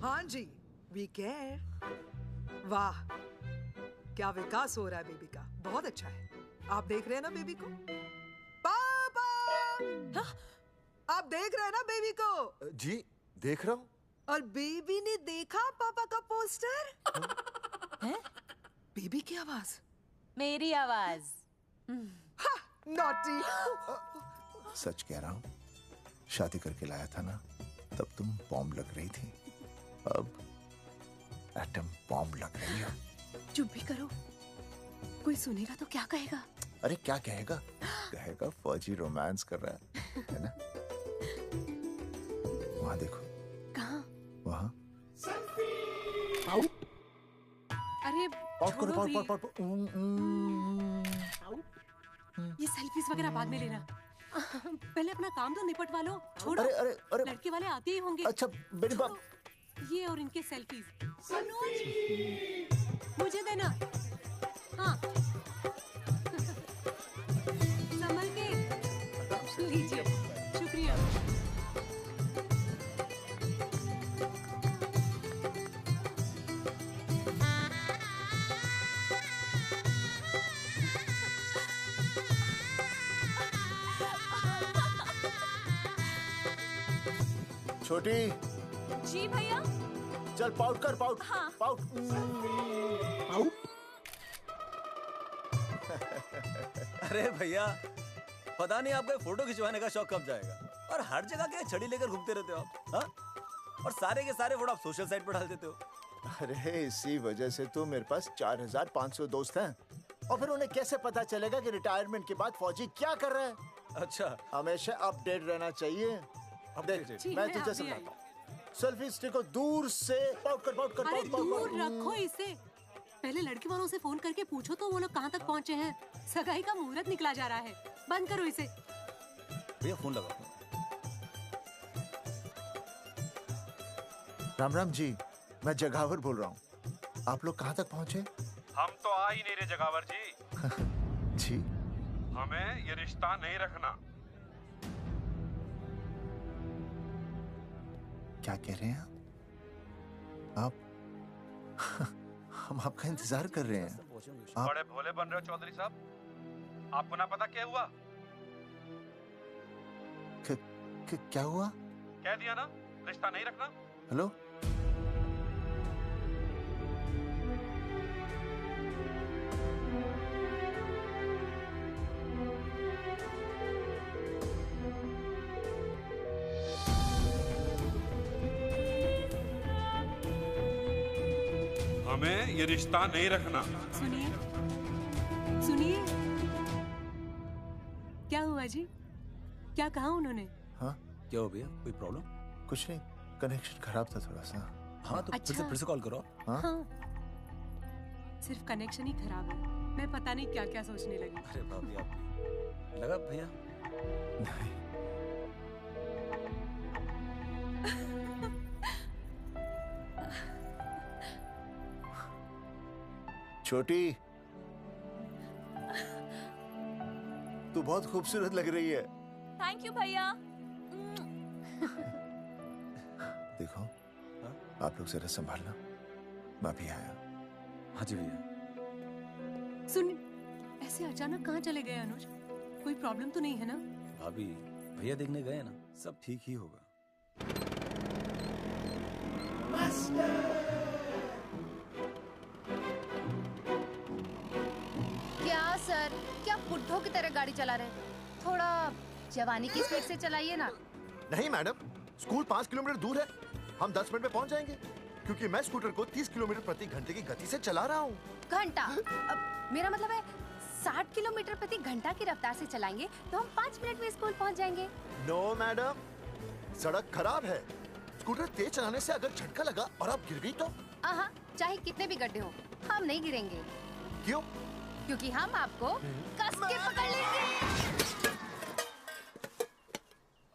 हाँ जी, we care. वाह, क्या विकास हो रहा है बेबी का, बहुत अच्छा है। आप देख रहे हैं ना बेबी को? पापा! हाँ? आप देख रहे हैं ना बेबी को? जी, देख रहा हूँ। और बेबी ने देखा पापा का पोस्टर? हैं? बेबी की आवाज। मेरी आवाज। नॉटी। सच कह रहा हूँ, शादी करके लाया था ना, तब तुम बॉम्ब लग रही थी, अब एटम बॉम्ब लग रही हो। चुप भी करो, कोई सुनेगा तो क्या कहेगा? अरे क्या कहेगा? कहेगा फौजी रोमांस कर रहा है ना? वहां देखो। कहाँ? वहां। अरे पाउट करो, पाउट। ये सेल्फीज वगैरह बाद में लेना। पहले अपना काम तो निपटवा लो। छोड़ो। अरे लड़के वाले आते ही होंगे। अच्छा मेरी बात। ये और इनके सेल्फीज। मुझे देना। हाँ। संभल के। लीजिए। शुक्रिया। छोटी। जी भैया। चल पाउट कर, पाउट। हाँ। पाउट। अरे भैया, पता नहीं आपका फोटो खिंचवाने का शौक कब जाएगा, और हर जगह क्या छड़ी लेकर घूमते रहते हो आप, हाँ? और सारे के सारे फोटो आप सोशल साइट पर डाल देते हो। अरे इसी वजह से तो मेरे पास 4500 दोस्त हैं, और फिर उन्हें कैसे पता चलेगा कि रिटायरमेंट के बाद फौजी क्या कर रहा है? अच्छा, हमेशा अपडेट रहना चाहिए। देख, मैं तुझे समझाता हूँ। सेल्फी स्टिक को दूर से पाउट कर। अरे दूर रखो इसे। पहले लड़की वालों से फोन करके पूछो तो वो लोग कहाँ तक पहुँचे हैं। सगाई का मुहूर्त निकला जा रहा है। बंद करो इसे। भैया फोन लगाओ। राम राम जी, मैं जगावर बोल रहा हूँ। आप लोग कहाँ तक पहुँचे? हम तो आ ही नहीं रहे जगावर जी। जी, हमें ये रिश्ता नहीं रखना। क्या कह रहे हैं आप? हम आपका इंतजार कर रहे हैं। आप बड़े भोले बन रहे हो चौधरी साहब। आपको ना पता क्या हुआ? क्या हुआ? कह दिया ना, रिश्ता नहीं रखना। हेलो, हमें ये रिश्ता नहीं रखना। सुनिए। क्या हुआ जी? क्या कहा उन्होंने? हाँ क्या हो भैया, कोई प्रॉब्लम? कुछ नहीं, कनेक्शन खराब था थोड़ा सा। हाँ तो अच्छा। फिर से कॉल करो। हाँ? सिर्फ कनेक्शन ही खराब है। मैं पता नहीं क्या क्या सोचने लगी। अरे भाभी, आप लगा भैया? नहीं। छोटी, तू बहुत खूबसूरत लग रही है। थैंक यू भैया। देखो, आप लोग जरा संभालना, मैं भी आया। हाँ जी भैया। सुन, ऐसे अचानक कहाँ चले गए अनुज? कोई प्रॉब्लम तो नहीं है ना? भाभी, भैया देखने गए ना, सब ठीक ही होगा। क्या सर, क्या बुड्ढों की तरह गाड़ी चला रहे हैं? थोड़ा जवानी की स्पीड से चलाइए ना। नहीं मैडम, स्कूल 5 किलोमीटर दूर है, हम 10 मिनट में पहुंच जाएंगे, क्योंकि मैं स्कूटर को 30 किलोमीटर प्रति घंटे की गति से चला रहा हूँ। घंटा? मेरा मतलब है 60 किलोमीटर प्रति घंटा की रफ्तार से चलाएंगे तो हम 5 मिनट में स्कूल पहुंच जाएंगे। नो मैडम, सड़क खराब है, स्कूटर तेज चलाने से अगर झटका लगा और आप गिर गई तो? चाहे कितने भी गड्ढे हो, हम नहीं गिरेंगे। क्यों? क्योंकि हम आपको कस के पकड़ लेंगे।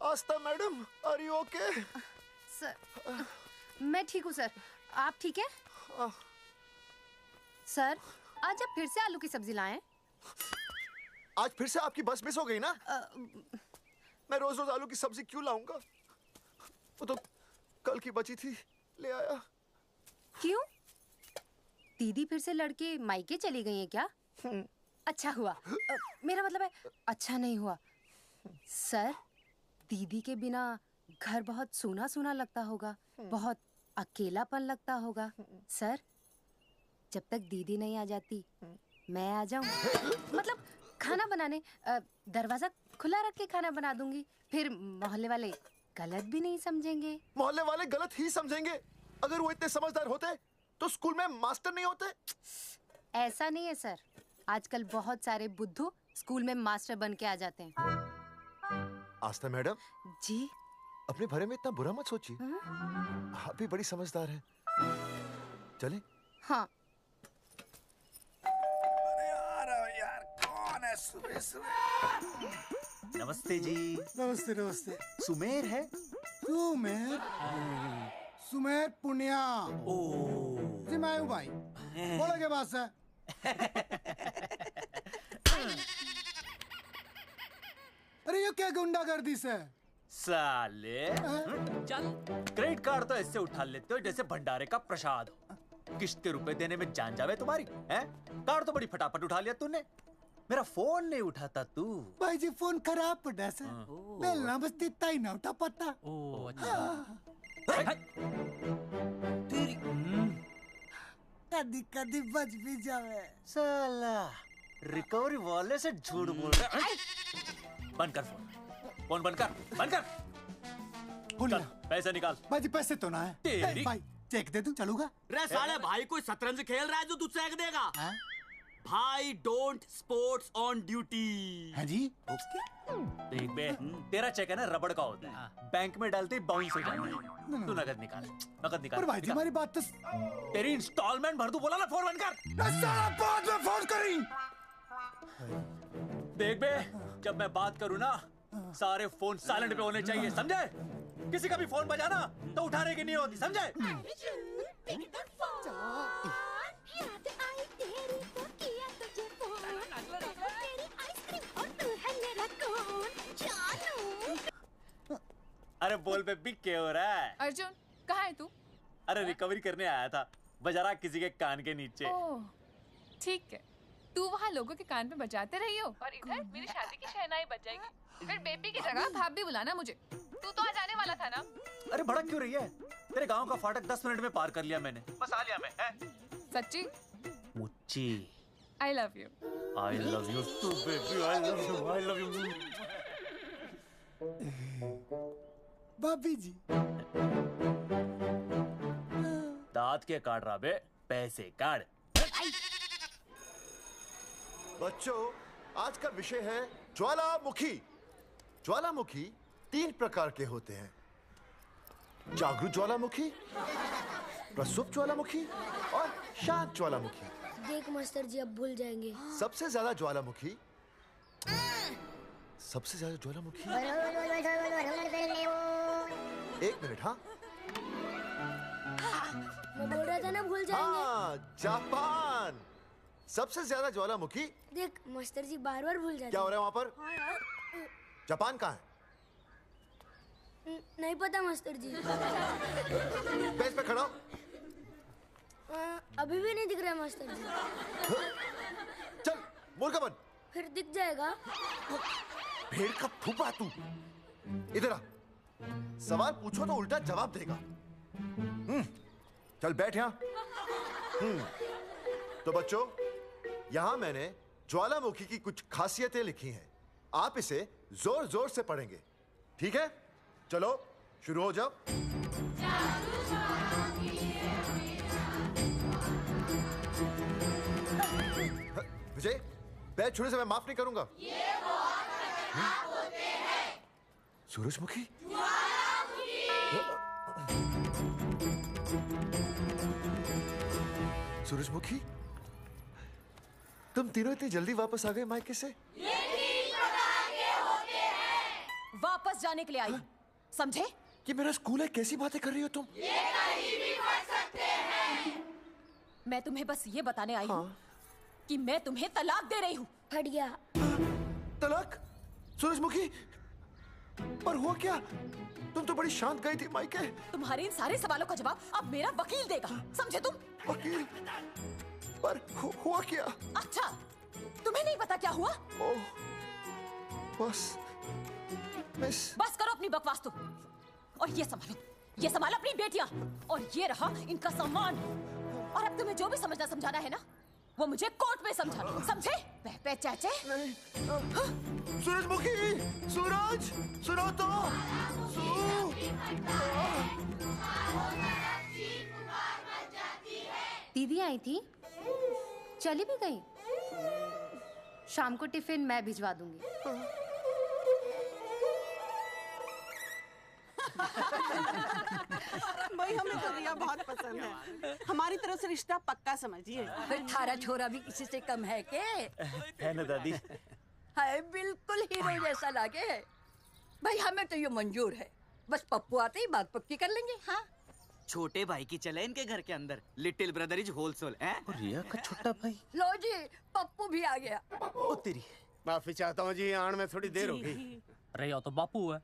Aastha madam, are you okay? Sir, मैं ठीक हूँ सर, आप ठीक है? सर, आज आप फिर से आलू की सब्जी लाएं? आज फिर से आपकी बस मिस हो गई ना? मैं रोज रोज आलू की सब्जी क्यों लाऊंगा? वो तो कल की बची थी, ले आया। क्यों? दीदी फिर से लड़के मायके चली गई हैं क्या? अच्छा हुआ। मेरा मतलब है अच्छा नहीं हुआ। सर, दीदी के बिना घर बहुत सूना सूना लगता होगा, बहुत अकेलापन लगता होगा। सर, जब तक दीदी नहीं आ जाती मैं आ जाऊं। मतलब खाना बनाने दरवाजा खुला रख के खाना बना दूंगी, फिर मोहल्ले वाले गलत भी नहीं समझेंगे। मोहल्ले वाले गलत ही समझेंगे। अगर वो इतने समझदार होते तो स्कूल में मास्टर नहीं होते। ऐसा नहीं है सर, आजकल बहुत सारे बुद्धू स्कूल में मास्टर बन के आ जाते हैं। आस्था मैडम जी? अपने भरे में इतना बुरा मत सोचिए। आप भी बड़ी समझदार हैं। चले? हाँ। यार कौन है सुबह सुबह? नमस्ते जी। नमस्ते नमस्ते। सुमेर है? सुमेर पुनिया। ओ जी मैं हूँ भाई। बोलो के बात है? अरे ये क्या गुंडागर्दी से? साले चल, क्रेडिट कार्ड तो ऐसे उठा लेते हो जैसे भंडारे का प्रसाद हो। किश्ते रुपए देने में जान जावे तुम्हारी हैं? कार्ड तो बड़ी फटाफट उठा लिया तूने। मेरा फोन नहीं उठाता तू। भाई जी फोन खराब पड़ा सर। बेलना बस इतना ही ना उठा पाता। ओ अच्छा। कदी कदी बच भी जावे। साला रिकवरी वाले से झूठ बोल रहा है। बंद कर फोन बंद कर। चल पैसे निकाल। भाई जी पैसे तो ना है। तेरी भाई चेक दे दूं चलूगा? रे साले भाई कोई शतरंज खेल रहा है जो तू चेक देगा? भाई डोंट स्पोर्ट्स ऑन ड्यूटी। हाँ जी। देख बे, तेरा चेक है ना रबड़ का होता है, बैंक में डालते ही बाउंस हो जाता है। तू नकद निकाल। पर भाई जी हमारी बात तो। तेरी इंस्टॉलमेंट भर दूं, बोला ना फोन बंद कर। साला बाद में फोन करी। देख बे, जब मैं बात करूं ना सारे फोन साइलेंट पे होने चाहिए, समझे? किसी का भी फोन बजाना तो उठाने की नहीं होती, समझे? अरे बोल बे, बिग क्या हो रहा है? अर्जुन कहाँ है तू? अरे रिकवरी करने आया था, बजा रहा किसी के कान के नीचे। ओह ठीक है, तू वहाँ लोगों के कान पे बजाते रही हो और इधर मेरी शादी की शहनाई बज जाएगी। फिर बेबी की जगह भाभी बुलाना मुझे। तू तो आ जाने वाला था ना? अरे भड़क क्यों रही है? तेरे गांव का फाटक 10 मिनट में पार कर लिया मैंने, बस आ लिया मैं। सच्ची? मुच्ची I love you. I love you too baby, I love you. भाभी जी दांत के काट रहा बे, पैसे काट। बच्चों, आज का विषय है ज्वालामुखी। ज्वालामुखी 3 प्रकार के होते हैं। जागरूक ज्वालामुखी, प्रसुप्त ज्वालामुखी और शांत ज्वालामुखी। देख मास्टर जी अब भूल जाएंगे। सबसे ज्यादा ज्वालामुखी एक मिनट। हाँ मैं बोल रहा था ना भूल जाएंगे। हाँ, जापान सबसे ज्यादा ज्वालामुखी। देख मास्टर जी बार बार भूल जाते। क्या हो रहा है वहाँ पर? जापान कहाँ है? नहीं पता मास्टर जी। बेंच पे खड़ा हो। अभी भी नहीं दिख रहा है मास्टर जी। चल मुर्गा बन। फिर दिख जाएगा। भेड़ का फूफा तू। इधर आ, सवाल पूछो तो उल्टा जवाब देगा। चल बैठ यहाँ। तो बच्चों, यहाँ मैंने ज्वालामुखी की कुछ खासियतें लिखी हैं। आप इसे जोर जोर से पढ़ेंगे, ठीक है? चलो शुरू हो जाओ। विजय, बैच छूने से मैं माफ नहीं करूंगा। ये बहुत खतरनाक होते हैं। सूरजमुखी, सूरजमुखी, तुम तीनों इतनी जल्दी वापस आ गए मायके से? ये 3 प्रकार के होते हैं। वापस जाने के लिए आई, समझे? ये मेरा स्कूल है, कैसी बातें कर रही हो तुम? ये कहीं भी पढ़ सकते हैं। मैं तुम्हें बस ये बताने आई हूँ कि मैं तुम्हें तलाक दे रही हूँ। फट गया। तलाक? सूरजमुखी, पर हुआ क्या? तुम तो बड़ी शांत गई थी मायके। तुम्हारे इन सारे सवालों का जवाब अब मेरा वकील देगा, समझे तुम? वकील? पर हुआ क्या? अच्छा, तुम्हें नहीं पता क्या हुआ? ओह, बस मिस। बस करो अपनी बकवास तुम, और ये संभालो अपनी बेटियां, और ये रहा इनका सम्मान। और अब तुम्हें जो भी समझना समझाना है ना, वो मुझे कोर्ट में समझा, समझे? पे चाचे। सूरजमुखी, सूरज, सुनो तो। दीदी आई थी, चली भी गई। शाम को टिफिन मैं भिजवा दूंगी। भाई हमें तो रिया बहुत पसंद है, हमारी तरफ से रिश्ता पक्का समझिए। थारा छोरा भी किसी से कम है के? है ना दादी? है, बिल्कुल हीरो जैसा लागे है। भाई हमें तो ये मंजूर है, बस पप्पू आते ही बात पक्की कर लेंगे। हाँ, छोटे भाई की चले इनके घर के अंदर, लिटिल ब्रदर इज होलसेल है। और रिया का छोटा भाई? लो जी, पप्पू भी आ गया। ओ तेरी। माफी चाहता हूँ जी, आने में थोड़ी देर हो गई। अरे या तो बापू है।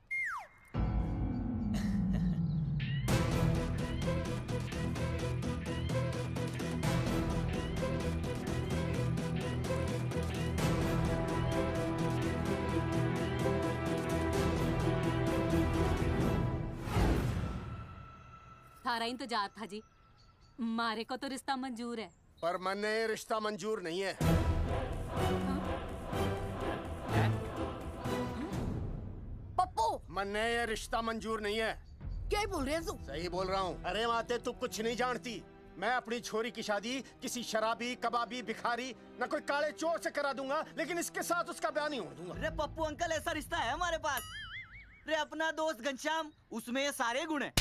थारा इंतजार था जी, मारे को तो रिश्ता मंजूर है। पर मैंने रिश्ता मंजूर नहीं है। पप्पू, मैंने ये रिश्ता मंजूर नहीं है। क्या बोल रहे हैं तू? सही बोल रहा हूँ। अरे माते, तू कुछ नहीं जानती। मैं अपनी छोरी की शादी किसी शराबी, कबाबी, भिखारी, न कोई काले चोर से करा दूंगा, लेकिन इसके साथ उसका ब्याह नहीं होने दूंगा। अरे पप्पू अंकल, ऐसा रिश्ता है हमारे पास। अरे अपना दोस्त घनश्याम, उसमें ये सारे गुण हैं।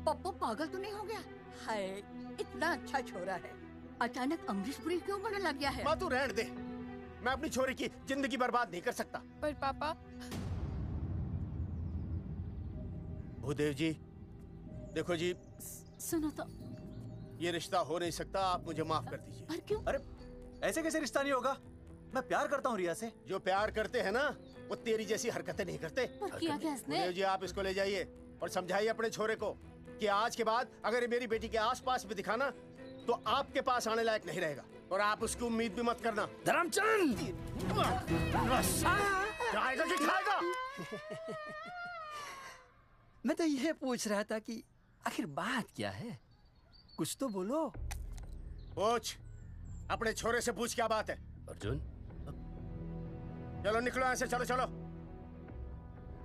पप्पू पागल तो नहीं हो गया? हाय, इतना अच्छा छोरा है, अचानक अमरीश पुरी क्यों बनने लग गया है? माँ तू रहने दे, मैं अपनी छोरी की जिंदगी बर्बाद नहीं कर सकता। पर पापा। भूदेव जी, देखो जी, सुनो तो, ये रिश्ता हो नहीं सकता, आप मुझे माफ कर दीजिए। पर क्यों? अरे ऐसे कैसे रिश्ता नहीं होगा? मैं प्यार करता हूँ रिया से। जो प्यार करते हैं ना, वो तेरी जैसी हरकतें नहीं करते। पर किया क्या इसने? भूदेव जी, आप इसको ले जाइए और समझाइए अपने छोरे को कि आज के बाद अगर ये मेरी बेटी के आसपास भी दिखाना, तो आपके पास आने लायक नहीं रहेगा, और आप उसकी उम्मीद भी मत करना। धर्मचंद, खाएगा कि खाएगा? मैं तो ये पूछ रहा था कि आखिर बात क्या है, कुछ तो बोलो। पूछ, अपने छोरे से पूछ क्या बात है। अर्जुन, चलो निकलो ऐसे, चलो चलो।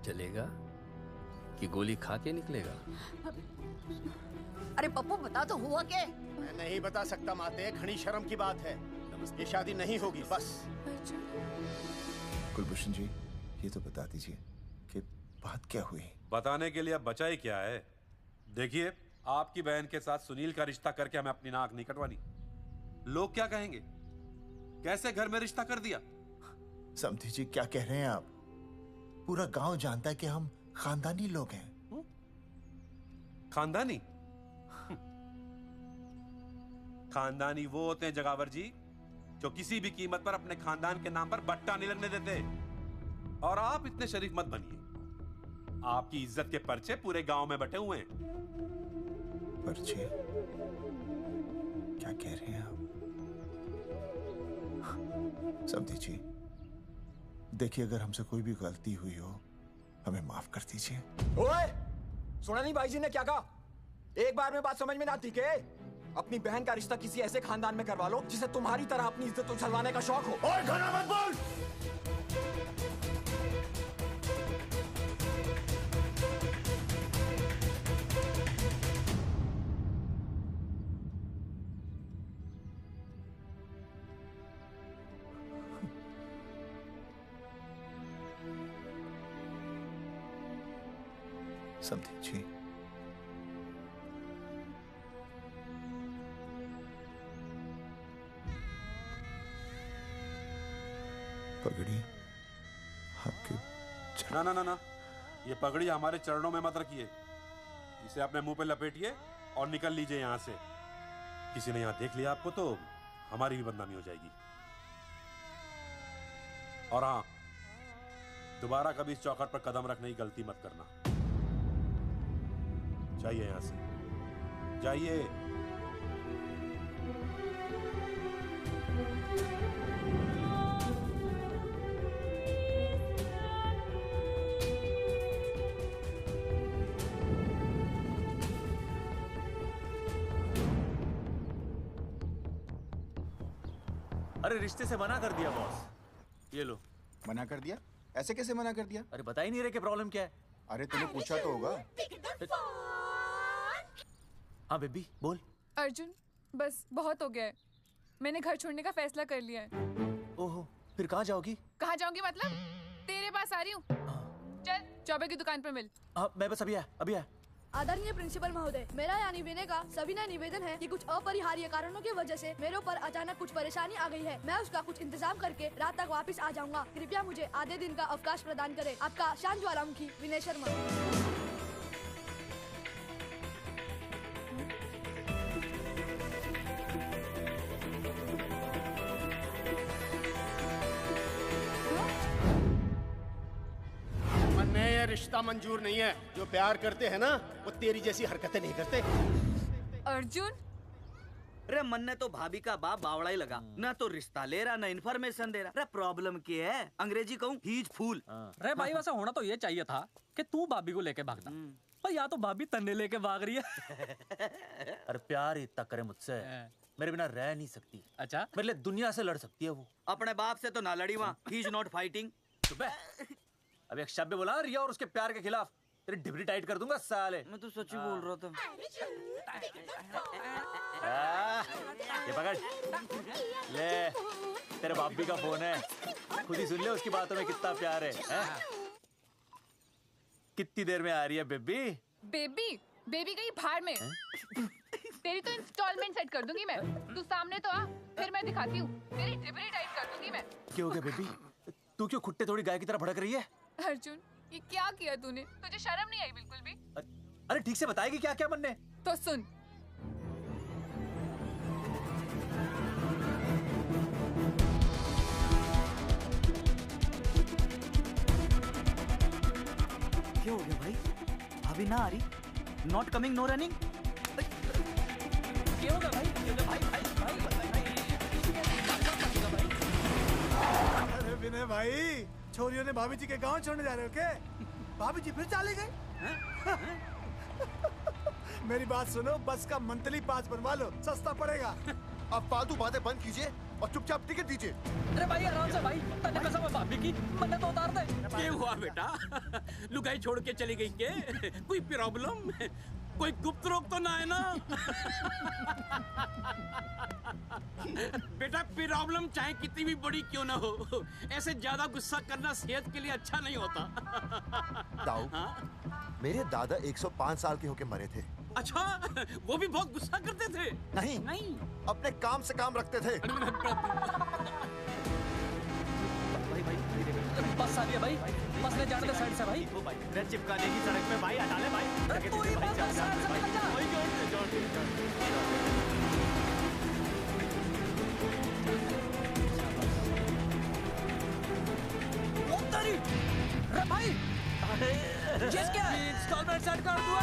चलेगा कि गोली खा के निकलेगा? अरे पप्पू, बता तो हुआ क्या? मैं नहीं बता सकता माते, घनी शर्म की बात है। ये शादी नहीं होगी, बस। कुलभूषण जी, ये तो बता दीजिए कि बात क्या हुई। बताने के लिए अब बचा ही क्या है। देखिए, आपकी बहन के साथ सुनील का रिश्ता करके हमें अपनी नाक नहीं कटवानी। लोग क्या कहेंगे? कैसे घर में रिश्ता कर दिया? समधी जी, क्या कह रहे हैं आप? पूरा गांव जानता है कि हम खानदानी लोग हैं। खानदानी? खानदानी वो होते हैं जगावर जी, जो किसी भी कीमत पर अपने खानदान के नाम पर बट्टा नहीं लगने देते। और आप इतने शरीफ मत बनिए, आपकी इज्जत के पर्चे पूरे गांव में बटे हुए हैं। पर्चे? क्या कह रहे हैं आप? समधी जी, देखिए, अगर हमसे कोई भी गलती हुई हो, हमें माफ कर दीजिए। ओए, सुना नहीं भाई जी ने क्या कहा? एक बार में बात समझ में ना आती के? अपनी बहन का रिश्ता किसी ऐसे खानदान में करवा लो जिसे तुम्हारी तरह अपनी इज्जत उछलवाने का शौक हो। ओए, गाना मत बोल। समधी जी, पगड़ी आपके ना ना ना ना, ये पगड़ी हमारे चरणों में मत रखिए। इसे अपने मुंह पे लपेटिए और निकल लीजिए यहाँ से। किसी ने यहाँ देख लिया आपको तो हमारी भी बदनामी हो जाएगी। और हाँ, दोबारा कभी इस चौखट पर कदम रखने की गलती मत करना। जाइए यहां से, जाइए। अरे रिश्ते से मना कर दिया बॉस। ये लो। मना कर दिया? ऐसे कैसे मना कर दिया? अरे बता ही नहीं रहे कि प्रॉब्लम क्या है। अरे तूने पूछा तो होगा। हाँ बेबी बोल। अर्जुन बस बहुत हो गया है, मैंने घर छोड़ने का फैसला कर लिया है। ओहो, फिर कहाँ जाओगी? कहाँ जाऊंगी मतलब? तेरे पास आ रही हूँ। चल चौबे की दुकान पर मिल। हाँ मैं बस अभी आया। आदरणीय प्रिंसिपल महोदय, मेरा यानी विनय का सविनय निवेदन है कि कुछ अपरिहार्य कारणों की वजह से मेरे ऊपर अचानक कुछ परेशानी आ गई है। मैं उसका कुछ इंतजाम करके रात तक वापस आ जाऊंगा। कृपया मुझे आधे दिन का अवकाश प्रदान करें। आपका शांत ज्वालामुखी विनय शर्मा। ये रिश्ता मंजूर नहीं है। जो प्यार करते हैं ना वो तेरी जैसी हरकतें नहीं करते। अर्जुन अरे मन ने तो भाभी का बाप बावड़ा ही लगा, ना तो रिश्ता ले रहा ना इन्फॉर्मेशन दे रहा। अरे प्रॉब्लम क्या है? अंग्रेजी कहूँ हीज फूल। अरे भाई वैसा होना तो ये चाहिए था कि तू भाभी को लेके भागता, पर या तो भाभी तन्ने लेके भाग रही है। अरे प्यार इतना करे मुझसे, मेरे बिना रह नहीं सकती। अच्छा मेरे लिए दुनिया से लड़ सकती है वो। अपने बाप से तो ना लड़ी वहाँ, ही इज नॉट फाइटिंग। अब एक शब्द बोला रिया और उसके प्यार के खिलाफ, तेरी डिबरी टाइट कर दूंगा साले। मैं तो सच ही बोल रहा था। ये पकड़ ले, तेरे भाभी का फोन है, खुद ही सुन ले उसकी बातों में कितना प्यार है, कितनी देर में आ रही है बेबी? बेबी गई भाड़ में। तेरी तो इंस्टॉलमेंट सेट कर दूंगी मैं। तू सामने तो आ, फिर मैं दिखाती हूँ। तेरी डिबरी टाइट कर दूंगी मैं। क्या हो गया बेबी? तू क्यों खुट्टे थोड़ी गाय की तरह भड़क रही है? अर्जुन ये क्या किया तूने? तुझे शर्म नहीं आई बिल्कुल भी? अरे ठीक से बताएगी क्या क्या मन ने? तो सुन, क्या हो गया भाई? अभी ना आ रही? Not coming no running? क्या हो गया भाई? अरे विनय भाई, छोरियों ने भाभी जी के गांव छोड़ने जा रहे हो क्या? भाभी जी फिर चले गए? मेरी बात सुनो, बस का मंथली पास बनवा लो, सस्ता पड़ेगा। अब फालतू बातें बंद कीजिए और चुपचाप टिकट दीजिए। अरे भाई आराम से भाई, तन्ने कसम है भाभी की, मन्ने तो उतार दे। क्या हुआ बेटा? लुगाई छोड़ के चली गई के? कोई प्रॉब्लम? कोई गुप्त रोग तो ना है ना? बेटा प्रॉब्लम चाहे कितनी भी बड़ी क्यों ना हो, ऐसे ज्यादा गुस्सा करना सेहत के लिए अच्छा नहीं होता। ताऊ, मेरे दादा 105 साल के होके मरे थे। अच्छा, वो भी बहुत गुस्सा करते थे? नहीं, अपने काम से काम रखते थे। बस आ गया भाई, बस ले जाने दे साइड से भाई। चिपका देगी सड़क पे भाई, हटा ले भाई। तू ही बस साइड से निकल जा। अरे भाई, जिस क्या इंस्टॉलमेंट सेट कर दूँ।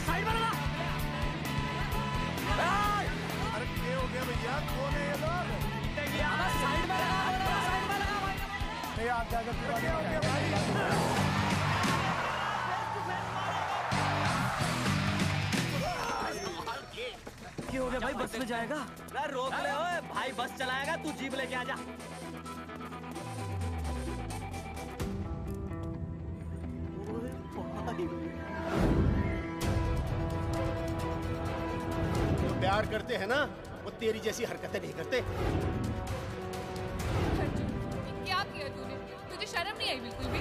साइड में लगा। अरे क्या हो गया भैया? कौन है ये लोग? साइड में लगा, साइड में लगा भाई। आप क्या हो गया भाई? क्या हो गया भाई? बस में जाएगा? अरे रोक ले ओए भाई, बस चलाएगा, तू जीप लेके आ जा। जो प्यार करते हैं ना वो तेरी जैसी हरकतें नहीं करते। क्या किया तूने? तुझे शर्म नहीं आई बिल्कुल भी?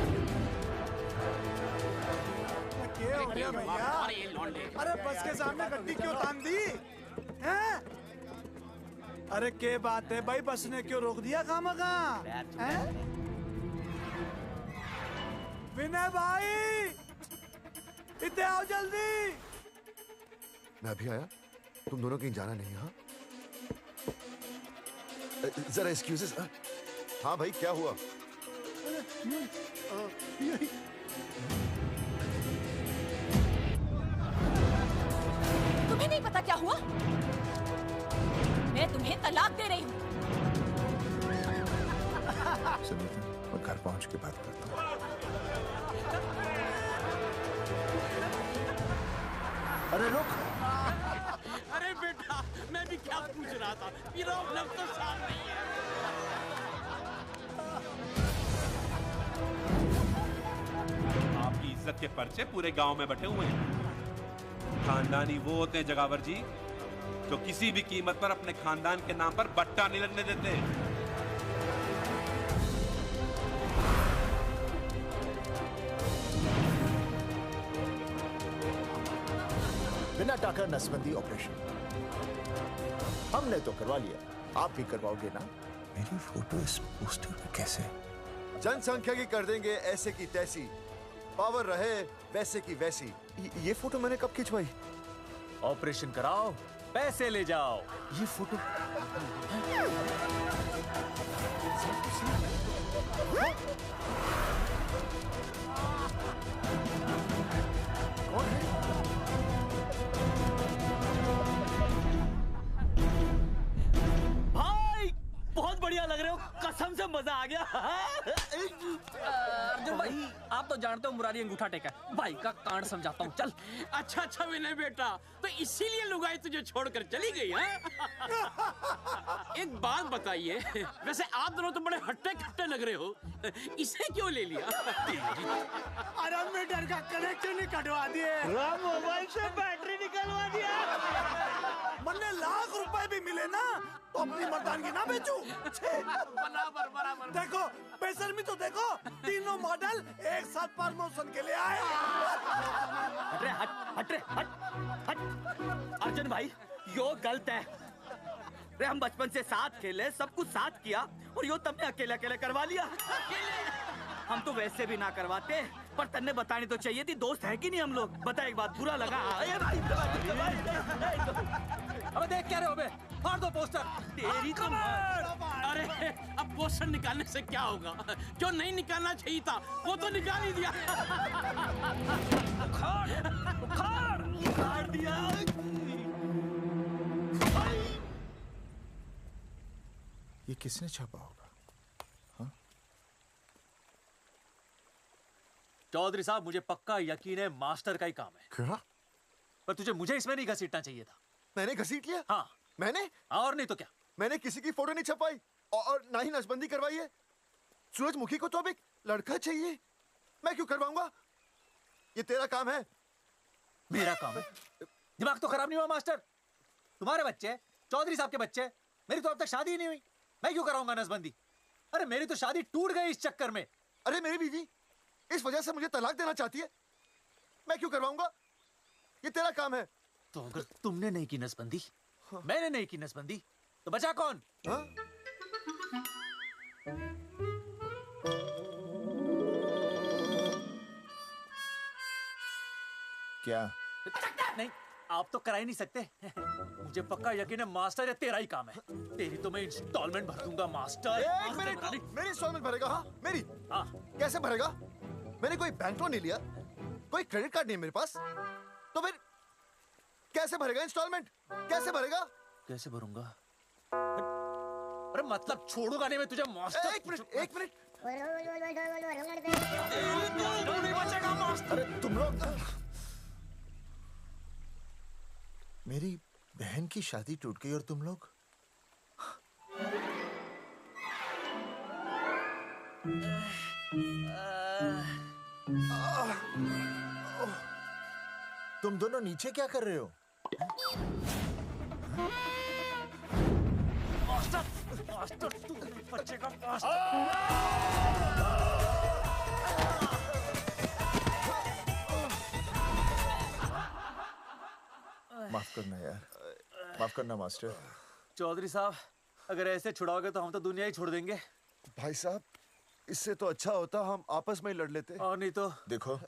क्या हो गया भैया? अरे बस के सामने गड्डी क्यों तान दी? हैं? अरे क्या बात है भाई, बस ने क्यों रोक दिया खामखा? विनय भाई, इतने आओ जल्दी। मैं अभी आया, तुम दोनों कहीं जाना नहीं। हाँ जरा एक्सक्यूजेस। हाँ भाई, क्या हुआ? तुम्हें नहीं पता क्या हुआ? मैं तुम्हें तलाक दे रही हूँ। सुनिए, मैं घर पहुंच के बात करता हूँ। अरे रुक। अरे बेटा, मैं भी क्या पूछ रहा था, फिरौन लफ्ज़ तो साफ नहीं है। आपकी इज्जत के पर्चे पूरे गांव में बटे हुए हैं। खानदानी वो होते हैं जगावर जी जो किसी भी कीमत पर अपने खानदान के नाम पर बट्टा नहीं लगने देते। बिना टाका नसबंदी ऑपरेशन हमने तो करवा लिया, आप भी करवाओगे ना? मेरी फोटो इस पोस्टर में कैसे? जनसंख्या की कर देंगे ऐसे की तैसी, पावर रहे वैसे की वैसी। ये फोटो मैंने कब खिंचवाई? ऑपरेशन कराओ, पैसे ले जाओ। ये फोटो कौन है? भाई बहुत बढ़िया लग रहे हो, कसम से मजा आ गया। अर्जुन भाई, आप तो जानते हो मुरारी अंगूठा टेका है। भाई का कांड समझाता हूँ, चल। अच्छा विनय बेटा, तो इसीलिए लुगाई तुझे छोड़कर चली गई है? एक बात बताइए, वैसे आप दोनों तो बड़े हट्टे कट्टे लग रहे हो, इसे क्यों ले लिया? अरे मीटर का कनेक्शन ही कटवा दिए, मोबाइल से बैटरी निकलवा दिया। मन्ने लाख रुपए भी मिले ना तो अपनी मर्दानगी ना बेचूं। बराबर। देखो पेसर में तो देखो, तीनों मॉडल एक साथ प्रमोशन के लिए आए। हट अर्जुन भाई, यो गलत है। रे हम बचपन से साथ खेले, सब कुछ साथ किया, और यो तुमने अकेले अकेले करवा लिया। हम तो वैसे भी ना करवाते, पर तन्ने बतानी तो चाहिए थी। दोस्त है कि नहीं हम लोग? बता, एक बात बुरा लगा? अबे देख क्या रहे हो बे? फाड़ दो पोस्टर। तेरी तो अरे अब पोस्टर निकालने से क्या होगा? जो नहीं निकालना चाहिए था वो तो निकाल ही दिया। उखाड़ दिया। ये किसने छापा होगा? चौधरी साहब, मुझे पक्का यकीन है मास्टर का ही काम है। क्या? पर तुझे मुझे इसमें नहीं घसीटना चाहिए था। मैंने घसीट लिया? हाँ। मैंने? और नहीं तो क्या? मैंने किसी की फोटो नहीं छपाई और ना ही नसबंदी करवाई है। सूरजमुखी को तो अब एक लड़का चाहिए, मैं क्यों करवाऊंगा? ये तेरा काम है। मेरा काम है? दिमाग तो खराब नहीं हुआ मास्टर? तुम्हारे बच्चे, चौधरी साहब के बच्चे, मेरी तो अब तक शादी ही नहीं हुई, मैं क्यों कराऊंगा नसबंदी? अरे मेरी तो शादी टूट गई इस चक्कर में। अरे मेरी बीवी इस वजह से मुझे तलाक देना चाहती है, मैं क्यों करवाऊंगा? ये तेरा काम है। तो अगर तुमने नहीं की नसबंदी, मैंने नहीं की नसबंदी, तो बचा कौन? हाँ? क्या? नहीं, आप तो करा ही नहीं सकते। मुझे पक्का यकीन है मास्टर, ये तेरा ही काम है। तेरी तो मैं इंस्टॉलमेंट भर दूंगा मास्टर। एक मिनट, मेरी इंस्टॉलमेंट भरेगा? हाँ मेरी? हाँ। कैसे भरेगा? मैंने कोई बैंक लोन नहीं लिया, कोई क्रेडिट कार्ड नहीं है मेरे पास, तो फिर कैसे भरेगा इंस्टॉलमेंट? कैसे भरेगा? कैसे भरूंगा? अरे मतलब छोड़ूंगा नहीं मैं तुझे मास्टर। एक मिनट। नहीं बचेगा मास्टर। अरे तुम लोग, मेरी बहन की शादी टूट गई और तुम लोग? तुम दोनों नीचे क्या कर रहे हो? मास्टर तू नहीं बचेगा माफ करना यार, माफ करना मास्टर। चौधरी साहब, अगर ऐसे छुड़ाओगे तो हम तो दुनिया ही छोड़ देंगे। भाई साहब, इससे तो अच्छा होता हम आपस में ही लड़ लेते। और नहीं तो। देखो,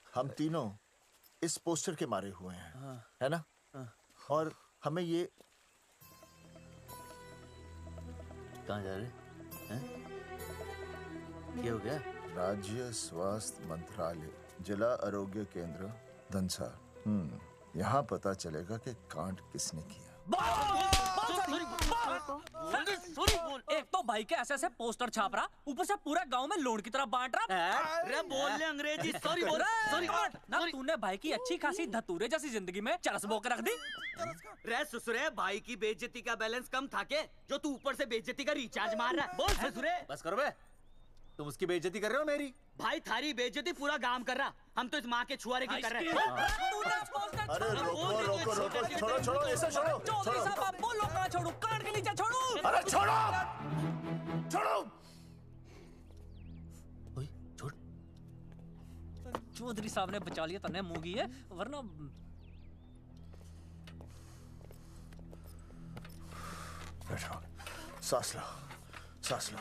हम तीनों इस पोस्टर के मारे हुए हैं, हाँ। है ना? हाँ। और हमें ये कहाँ जा रहे हैं? क्या हो गया? राज्य स्वास्थ्य मंत्रालय, जिला आरोग्य केंद्र धनसा। यहाँ पता चलेगा कि कांड किसने किया। एक तो भाई के ऐसे पोस्टर छाप रहा, ऊपर से पूरे गांव में लोन की तरह बांट रहा। अरे बोल ले अंग्रेजी, सॉरी बोल, सॉरी ना तूने भाई की अच्छी खासी धतूरे जैसी जिंदगी में चरस बो के रख दी। रे ससुरे, भाई की बेइज्जती का बैलेंस कम था के जो तू ऊपर से बेइज्जती का रिचार्ज मार रहा है? बोल ससुरे। बस करो बे, तुम उसकी बेइज्जती कर रहे हो मेरी। भाई थारी बेइज्जती पूरा गांव कर रहा, हम तो इस माँ के छुआरे की कर रहे हैं। अरे रोको रोको रोको, छोड़ो छोड़ो, ऐसे छोड़ो। चौधरी साहब आप बोलो, कहाँ छोड़ू? कान के नीचे छोड़ू? अरे छोड़ो छोड़ो। छोड़। चौधरी साहब ने बचा लिया, तन्ने मूंगी है, वरना बैठो, सांस लो, सांस लो।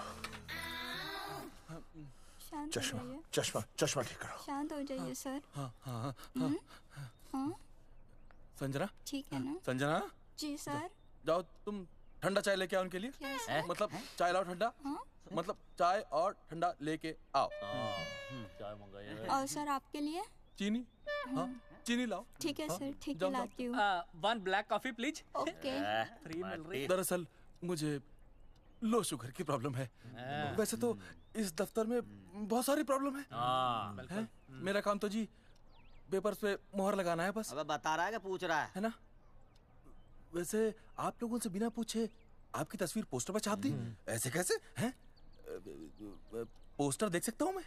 शांत हो चश्मा जाइए। चश्मा चश्मा ठीक करो। शांत हो जाइए सर। हाँ हाँ हम्म? हाँ संजना, ठीक है ना? संजना जी सर। जाओ तुम ठंडा चाय लेके आओ उनके लिए। Yes, sir. मतलब चाय लाओ ठंडा। मतलब चाय और ठंडा लेके आओ। चाय मंगाइए। और सर आपके लिए? चीनी, हाँ चीनी लाओ। ठीक है सर, ठीक है जाओ, लाती हूँ। 1 black coffee please. Okay. Free मिल रही। दरअसल मुझे लो शुगर की प्रॉब्लम है। वैसे तो इस दफ्तर में बहुत सारी प्रॉब्लम है। मेरा काम तो जी पेपर्स पे मोहर लगाना है बस। अबे बता रहा है कि पूछ रहा है ना? वैसे आप लोगों से बिना पूछे आपकी तस्वीर पोस्टर पर छाप दी, ऐसे कैसे हैं? पोस्टर देख सकता हूँ मैं?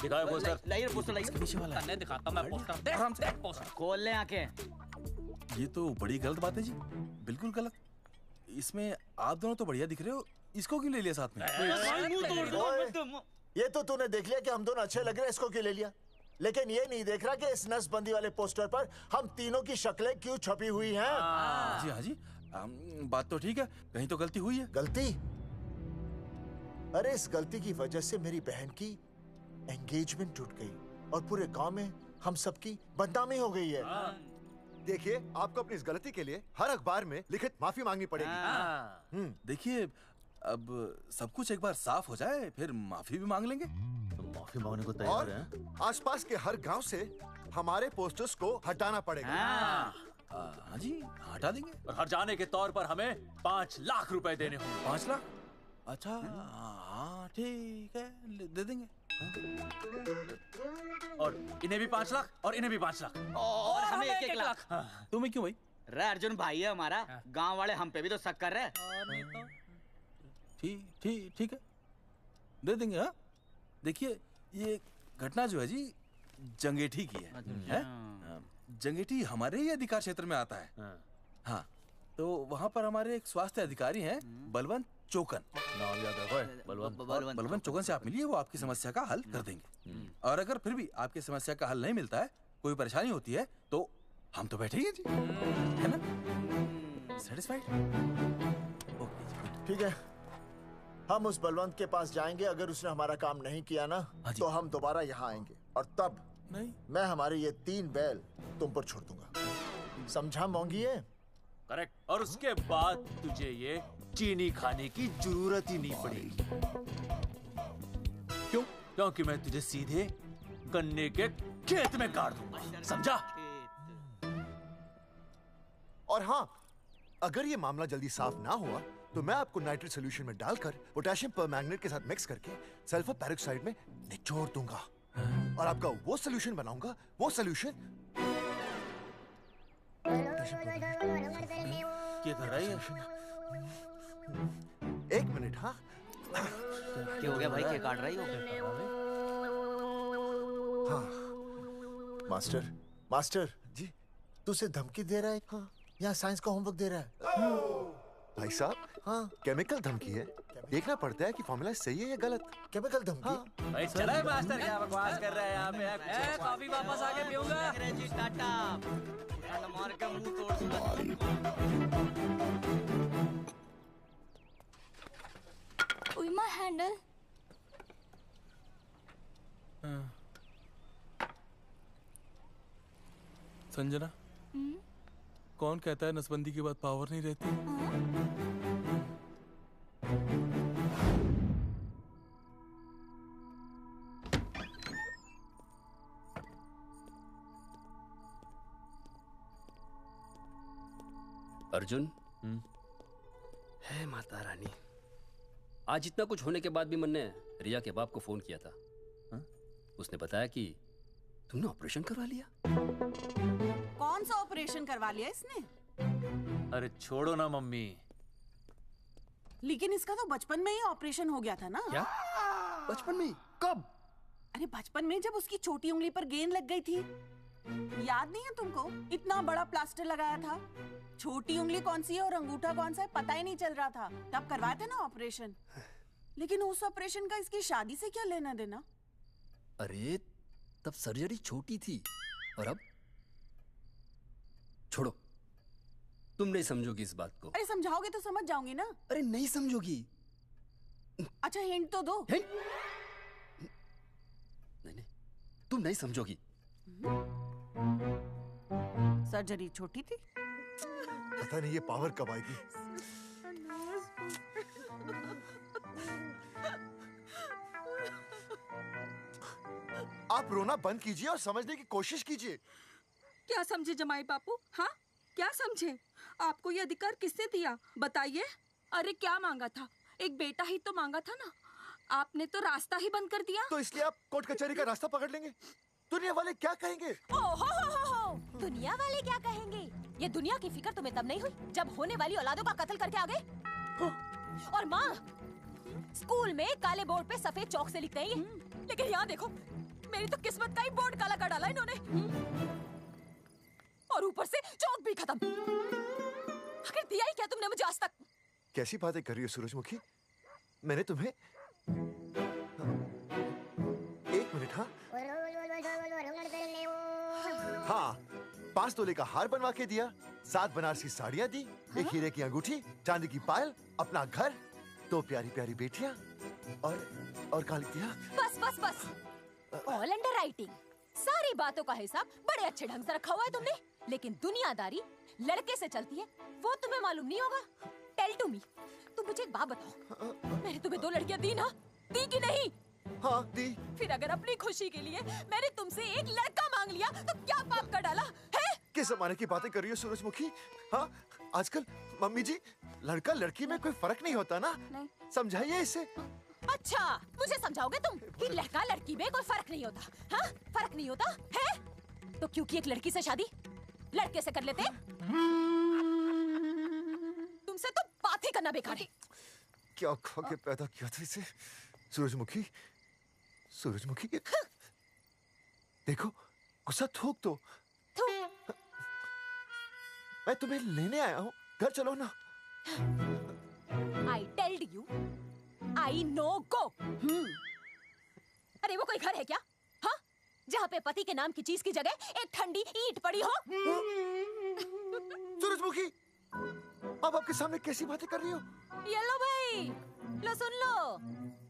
दिखाओ पोस्टर। लाइए पोस्टर, लाइए। पीछे वाला है। दिखाता मैं पोस्टर। देख, आराम से। देख पोस्टर। खोल ले आंखें। ये तो बड़ी गलत बात है जी, बिल्कुल गलत। इसमें आप दोनों तो बढ़िया दिख रहे हो, इसको क्यों ले लिया साथ में? ये तो तूने देख लिया कि हम दोनों अच्छे लग रहे हैं, इसको क्यों ले लिया? लेकिन ये नहीं देख रहा कि इस नसबंदी वाले पोस्टर पर हम तीनों की शक्लें क्यों छपी हुई हैं? जी हाँ जी, बात तो ठीक है, कहीं तो गलती हुई है। गलती? अरे इस गलती की वजह से मेरी बहन की एंगेजमेंट टूट गई और पूरे गांव में हम सबकी बदनामी हो गई है। देखिए, आपको अपनी इस गलती के लिए हर अखबार में लिखित माफी मांगनी पड़ेगी। देखिए, अब सब कुछ एक बार साफ हो जाए, फिर माफी भी मांग लेंगे। तो माफी मांगने को और आसपास के हर गांव से हमारे पोस्टर्स को हटाना पड़ेगा। हाँ जी, हटा देंगे। और हर जाने के तौर पर हमें 5 लाख रुपए देने होंगे। 5 लाख? अच्छा, हाँ ठीक है, दे देंगे। और इन्हें भी 5 लाख और इन्हें भी 5 लाख और हमें 1-1 लाख। तुम्हें क्यों भाई? रे अर्जुन भाई है हमारा, गांव वाले हम पे भी तो शक कर रहे हैं। ठीक है, दे देंगे। हाँ देखिए, ये घटना जो है जी जंगेठी की है? जंगेठी हमारे ही अधिकार क्षेत्र में आता है। हाँ, तो वहाँ पर हमारे एक स्वास्थ्य अधिकारी हैं, बलवंत चौकन। नाम याद रखो, बलवंत चौकन से आप मिलिए, वो आपकी समस्या का हल कर देंगे। और अगर फिर भी आपकी समस्या का हल नहीं मिलता है, कोई परेशानी होती है, तो हम तो बैठे ही हैं जी, है ना? सेटिस्फाइड? ठीक है, हम उस बलवंत के पास जाएंगे। अगर उसने हमारा काम नहीं किया ना, तो हम दोबारा यहाँ आएंगे और तब नहीं, मैं हमारे ये 3 बैल तुम पर छोड़ दूंगा। समझा मोंगी? करेक्ट। और उसके बाद तुझे ये चीनी खाने की जरूरत ही नहीं पड़ेगी। क्यों? क्योंकि मैं तुझे सीधे गन्ने के खेत में गाड़ दूंगा, समझा? और हाँ, अगर ये मामला जल्दी साफ ना हुआ तो मैं आपको नाइट्रेट सोल्यूशन में डालकर पोटेशियम परमैंगनेट के साथ मिक्स करके सल्फर पेरोक्साइड में निचोड़ दूंगा और आपका वो सोल्यूशन बनाऊंगा। वो सोल्यूशन क्या कर रहा है? 1 मिनट। हाँ, क्या हो गया भाई? क्या काट रही हो? हाँ मास्टर जी, तू उसे धमकी दे रहा है? हाँ, यहाँ साइंस का होमवर्क दे रहा है। भाई साहब, हाँ केमिकल धमकी है, देखना पड़ता है कि फॉर्मूला सही है या गलत। केमिकल धमकी? हाँ। भाई चला है मास्टर, क्या बकवास कर रहा है यहाँ पे? कॉफी वापस आके पीऊंगा। अंग्रेजी टाटा मार के मुंह तोड़ दूंगा। उइमा हैंडल। संजना, कौन कहता है नसबंदी के बाद पावर नहीं रहती? अर्जुन, है माता रानी, आज इतना कुछ होने के बाद भी मन ने रिया के बाप को फोन किया था। उसने बताया कि तुमने ऑपरेशन करवा लिया। कौन सा ऑपरेशन करवा लिया इसने? अरे छोड़ो ना मम्मी। लेकिन इसका तो बचपन में ही ऑपरेशन हो गया था ना? क्या? बचपन में? कब? अरे बचपन में, जब उसकी छोटी उंगली पर गेंद लग गई थी। याद नहीं है तुमको? इतना बड़ा प्लास्टर लगाया था। छोटी उंगली कौन सी है और अंगूठा कौन सा है पता ही नहीं चल रहा था। तब करवाए थे ना ऑपरेशन। लेकिन उस ऑपरेशन का इसकी शादी से क्या लेना देना? अरे तब सर्जरी छोटी थी और अब? छोड़ो, तुम नहीं समझोगी इस बात को। अरे समझाओगे तो समझ जाऊंगी ना। अरे नहीं समझोगी। अच्छा हिंट तो दो। हिंट? नहीं, तुम नहीं समझोगी। सर्जरी छोटी थी। पता नहीं ये पावर कब आएगी। आप रोना बंद कीजिए और समझने की कोशिश कीजिए। क्या समझे जमाई बापू? हाँ, क्या समझे? आपको ये अधिकार किसने दिया बताइए? अरे क्या मांगा था? एक बेटा ही तो मांगा था ना। आपने तो रास्ता ही बंद कर दिया। तो इसलिए आप कोर्ट कचहरी का रास्ता पकड़ लेंगे? दुनिया वाले क्या कहेंगे? हो। दुनिया वाले क्या कहेंगे? ये दुनिया की फिक्र तुम्हें तब नहीं हुई जब होने वाली औलादों का कत्ल करके आ गए। और माँ, स्कूल में काले बोर्ड पे सफेद चौक से लिखते हैं ये, लेकिन यहाँ देखो, मेरी तो किस्मत का ही बोर्ड काला कर डाला इन्होंने। और ऊपर से चौक भी खत्म। आखिर दिया ही क्या तुमने मुझे आज तक? कैसी बातें कर रही हो सूरजमुखी? मैंने तुम्हें एक मिनट। हाँ, 5 तोले का हार बनवा के दिया, 7 बनारसी साड़ियाँ दी, एक हीरे की अंगूठी, चांदी की पायल, अपना घर, 2 प्यारी प्यारी बेटियाँ और काली दिया। बस। All under writing. सारी बातों का हिसाब बड़े अच्छे ढंग से रखा हुआ है तुमने, लेकिन दुनियादारी लड़के से चलती है वो तुम्हें मालूम नहीं होगा। टेल टू मी, तुम मुझे एक बात बताओ, मैंने तुम्हें 2 लड़कियां दी ना? दी कि नहीं? हाँ दी। फिर अगर अपनी खुशी के लिए मैंने तुमसे एक लड़का मांग लिया तो क्या पाप कर डाला है? किस जमाने की बातें कर रही हो सूरजमुखी? हाँ, आजकल मम्मी जी, लड़का लड़की में कोई फर्क नहीं होता ना। समझाइए इसे। अच्छा, मुझे समझाओगे तुम कि लड़का लड़की में कोई फर्क नहीं होता? हाँ, फर्क नहीं होता है? तो क्योंकि एक लड़की से शादी लड़के से कर लेते? तुमसे तो बात ही करना बेकार है। क्या खा के पैदा किया था इसे? सूरजमुखी, देखो, गुस्सा थूक दो। मैं तुम्हें लेने आया हूँ, घर चलो ना। I told you, I know go। अरे वो कोई घर है क्या? हाँ, जहाँ पे पति के नाम की चीज की जगह एक ठंडी ईंट पड़ी हो? सूरजमुखी, अब आपके सामने कैसी बातें कर रही हो? ये लो भाई, लो सुन लो।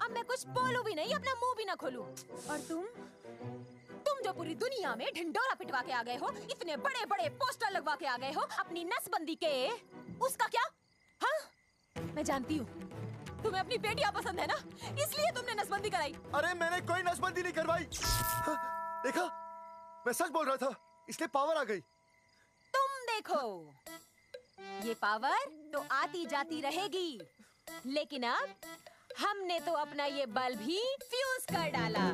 अब मैं कुछ बोलूं भी नहीं, अपना मुंह भी ना खोलूं। और तुम जो पूरी दुनिया में ढिंडोरा पिटवा के आ गए हो, इतने बड़े बड़े पोस्टर लगवा के आ गए हो अपनी नसबंदी के, उसका क्या? हाँ, मैं जानती हूँ तुम्हें अपनी बेटियां पसंद है ना, इसलिए तुमने नसबंदी कराई। अरे मैंने कोई नसबंदी नहीं करवाई। देखा, मैं सच बोल रहा था, इसलिए पावर आ गई। तुम देखो, ये पावर तो आती जाती रहेगी, लेकिन अब हमने तो अपना ये बल्ब ही फ्यूज कर डाला।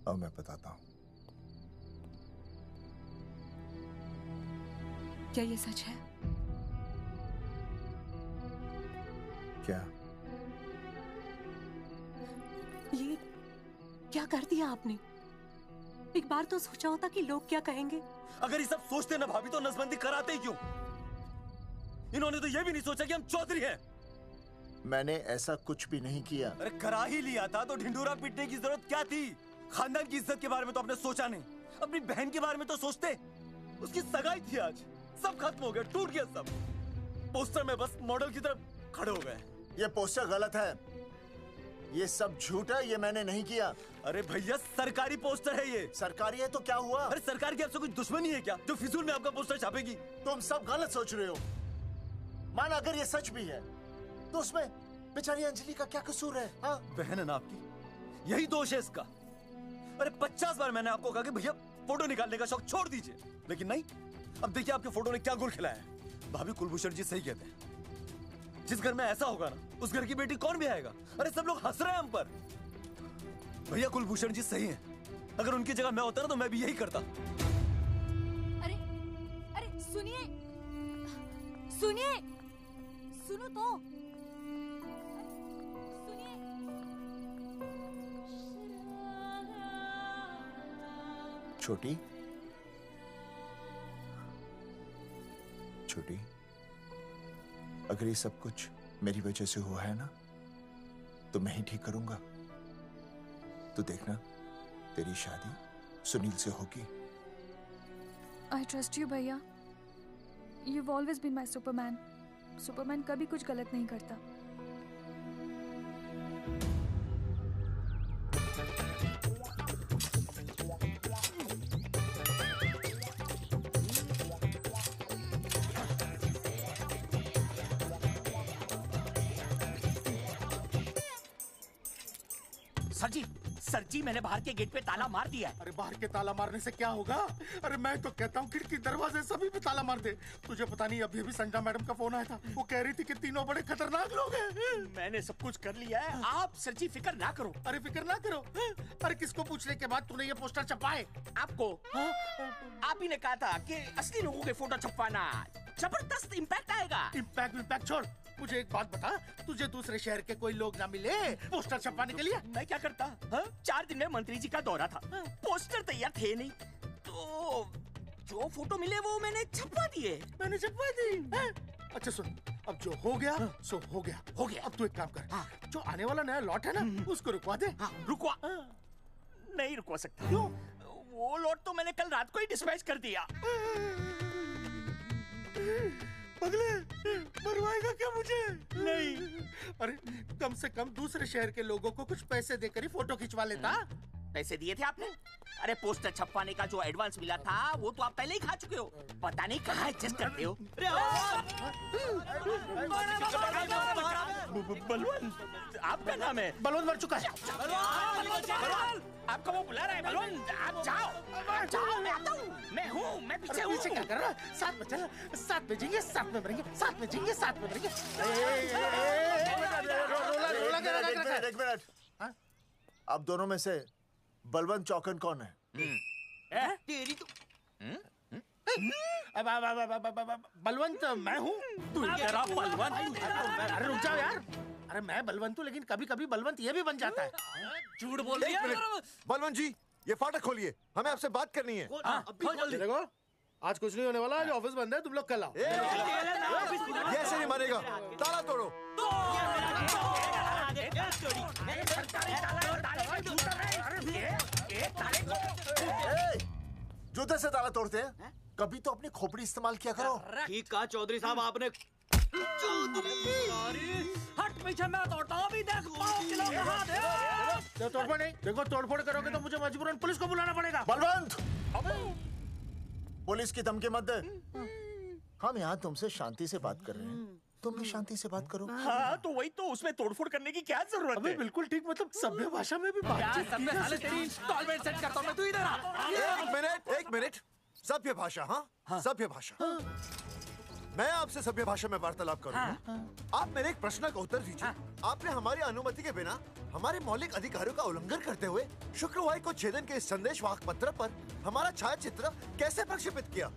अब मैं बताता हूँ। क्या ये सच है? क्या? ये क्या कर दिया आपने? एक बार तो सोचा होता कि लोग क्या कहेंगे। अगर ये सब सोचते ना भाभी तो नसबंदी कराते ही क्यों? इन्होंने तो ये भी नहीं सोचा कि हम चौधरी हैं। मैंने ऐसा कुछ भी नहीं किया। अरे करा ही लिया था तो ढिंडोरा पीटने की जरूरत क्या थी? खानदान की इज्जत के बारे में तो आपने सोचा नहीं, अपनी बहन के बारे में तो सोचते। उसकी सगाई थी आज, सब खत्म हो गया, टूट गया सब। पोस्टर में बस मॉडल की तरफ खड़े हो गए। ये पोस्टर गलत है, ये सब झूठ है, ये मैंने नहीं किया। अरे भैया सरकारी पोस्टर है ये। सरकारी है तो क्या हुआ? अरे सरकार की आपसे कोई दुश्मनी है क्या जो फिजूल में आपका पोस्टर छापेगी? तुम सब गलत सोच रहे हो। माना अगर ये सच भी है तो उसमें बेचारी अंजलि का क्या कसूर है? हाँ? बहन है ना आपकी, यही दोष है इसका। अरे 50 बार मैंने आपको कहा कि भैया फोटो निकालने का शौक छोड़ दीजिए, लेकिन नहीं। अब देखिए आपके फोटो ने क्या गुल खिलाया है। भाभी कुलभूषण जी सही कहते हैं, जिस घर में ऐसा होगा ना उस घर की बेटी कौन भी आएगा। अरे सब लोग हंस रहे हैं हम पर। भैया कुलभूषण जी सही हैं, अगर उनकी जगह मैं होता ना तो मैं भी यही करता। अरे अरे सुनिए सुनिए, सुनो तो। छोटी छोटी, अगर ये सब कुछ मेरी वजह से हुआ है ना तो मैं ही ठीक करूंगा। तो देखना तेरी शादी सुनील से होगी। I trust you, भैया। You've always been my Superman. Superman कभी कुछ गलत नहीं करता। सर जी मैंने बाहर के गेट पे ताला मार दिया है। अरे बाहर के ताला मारने से क्या होगा? अरे मैं तो कहता हूँ खिड़की दरवाजे सभी पे ताला मार दे। तुझे पता नहीं अभी अभी संजना मैडम का फोन आया था, वो कह रही थी कि तीनों बड़े खतरनाक लोग हैं। मैंने सब कुछ कर लिया है, आप सर जी फिक्र ना करो। अरे फिक्र ना करो। अरे किसको पूछने के बाद तूने ये पोस्टर छपाए? आपको। आप ही ने कहा था कि असली लोगों के फोटो छपवाना जबरदस्त इम्पैक्ट आएगा। इम्पैक्ट छोड़, मुझे एक बात बता, तुझे दूसरे शहर के कोई लोग ना मिले पोस्टर छपवाने के लिए? मैं क्या करता? 4 दिन में मंत्री जी का दौरा था, पोस्टर तैयार थे नहीं, तो जो फोटो मिले वो मैंने छपवा दिए। मैंने छपवा दी? अच्छा सुन, अब जो हो गया सो हो गया। हो गया। अब तू एक काम कर, जो आने वाला नया लॉट है ना उसको रुकवा दे। रुकवा? नहीं रुकवा सकता। क्यों? वो लॉट तो मैंने कल रात को ही डिस्पैच कर दिया। पगले, मरवाएगा क्या मुझे? नहीं। अरे कम से कम दूसरे शहर के लोगों को कुछ पैसे देकर ही फोटो खिंचवा लेता। पैसे दिए थे आपने? अरे पोस्टर छपवाने का जो एडवांस मिला था वो तो आप पहले ही खा चुके हो, पता नहीं कहाँ एडजस्ट करते हो। बलवंत, आपका नाम है? बलवंत मर चुका है। आपको वो बुला रहा है बलवंत, आप जाओ। जाओ, मैं आता हूँ। मैं हूँ, मैं पीछे हूँ। पीछे क्या कर रहा है? साथ में चल, साथ में जिएंगे, साथ में मरेंगे, साथ में जिएंगे, साथ में मरेंगे। एक मिनट। अब दोनों में से बलवंत चौकन कौन है? तेरी तो बलवंत मैं हूँ। तू तेरा बलवंत? अरे रुक जाओ यार। अरे मैं बलवंत हूँ, लेकिन कभी कभी बलवंत ये भी बन जाता है। झूठ बोल रही है। बलवंत जी, ये फाटक खोलिए, हमें आपसे बात करनी है। देखो, आज कुछ नहीं होने वाला, आज ऑफिस बंद है, तुम लोग कल आओ। ये ऐसे नहीं मानेगा, ताला तोड़ो। जूते से ताला तोड़ते हैं? कभी तो अपनी खोपड़ी इस्तेमाल किया करो। ठीक कहा चौधरी साहब आपने। हट पीछे, मैं तोड़ता हूँ। अभी देख पाँव किलो कहाँ दे। तोड़फोड़ नहीं, देखो तोड़फोड़ करोगे तो मुझे मजबूरन पुलिस को बुलाना पड़ेगा। बलवंत, पुलिस की धमकी मत दे। हम यहाँ तुमसे शांति से बात कर रहे हैं, तुम भी शांति से बात करो। हाँ तो वही तो, उसमें तोड़फोड़ करने की क्या जरूरत है? बिल्कुल ठीक, मतलब सभ्य भाषा में भी बातचीत की जा सकती है। इंस्टॉलमेंट सेट करता हूँ मैं, तू इधर आ। एक मिनट। सभ्य भाषा? हाँ, सभ्य भाषा। मैं आपसे सभ्य भाषा में वार्तालाप करूंगा। आप मेरे एक प्रश्न का उत्तर दीजिए। आपने हमारी अनुमति के बिना हमारे मौलिक अधिकारों का उल्लंघन करते हुए शुक्रवार को छेदन के इस संदेशवाहक पत्र पर हमारा छायाचित्र कैसे प्रक्षेपित किया?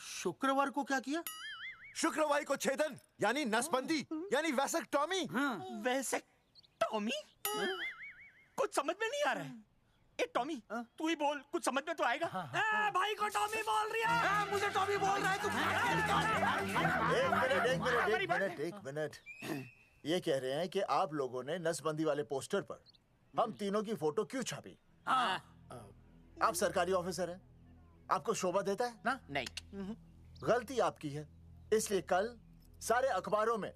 शुक्रवार को क्या किया? शुक्रवार को छेदन यानी नसबंदी यानी वैसेक्टॉमी। वैसेक्टॉमी? कुछ समझ में नहीं आ रहा है। ए टॉमी, तू ही बोल, कुछ समझ में तो आएगा। भाई को टॉमी बोल रही है। मुझे टॉमी बोल रहा है तू। एक मिनट। ये कह रहे हैं कि आप लोगों ने नसबंदी वाले पोस्टर पर हम तीनों की फोटो क्यों छापी? आप सरकारी ऑफिसर हैं, आपको शोभा देता है ना? नहीं। गलती आपकी है, इसलिए कल सारे अखबारों में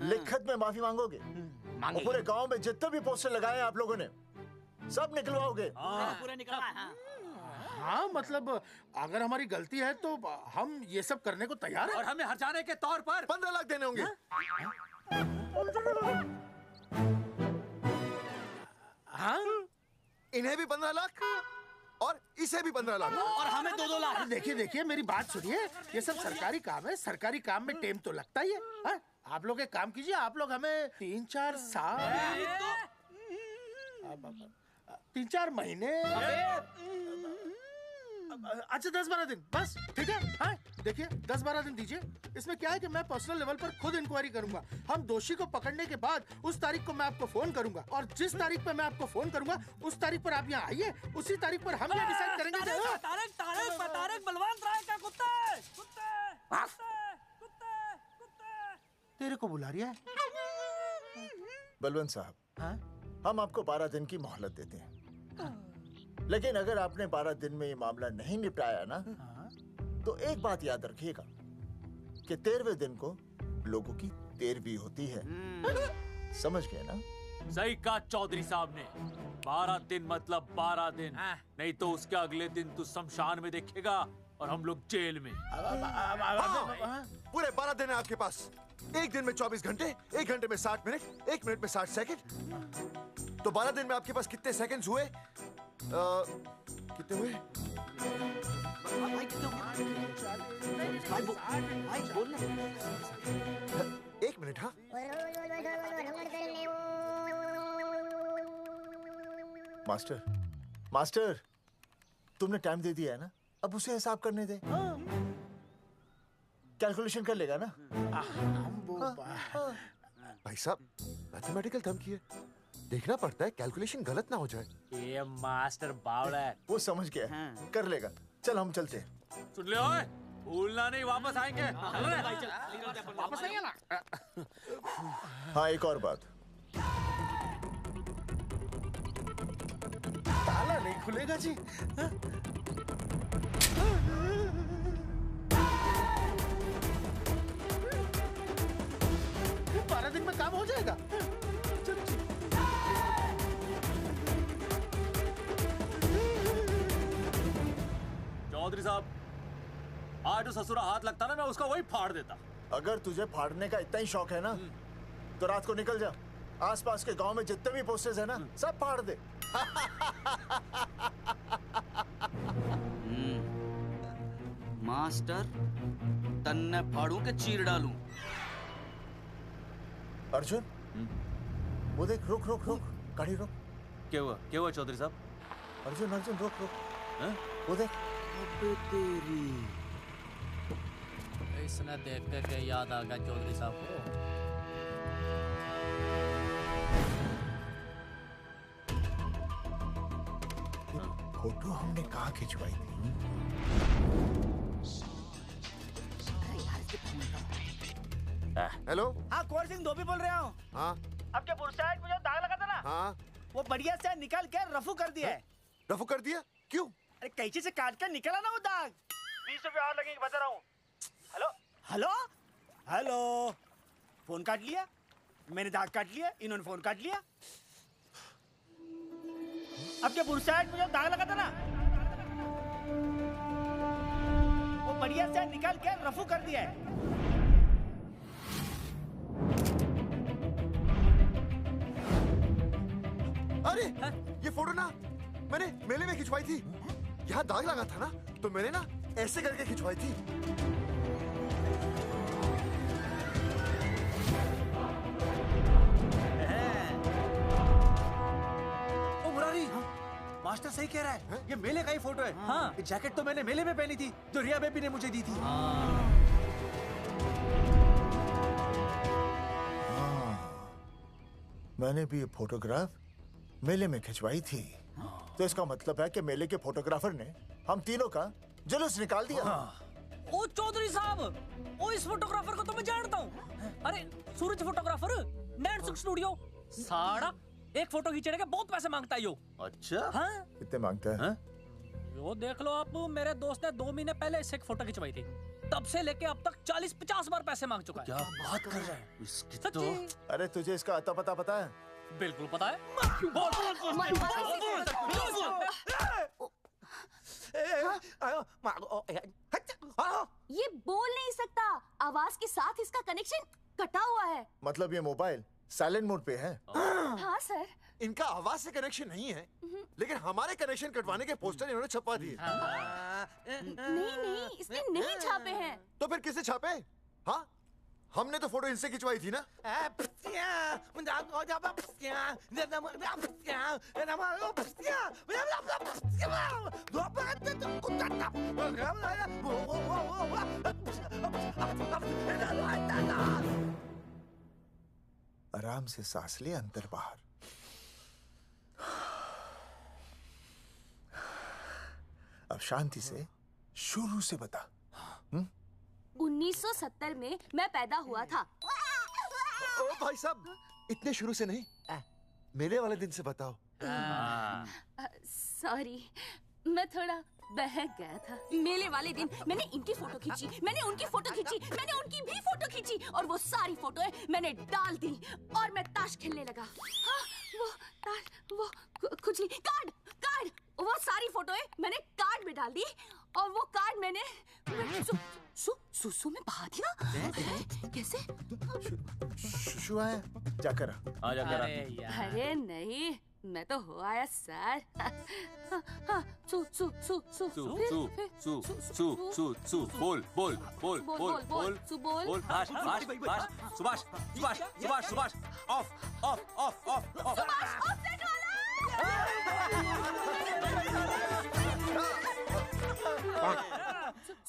लिखत में माफी मांगोगे। और पूरे गांव में जितने भी पोस्टर लगाए हैं आप लोगों ने सब निकलवाओगे। पूरा निकलवा। हाँ मतलब अगर हमारी गलती है तो हम ये सब करने को तैयार हैं। और हमें हर्जाने के तौर पर 15 लाख देने होंगे। हाँ? इन्हें भी 15 लाख और इसे भी 15 लाख और हमें 2-2 लाख। देखिए मेरी बात सुनिए, ये सब सरकारी काम है, सरकारी काम में टेम तो लगता ही है। हाँ? आप लोग एक काम कीजिए, आप लोग हमें 3-4 साल 3-4 महीने, अच्छा 10-12 दिन बस, ठीक है? हाँ? देखिए 10-12 दिन दीजिए। इसमें क्या है कि मैं पर्सनल लेवल पर खुद इंक्वायरी करूंगा। हम दोषी को पकड़ने के बाद उस तारीख को मैं आपको फोन करूंगा, और जिस तारीख पर मैं आपको फोन करूंगा उस तारीख पर आप यहाँ आइए। उसी तारीख पर हम ये डिसाइड करेंगे। तारक बलवंत राय का कुत्ता है। तेरे को बुला रही है। बलवंत साहब, हाँ? हम आपको 12 दिन की मोहलत देते हैं, लेकिन अगर आपने 12 दिन में ये मामला नहीं निपटाया ना, तो एक बात याद रखिएगा कि 13वें दिन को लोगों की 13वीं होती है। समझ गए ना? सही कहा चौधरी साहब ने। 12 दिन मतलब 12 दिन, नहीं तो उसके अगले दिन तू शमशान में देखेगा और हम लोग जेल में। पूरे 12 दिन है आपके पास। एक दिन में 24 घंटे, 1 घंटे में 60 मिनट, 1 मिनट में 60 सेकंड। तो 12 दिन में आपके पास कितने सेकंड्स हुए? कितने हुए? एक मिनट। हाँ, मास्टर, तुमने टाइम दे दिया है ना, अब उसे हिसाब करने दे। कैलकुलेशन कर लेगा ना? भाई साहब, मैथमेटिकल धमकी है, देखना पड़ता है कैलकुलेशन गलत ना हो जाए। ये मास्टर बावड़ा है। वो समझ गया, कर लेगा। चल हम चलते हैं। सुन ले ओए, भूलना नहीं, वापस आएंगे। वापस नहीं आना। हाँ, एक और बात, ताला नहीं खुलेगा जी। 12 दिन में काम हो जाएगा। चौधरी साहब, आज जो ससुरा हाथ लगता ना, मैं उसका वही फाड़ देता। अगर तुझे फाड़ने का इतना ही शौक है ना, तो रात को निकल जा, आसपास के गांव में जितने भी पोस्टर्स है ना, सब फाड़ दे। मास्टर, तन्ने फाड़ू के चीर डालूं। अर्जुन, वो देख, रुक रुक रुक, गाड़ी रोक। क्या हुआ चौधरी साहब? अर्जुन रुक रुक, वो देख। तेरी इसने देख के याद आ गया चौधरी साहब को। फोटो हमने कहाँ खिंचवाई थी? हेलो। हाँ, कुंवर सिंह धोबी बोल रहा हूँ। हाँ, आपके बुरसाइड में जो दाग लगा था ना, हाँ, वो बढ़िया से निकाल के रफू कर दिया है। रफू कर दिया? क्यों? अरे कैंची से काट कर निकला ना वो दाग। 20 रुपए और लगेंगे, बता रहा हूँ। हेलो हेलो हेलो, फोन काट लिया, मैंने दाग काट लिया, इन्होंने फोन काट लिया। आपके बुरसाइड में जो दाग लगा था ना, वो बढ़िया से निकाल के रफू कर दिया है। अरे ये फोटो ना मैंने मेले में खिंचवाई थी। यहाँ दाग लगा था ना, तो मैंने ना ऐसे करके खिंचवाई थी। ओ मुरारी, मास्टर सही कह रहा है, ये मेले का ही फोटो है। हाँ, ये जैकेट तो मैंने मेले में पहनी थी, जो रिया बेबी ने मुझे दी थी। मैंने भी ये फोटोग्राफ मेले में खिंचवाई थी, तो इसका मतलब है कि मेले के फोटोग्राफर ने हम तीनों का जुलूस निकाल दिया। ओ चौधरी साहब, ओ इस फोटोग्राफर को तो मैं जानता हूँ। अरे सूरज फोटोग्राफर, नैनसुख स्टूडियो। साड़ा एक फोटो खींचने के बहुत पैसे मांगता है यो। अच्छा? हाँ? कितने मांगता है? यो देख लो आप, मेरे दोस्त ने 2 महीने पहले इससे एक फोटो खिंचवाई थी, तब से लेके अब तक 40-50 बार पैसे मांग चुका है। क्या बात कर रहा है? इसकी तो... अरे तुझे इसका अता पता है? बिल्कुल पता है। ये बोल नहीं सकता, आवाज के साथ इसका कनेक्शन कटा हुआ है। मतलब ये मोबाइल साइलेंट मोड पे है? हाँ सर। इनका आवाज से कनेक्शन नहीं है, लेकिन हमारे कनेक्शन कटवाने के पोस्टर इन्होंने छपवा दिए। नहीं, इसने नहीं छापे हैं। तो फिर किसे छापे? हाँ, हमने तो फोटो इनसे खिंचवाई थी ना। आराम से सांस ले, अंदर बाहर। अब शांति से शुरू से बता। 1970 में मैं पैदा हुआ था। ओ भाई साहब, इतने शुरू से नहीं, मेले वाले दिन से बताओ। सॉरी, मैं थोड़ा बहक गया था। मेले वाले दिन मैंने इनकी फोटो खींची, मैंने उनकी फोटो खींची, मैंने उनकी भी फोटो खींची, और वो सारी फोटोएं मैंने डाल दी और मैं ताश खेलने लगा। हाँ, वो ताश, वो कुछ नहीं, कार्ड, वो सारी फोटोएं मैंने कार्ड में डाल दी, और वो कार्ड मैंने सुसु में बहा दिया। कैसे? शुशु आया? जाकर आ जाकर। अरे नहीं, मैं तो हो आया सर। बोल सुभाष ऑफ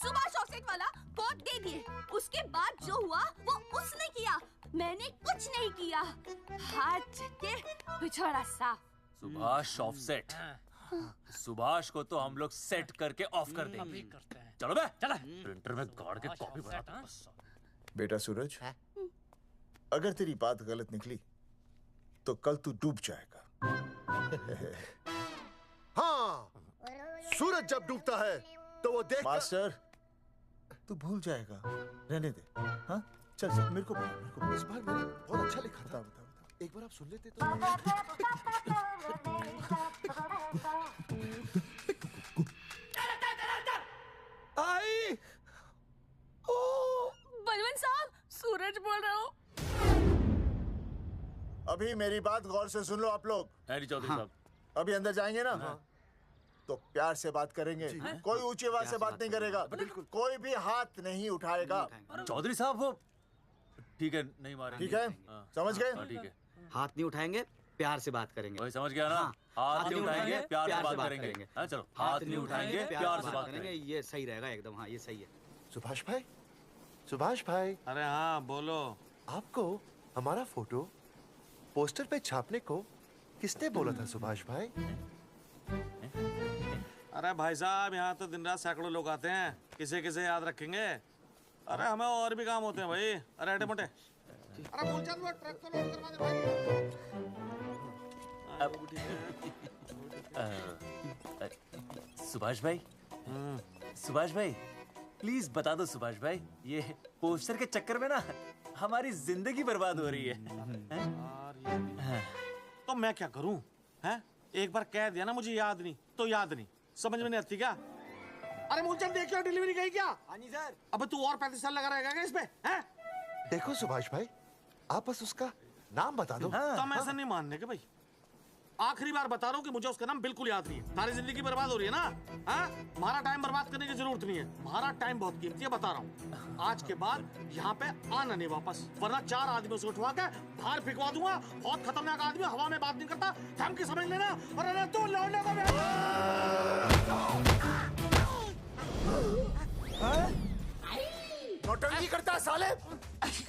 सुभाष ऑफसेट वाला कोट दे दिए। उसके बाद जो हुआ वो उसने किया, मैंने कुछ नहीं किया। हाथ के पिछड़ा सा। सुभाष ऑफसेट। सुभाष को तो हम लोग सेट करके ऑफ कर देंगे। चलो बे, चला प्रिंटर में गाड़ के कॉपी बनाता हूं। बेटा सूरज, अगर तेरी बात गलत निकली तो कल तू डूब जाएगा। हाँ, सूरज जब डूबता है तो वो देख। मास्टर, तू भूल जाएगा, रहने दे। हाँ, चल मेरे को इस बार मैंने बहुत अच्छा लिखा था। बता। एक बार आप सुन लेते तो। आई, बलवंत साहब, सूरज बोल रहा हूँ। अभी मेरी बात गौर से सुन लो आप लोग। चौधरी साहब, अभी अंदर जाएंगे ना, तो प्यार से बात करेंगे। कोई ऊंची आवाज से बात नहीं करेगा, कोई भी हाथ नहीं उठाएगा। चौधरी साहब वो ठीक है, नहीं मारेंगे। ठीक है, समझ गए? ठीक है, हाथ नहीं उठाएंगे, प्यार से बात करेंगे। वही समझ गया ना? हाथ नहीं उठाएंगे, प्यार से बात करेंगे। हाँ, चलो, हाथ नहीं उठाएंगे, प्यार से बात करेंगे। ये सही रहेगा एकदम। हाँ, ये सही है। सुभाष भाई। अरे हाँ, बोलो। आपको हमारा फोटो पोस्टर पे छापने को किसने बोला था सुभाष भाई? अरे भाई साहब, यहाँ तो दिन रात सैकड़ों लोग आते हैं, किसे किसे याद रखेंगे। अरे हमें और भी काम होते हैं भाई। अरे हटे मोटे। अरे मूलचंद, वो ट्रक को लोड करवा दे भाई। सुभाष भाई प्लीज बता दो सुभाष भाई, ये पोस्टर के चक्कर में ना हमारी जिंदगी बर्बाद हो रही है। तो मैं क्या करूं? हैं? एक बार कह दिया ना मुझे याद नहीं तो याद नहीं, समझ में नहीं आती क्या? अरे मूलचंद, देखियो डिलीवरी गई क्या? हाँ जी सर। अब तू और 35 साल लगा रहेगा क्या इसमें? हैं? देखो सुभाष भाई, आप बस उसका नाम बता दो। तुम ऐसा नहीं मानने के भाई। आखिरी बार बता रहा हूँ कि मुझे उसका नाम बिल्कुल याद नहीं है। सारी जिंदगी बर्बाद हो रही है ना? हाँ? हमारा टाइम बर्बाद करने की जरूरत नहीं है। हमारा टाइम बहुत कीमती है, बता रहा हूँ। आज के बाद यहाँ पे आना नहीं वापस, वरना 4 आदमियों से उठवा के बाहर फेंकवा दूंगा। बहुत खतरनाक आदमी, हवा में बात नहीं करता, थम के समझ लेना। और अरे तू लौटने का नौटंकी करता है साले।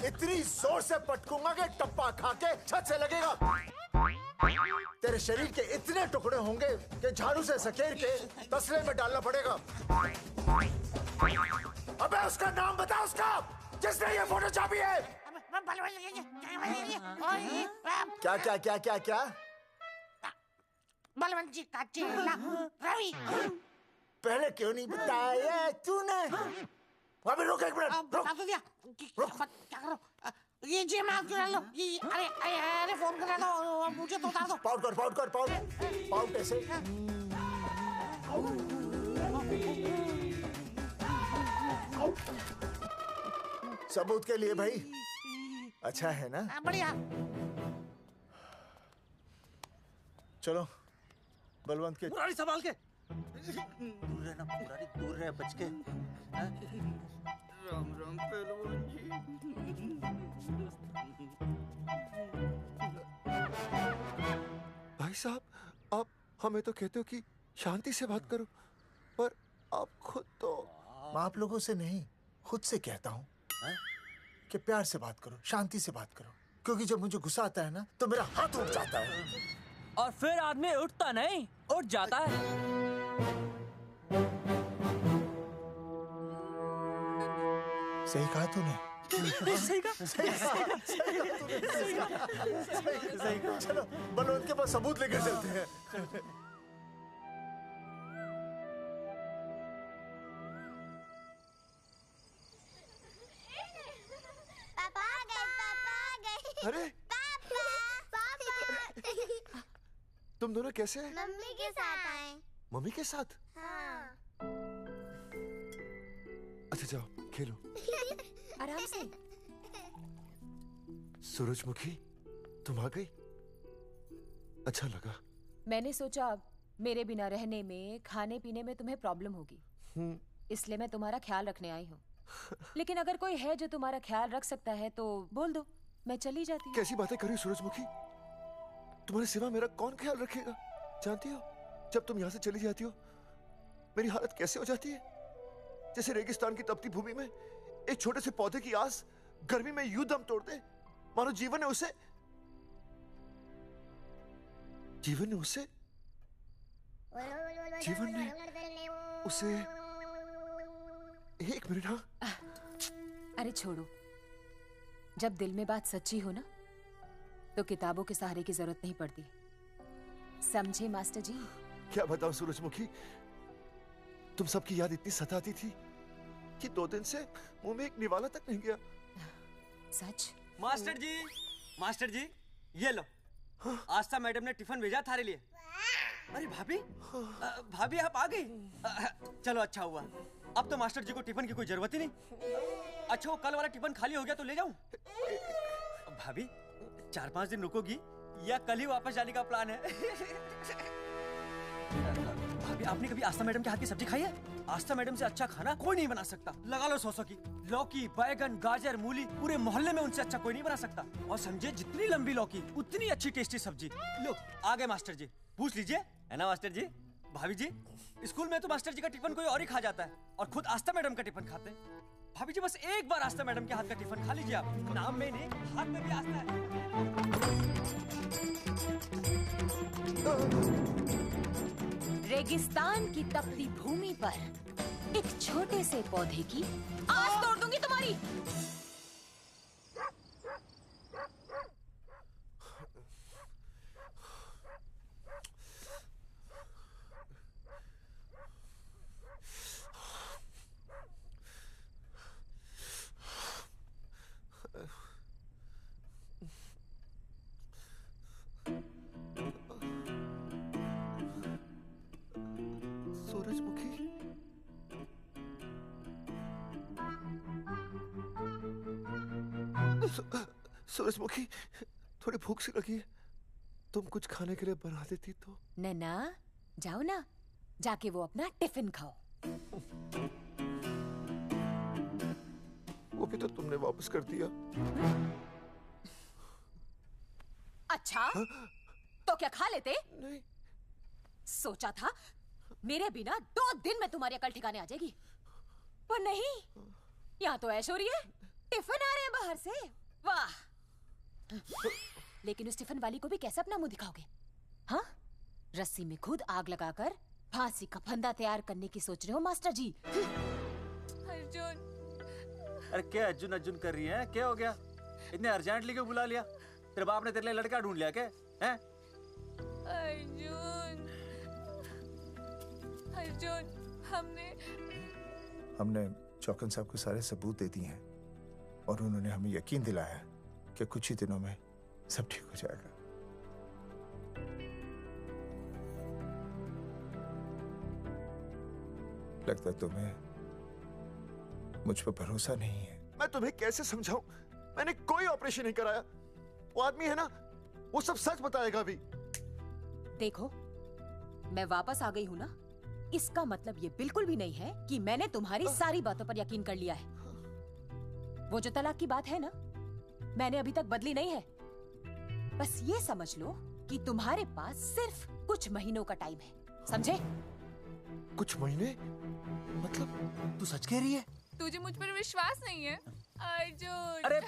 इतनी जोर से पटकूंगा कि टप्पा खा के छत से लगेगा। तेरे शरीर के इतने टुकड़े होंगे कि झाड़ू से सकेर के तसले में डालना पड़ेगा। अबे उसका नाम बता, उसका जिसने ये फोटो छापी है। क्या क्या क्या क्या क्या? बलवंत जी का चेला रवि। पहले क्यों नहीं बताया तूने? अबे रुक एक मिनट, रुक। क्या करो? ये जी मैं क्यों लो? अरे फोन कर लो, मुझे तो उतार दो। पाउट ऐसे। सबूत के लिए भाई। अच्छा है ना? बढ़िया। चलो बलवंत के। मुरारी संभाल के। दूर रहना मुरारी, दूर रह बच के। राम राम पहलवान जी। भाई साहब, आप हमें तो कहते हो कि शांति से बात करो, पर आप खुद तो। आप लोगों से नहीं, खुद से कहता हूँ कि प्यार से बात करो, शांति से बात करो, क्योंकि जब मुझे गुस्सा आता है ना तो मेरा हाथ उठ जाता है। और फिर आदमी उठता नहीं, उठ जाता है। सही कहा तूने। सही कहा। सही कहा। चलो बलवंत के पास सबूत लेकर चलते हैं। पापा आ गए, पापा आ गए। अरे तुम दोनों कैसे हैं? मम्मी के साथ आए। मम्मी के साथ? हाँ। अच्छा जाओ खेलो। आराम से। सूरजमुखी, तुम आ गई? अच्छा लगा। मैंने सोचा मेरे बिना रहने में, खाने पीने में तुम्हें प्रॉब्लम होगी, इसलिए मैं तुम्हारा ख्याल रखने आई हूँ। लेकिन अगर कोई है जो तुम्हारा ख्याल रख सकता है तो बोल दो, मैं चली जाती हूँ। कैसी बातें कर रही हो सूरजमुखी? तुम्हारे सिवा मेरा कौन ख्याल रखेगा? जानती हो, जब तुम यहाँ से चली जाती हो मेरी हालत कैसे हो जाती है? जैसे रेगिस्तान की तपती भूमि में एक छोटे से पौधे की आस गर्मी में यूं दम तोड़ दे, मानो जीवन ने उसे एक मिनट। हाँ, अरे छोड़ो, जब दिल में बात सच्ची हो ना तो किताबों के सहारे की जरूरत नहीं पड़ती, समझे मास्टर जी? क्या बताऊं सूरजमुखी, तुम सबकी याद इतनी सताती थी कि 2 दिन से मुंह में एक निवाला तक नहीं गया। सच? मास्टर जी ये लो। आस्था मैडम ने टिफिन भेजा थारे लिए। अरे भाभी, भाभी आप आ गई? चलो अच्छा हुआ, अब तो मास्टर जी को टिफिन की कोई जरूरत ही नहीं। अच्छा वो कल वाला टिफिन खाली हो गया तो ले जाऊं? भाभी 4-5 दिन रुकोगी या कल ही वापस जाने का प्लान है? भाभी आपने कभी आस्था मैडम के हाथ की सब्जी खाई है? आस्था मैडम से अच्छा खाना कोई नहीं बना सकता। लगा लो 100 की। लौकी, बैगन, गाजर, मूली, पूरे मोहल्ले में उनसे अच्छा कोई नहीं बना सकता। और समझे, जितनी लंबी लौकी उतनी अच्छी टेस्टी सब्जी। लो आ गए मास्टर जी, पूछ लीजिए, है ना मास्टर जी? भाभी जी, स्कूल में तो मास्टर जी का टिफिन कोई और ही खा जाता है और खुद आस्था मैडम का टिफिन खाते हैं। भाभी जी बस एक बार आस्था मैडम के हाथ का टिफिन खा लीजिए आप। नाम में नहीं, हाथ में भी आस्था है। रेगिस्तान की तपती भूमि पर एक छोटे से पौधे की आस तोड़ दूंगी तुम्हारी। सूरजमुखी, सूरजमुखी, थोड़ी भूख सी लगी है, तुम कुछ खाने के लिए बना देती तो। नैना जाओ ना, जाके वो अपना टिफिन खाओ। वो भी तो तुमने वापस कर दिया। अच्छा तो क्या खा लेते? नहीं। सोचा था मेरे बिना 2 दिन में तुम्हारी अकल ठिकाने आ जाएगी, पर नहीं, यहाँ तो ऐश हो रही है। टिफिन आ रहे हैं बाहर से, वाह। लेकिन उस टिफिन वाली को भी कैसे अपना मुंह दिखाओगे? हाँ, रस्सी में खुद आग लगाकर फांसी का फंदा तैयार करने की सोच रहे हो मास्टर जी? अर्जुन, अरे क्या अर्जुन अर्जुन कर रही है? क्या हो गया? इतने अर्जेंटली क्यों बुला लिया? तेरे बाप ने तेरे लिए लड़का ढूंढ लिया क्या? हैं? अर्जुन, अर्जुन, हमने चौकन साहब को सारे सबूत दे दिए हैं और उन्होंने हमें यकीन दिलाया कि कुछ ही दिनों में सब ठीक हो जाएगा। लगता है तुम्हें मुझ पर भरोसा नहीं है। मैं तुम्हें कैसे समझाऊं? मैंने कोई ऑपरेशन नहीं कराया। वो आदमी है ना, वो सब सच बताएगा अभी। देखो, मैं वापस आ गई हूँ ना, इसका मतलब ये बिल्कुल भी नहीं है कि मैंने तुम्हारी सारी बातों पर यकीन कर लिया है। वो जो तलाक की बात है ना, मैंने अभी तक बदली नहीं है। बस ये समझ लो कि तुम्हारे पास सिर्फ कुछ महीनों का टाइम है, समझे? कुछ महीने? मतलब तू सच कह रही है? तुझे मुझ पर विश्वास नहीं है अर्जुन? अरे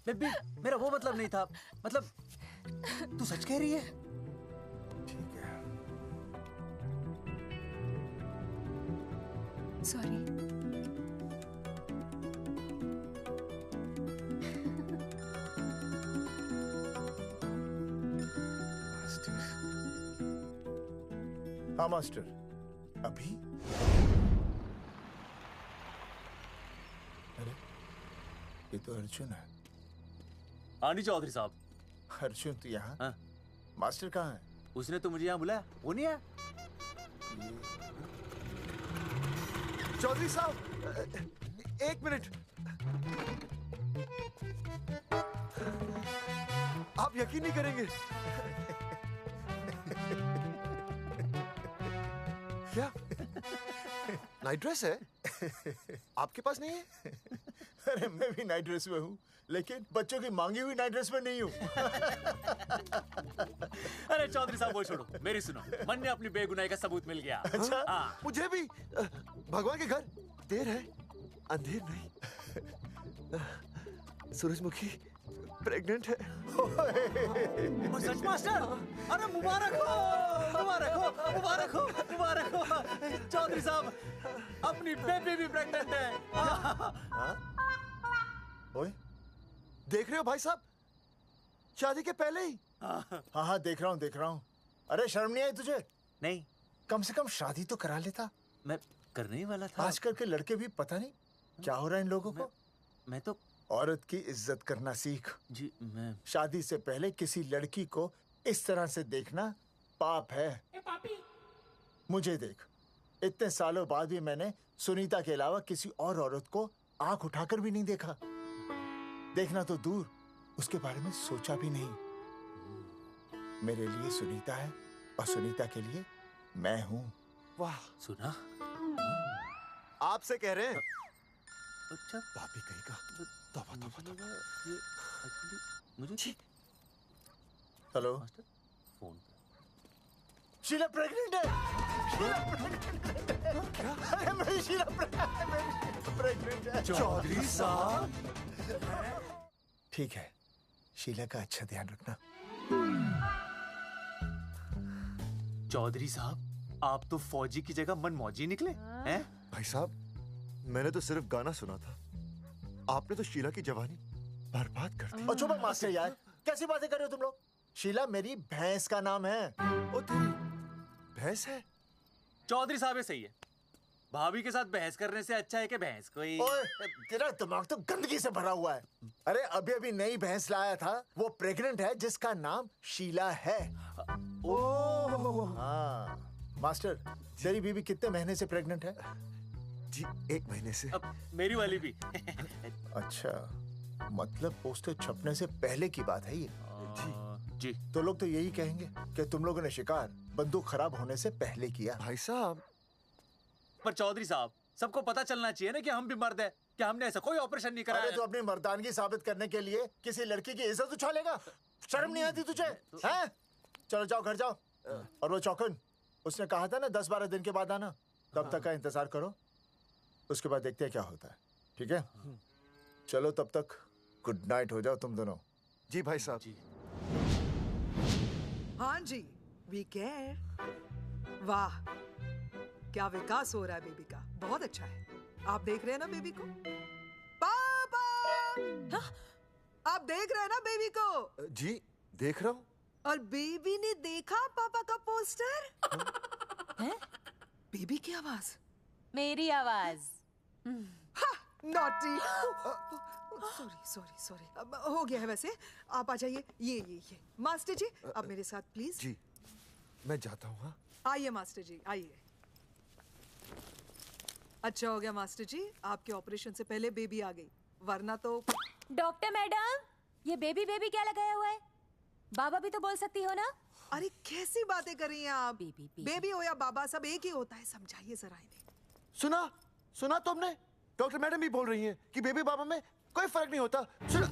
बेबी, मेरा वो मतलब नहीं था। मतलब तू सच कह रही है? ठीक है। सॉरी। हाँ मास्टर, अभी? अरे ये तो अर्जुन है। आनी चौधरी साहब। अर्जुन तू यहाँ? हाँ। मास्टर कहाँ है? उसने तो मुझे यहाँ बुलाया, वो नहीं आया। चौधरी साहब, एक मिनट। आप यकीन नहीं करेंगे। क्या नाइट ड्रेस है? आपके पास नहीं है? अरे मैं भी नाइट ड्रेस में हूँ, लेकिन बच्चों की मांगी हुई नाइट ड्रेस में नहीं हूँ। अरे चौधरी साहब वो छोड़ो, मेरी सुनो। मन ने अपनी बेगुनाही का सबूत मिल गया। अच्छा? हाँ। मुझे भी। भगवान के घर देर है, अंधेर नहीं। सूरजमुखी प्रेग्नेंट है। सच मास्टर? अरे मुबारक हो, मुबारक हो, मुबारक हो, मुबारक हो। चौधरी साहब, अपनी बेबी भी प्रेग्नेंट है। ओए, देख रहे हो भाई साहब? शादी के पहले ही। हाँ हाँ देख रहा हूँ। अरे शर्म नहीं आई तुझे? नहीं। कम से कम शादी तो करा लेता। मैं करने ही वाला था। आजकल के लड़के भी पता नहीं क्या हो रहा है इन लोगों को। मैं तो औरत की इज्जत करना सीख। जी मैं शादी से पहले किसी लड़की को इस तरह से देखना पाप है। मुझे देख, इतने सालों बाद भी मैंने सुनीता के अलावा किसी और औरत को आंख उठाकर भी नहीं देखा। देखना तो दूर, उसके बारे में सोचा भी नहीं। मेरे लिए सुनीता है और सुनीता के लिए मैं हूँ। वाह, सुना? आपसे कह रहे हैं। अच्छा पापी कहेगा। तौबा तौबा तौबा। ये एक्चुअली मुझे हेलो फोन। शीला प्रेग्नेंट है। अरे मेरी शीला प्रेग्नेंट है। चौधरी साहब। ठीक है, शीला का अच्छा ध्यान रखना। चौधरी साहब, आप तो फौजी की जगह मनमौजी निकले हैं? भाई साहब, मैंने तो सिर्फ गाना सुना था। आपने तो शीला की जवानी बर्बाद कर दी। और चुप मास्टर यार, कैसी बातें कर रहे हो तुम लोग? शीला मेरी भैंस का नाम है। ओ तेरी भैंस है? चौधरी साहब सही है। भाभी के साथ बहस करने से अच्छा है कि भैंस कोई। ओए, तेरा दिमाग तो गंदगी से भरा हुआ है। अरे अभी अभी नई भैंस लाया था, वो प्रेग्नेंट है, जिसका नाम शीला है। हाँ मास्टर, तेरी बीवी कितने महीने से प्रेग्नेंट है? जी 1 महीने से। मेरी वाली भी। अच्छा, मतलब पोस्टर छपने से पहले की बात है ये। जी तो लोग तो यही कहेंगे कि तुम लोगों ने शिकार बंदूक खराब होने से पहले किया। भाई साहब, पर चौधरी साहब, सबको पता चलना चाहिए ना कि हम भी मर्द है, कि हमने ऐसा कोई ऑपरेशन नहीं कराया। अरे तो अपनी मर्दानगी साबित करने के लिए किसी लड़की की इज्जत उछालेगा? शर्म नहीं आती तुझे? हैं? चलो जाओ, घर जाओ। और वो चौकन, उसने कहा था ना 10-12 दिन के बाद आना, तब तक का इंतजार करो। उसके बाद देखते हैं क्या होता है। ठीक है? चलो तब तक गुड नाइट हो जाओ तुम दोनों। जी भाई साहब। जी। हाँ जी, वी केयर। वाह, क्या विकास हो रहा है बेबी का। बहुत अच्छा है। आप देख रहे हैं ना बेबी को? पापा! आप देख रहे हैं ना बेबी को? जी देख रहा हूँ। और बेबी ने देखा पापा का पोस्टर? हैं? बेबी की आवाज। मेरी आवाज। नॉटी। सॉरी सॉरी सॉरी, अब हो गया है वैसे। आप आ जाइए। ये मास्टर जी, आप मेरे साथ प्लीज। जी मैं जाता हूँ। हाँ आइए मास्टर जी, आइए। अच्छा हो गया मास्टर जी, आपके ऑपरेशन से पहले बेबी आ गई, वरना तो। डॉक्टर मैडम, ये बेबी बेबी क्या लगाया हुआ है? बाबा भी तो बोल सकती हो ना? अरे कैसी बातें कर रही हैं आप? बेबी हो या बाबा, सब एक ही होता है, समझाइए जरा इन्हें। सुना तुमने? डॉक्टर मैडम भी बोल रही हैं कि बेबी बाबा में कोई फर्क नहीं होता। सुना?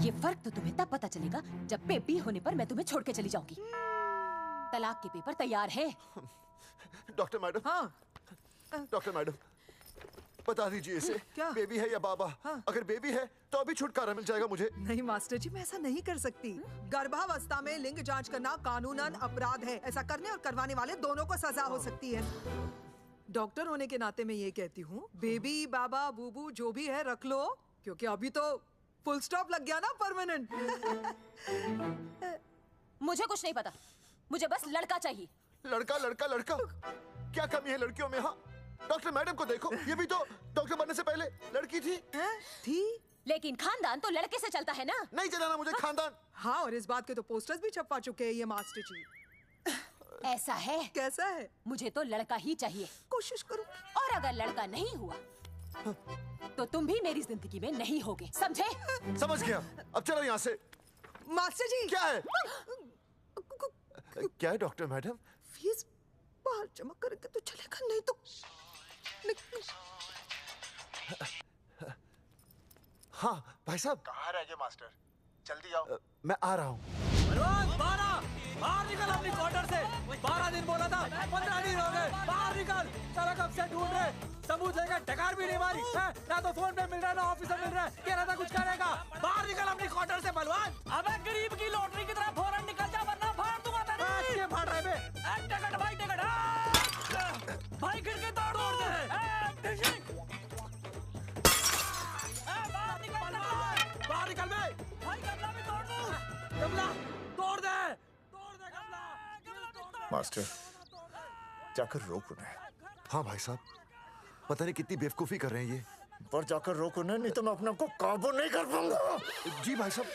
ये फर्क तो तुम्हें तब पता चलेगा जब बेबी होने पर मैं तुम्हें छोड़ के चली जाऊंगी। तलाक के पेपर तैयार है। Doctor madam. हाँ। डॉक्टर मैडम, बता दीजिए इसे, क्या? बेबी है या बाबा? हाँ। अगर बेबी है तो अभी छुटकारा मिल जाएगा मुझे। नहीं मास्टर जी, मैं ऐसा नहीं कर सकती। गर्भावस्था में लिंग जांच करना कानूनन अपराध है। ऐसा करने और करवाने वाले दोनों को सजा हो सकती है। डॉक्टर होने के नाते मैं ये कहती हूँ, बेबी बाबा बूबू जो भी है रख लो, क्योंकि अभी तो फुल स्टॉप लग गया ना परमानेंट। मुझे कुछ नहीं पता, मुझे बस लड़का चाहिए। लड़का लड़का लड़का, क्या कमी है लड़कियों में? हाँ, डॉक्टर मैडम को देखो, ये भी तो डॉक्टर बनने से पहले लड़की थी। थी, लेकिन खानदान तो लड़के से चलता है ना। नहीं चलाना मुझे खानदान। हाँ, और इस बात के तो पोस्टर्स भी छपवा चुके हैं ये मास्टर जी। ऐसा है? कैसा है? मुझे तो लड़का ही चाहिए। कोशिश करो। और अगर लड़का नहीं हुआ तो तुम भी मेरी जिंदगी में नहीं होगे, समझे? समझ गया, अब चलो यहाँ से। मास्टर जी। क्या है? क्या है डॉक्टर मैडम? फीस बाहर जमा करेंगे तो चलेगा, नहीं तो हाँ भाई साहब। कहाँ रह गए मास्टर? जल्दी आओ। मैं आ रहा हूँ। बाहर निकल अपनी क्वार्टर से। 12 दिन बोला था, 15 दिन हो गए। बाहर निकल, सारा कब से ढूंढ रहे, सबूत लेकर डकार भी नहीं मारी है? ना तो फोन पे मिल रहा है ना ऑफिस में मिल रहा है। कह रहा था कुछ करेगा। बाहर निकल अपनी क्वार्टर से बलवान। अबे गरीब की लॉटरी की तरह फौरन निकल जा, वरना फाड़ दूंगा तेरी। क्या फाड़ रहा है बे? टिकट भाई, टिकट। भाई खिड़की तोड़ दे। बाहर निकल बे। भाई गमला भी तोड़ दूं। गमला तोड़ दे। मास्टर, जाकर रोक उन्हें। हाँ भाई साहब, पता नहीं कितनी बेवकूफी कर रहे हैं ये। पर जाकर रोक उन्हें, नहीं तो मैं अपने आप को काबू नहीं कर पाऊंगा। जी भाई साहब।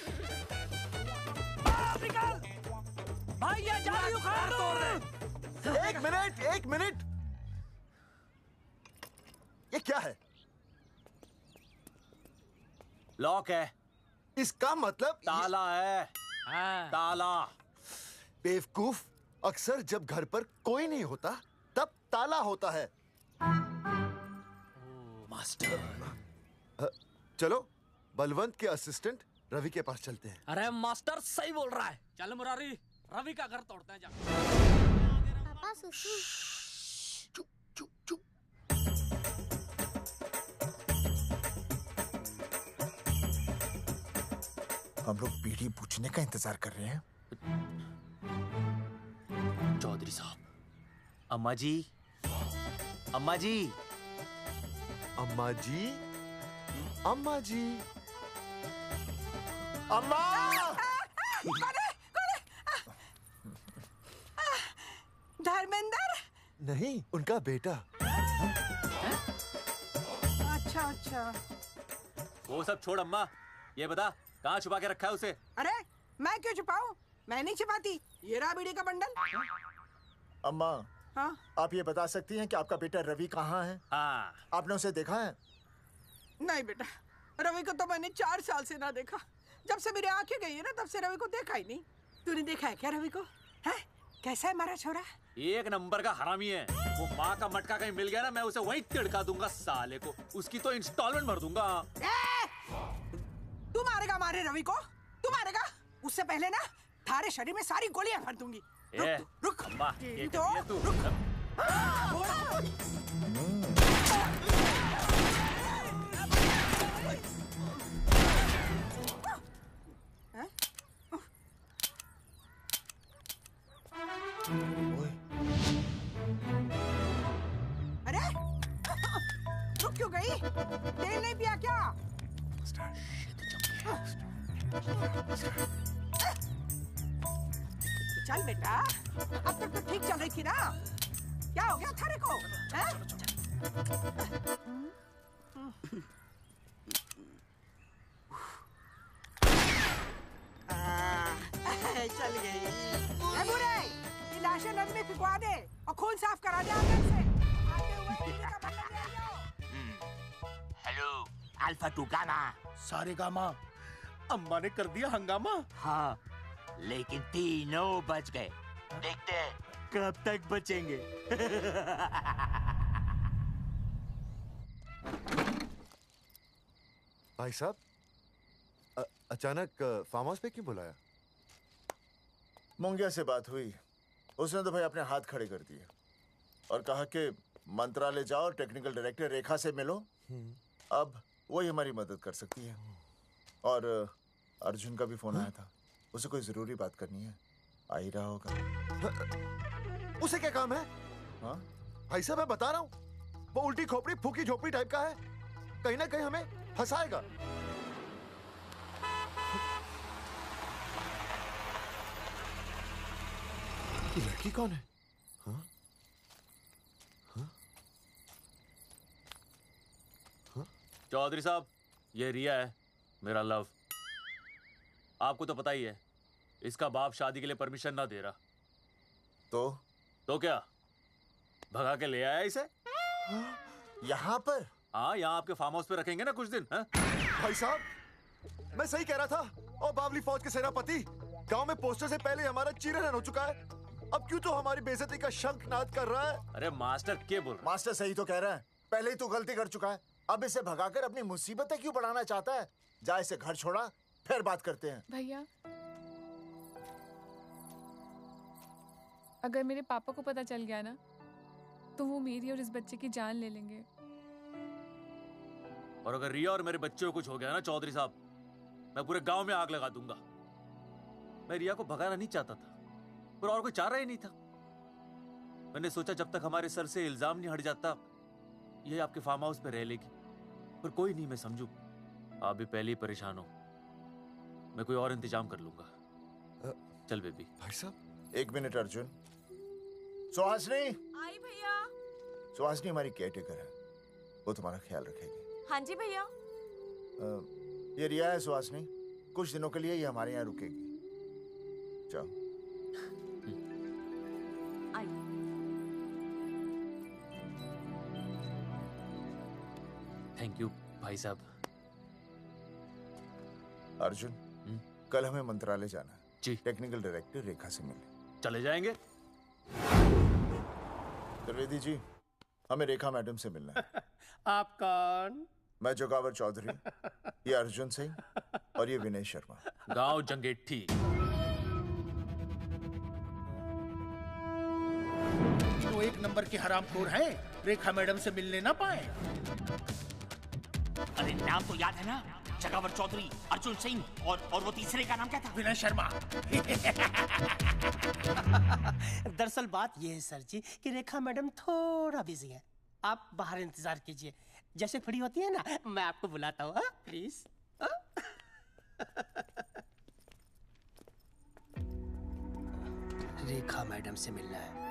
भाई ये जाली उखाड़ दो। एक मिनट। ये क्या है? लॉक है। इसका मतलब ताला है। हाँ। ताला। बेवकूफ, अक्सर जब घर पर कोई नहीं होता तब ताला होता है। मास्टर। चलो बलवंत के असिस्टेंट रवि के पास चलते हैं। अरे मास्टर सही बोल रहा है, चल मुरारी, रवि का घर तोड़ते हैं। पापा सुसु। हम लोग बीड़ी पूछने का इंतजार कर रहे हैं। चौधरी साहब। अम्मा जी, अम्मा जी, अम्मा जी, अम्मा जी, अम्मा। धर्मेंद्र? नहीं, उनका बेटा। अच्छा। वो सब छोड़ अम्मा, ये बता कहाँ छुपा के रखा है उसे? अरे मैं क्यों छुपाऊं? मैं नहीं छुपाती। ये रहा बीड़ी का बंडल। अम्मा, हाँ? आप ये बता सकती हैं कि आपका बेटा रवि कहाँ है? हाँ। आपने उसे देखा है? नहीं बेटा, रवि को तो मैंने 4 साल से ना देखा। जब से मेरी आंखें गई है ना, तब से रवि को देखा ही नहीं। तूने देखा है क्या रवि को? है? कैसा है हमारा छोरा? एक नंबर का हरामी है। वो माँ का मटका कहीं मिल गया ना, मैं उसे वहीं तिड़का दूंगा साले को। उसकी तो इंस्टॉलमेंट भर दूंगा। तू मारेगा मारे रवि को? तू मारेगा? उससे पहले ना थारे शरीर में सारी गोलियां भर दूंगी। रुक अम्मा, ये तो कर तू। अरे रुक क्यों गई? तेल नहीं पिया क्या? चल बेटा, अब तक तो ठीक चल रही थी ना। क्या हो गया थारे को? चल गई। बुरे, ये लाशें नदी में फिकवा दे और खून साफ करा दे अंदर से। Hello alpha two gamma. सारे गामा। अम्मा ने कर दिया हंगामा। हाँ, लेकिन तीनों बच गए। देखते हैं कब तक बचेंगे। भाई साहब, अचानक फार्म हाउस पे क्यों बुलाया? मुंगिया से बात हुई, उसने तो भाई अपने हाथ खड़े कर दिए और कहा कि मंत्रालय जाओ और टेक्निकल डायरेक्टर रेखा से मिलो, अब वही हमारी मदद कर सकती है। और अर्जुन का भी फोन आया था, उसे कोई जरूरी बात करनी है, आ ही रहा होगा। उसे क्या काम है? हाँ भाई साहब मैं बता रहा हूँ, वो उल्टी खोपड़ी फूकी झोपड़ी टाइप का है, कहीं ना कहीं हमें फंसाएगा। ये लड़की कौन है? हाँ? हाँ? हाँ? चौधरी साहब, ये रिया है, मेरा लव। आपको तो पता ही है, इसका बाप शादी के लिए परमिशन ना दे रहा। तो क्या भगा के ले आया इसे? यहाँ पर? हाँ, यहाँ आपके फार्म हाउस पे रखेंगे ना कुछ दिन। हाँ? भाई साहब, मैं सही कह रहा था। और बावली फौज के सेनापति, गांव में पोस्टर से पहले हमारा चीरहरण हो चुका है, अब क्यों तो हमारी बेइज्जती का शंखनाद कर रहा है? अरे मास्टर क्या बोल रहा है? मास्टर सही तो कह रहा है, पहले ही तो गलती कर चुका है, अब इसे भगाकर अपनी मुसीबतें क्यों बढ़ाना चाहता है? जा इसे घर छोड़ा, फिर बात करते हैं। भैया, अगर मेरे पापा को पता चल गया ना, तो वो मेरी और इस बच्चे की जान ले लेंगे। और अगर रिया और मेरे बच्चे को कुछ हो गया ना चौधरी साहब, मैं पूरे गांव में आग लगा दूंगा। मैं रिया को भगाना नहीं चाहता था, पर और कोई चाह रहा ही नहीं था। मैंने सोचा जब तक हमारे सर से इल्जाम नहीं हट जाता, ये आपके फार्म हाउस पे रह लेगी। पर कोई नहीं, मैं समझू आप भी पहले ही परेशान हो, मैं कोई और इंतजाम कर लूंगा। चल बेबी। भाई साहब, एक मिनट अर्जुन। सुहासनी। आई भैया। सुहासनी हमारी केयरटेकर है, वो तुम्हारा ख्याल रखेगी। हाँ जी भैया। ये रिया है सुहासनी, कुछ दिनों के लिए ये हमारे यहाँ रुकेगी। जाओ। थैंक यू भाई साहब। अर्जुन, कल हमें मंत्रालय जाना है जी। टेक्निकल डायरेक्टर रेखा से मिलने चले जाएंगे। त्रिवेदी जी, हमें रेखा मैडम से मिलना है। आप कौन? मैं जोगावर चौधरी, ये अर्जुन सिंह और ये विनय शर्मा। गांव जंगेठी। तो एक नंबर के हरामखोर हैं, रेखा मैडम से मिलने ना पाए। अरे नाम तो याद है ना, जगावर चौधरी, अर्जुन सिंह और वो तीसरे का नाम क्या था? विनय शर्मा। दरअसल बात ये है सर जी कि रेखा मैडम थोड़ा बिजी है, आप बाहर इंतजार कीजिए, जैसे फ्री होती है ना मैं आपको बुलाता हूँ, प्लीज। रेखा मैडम से मिलना है।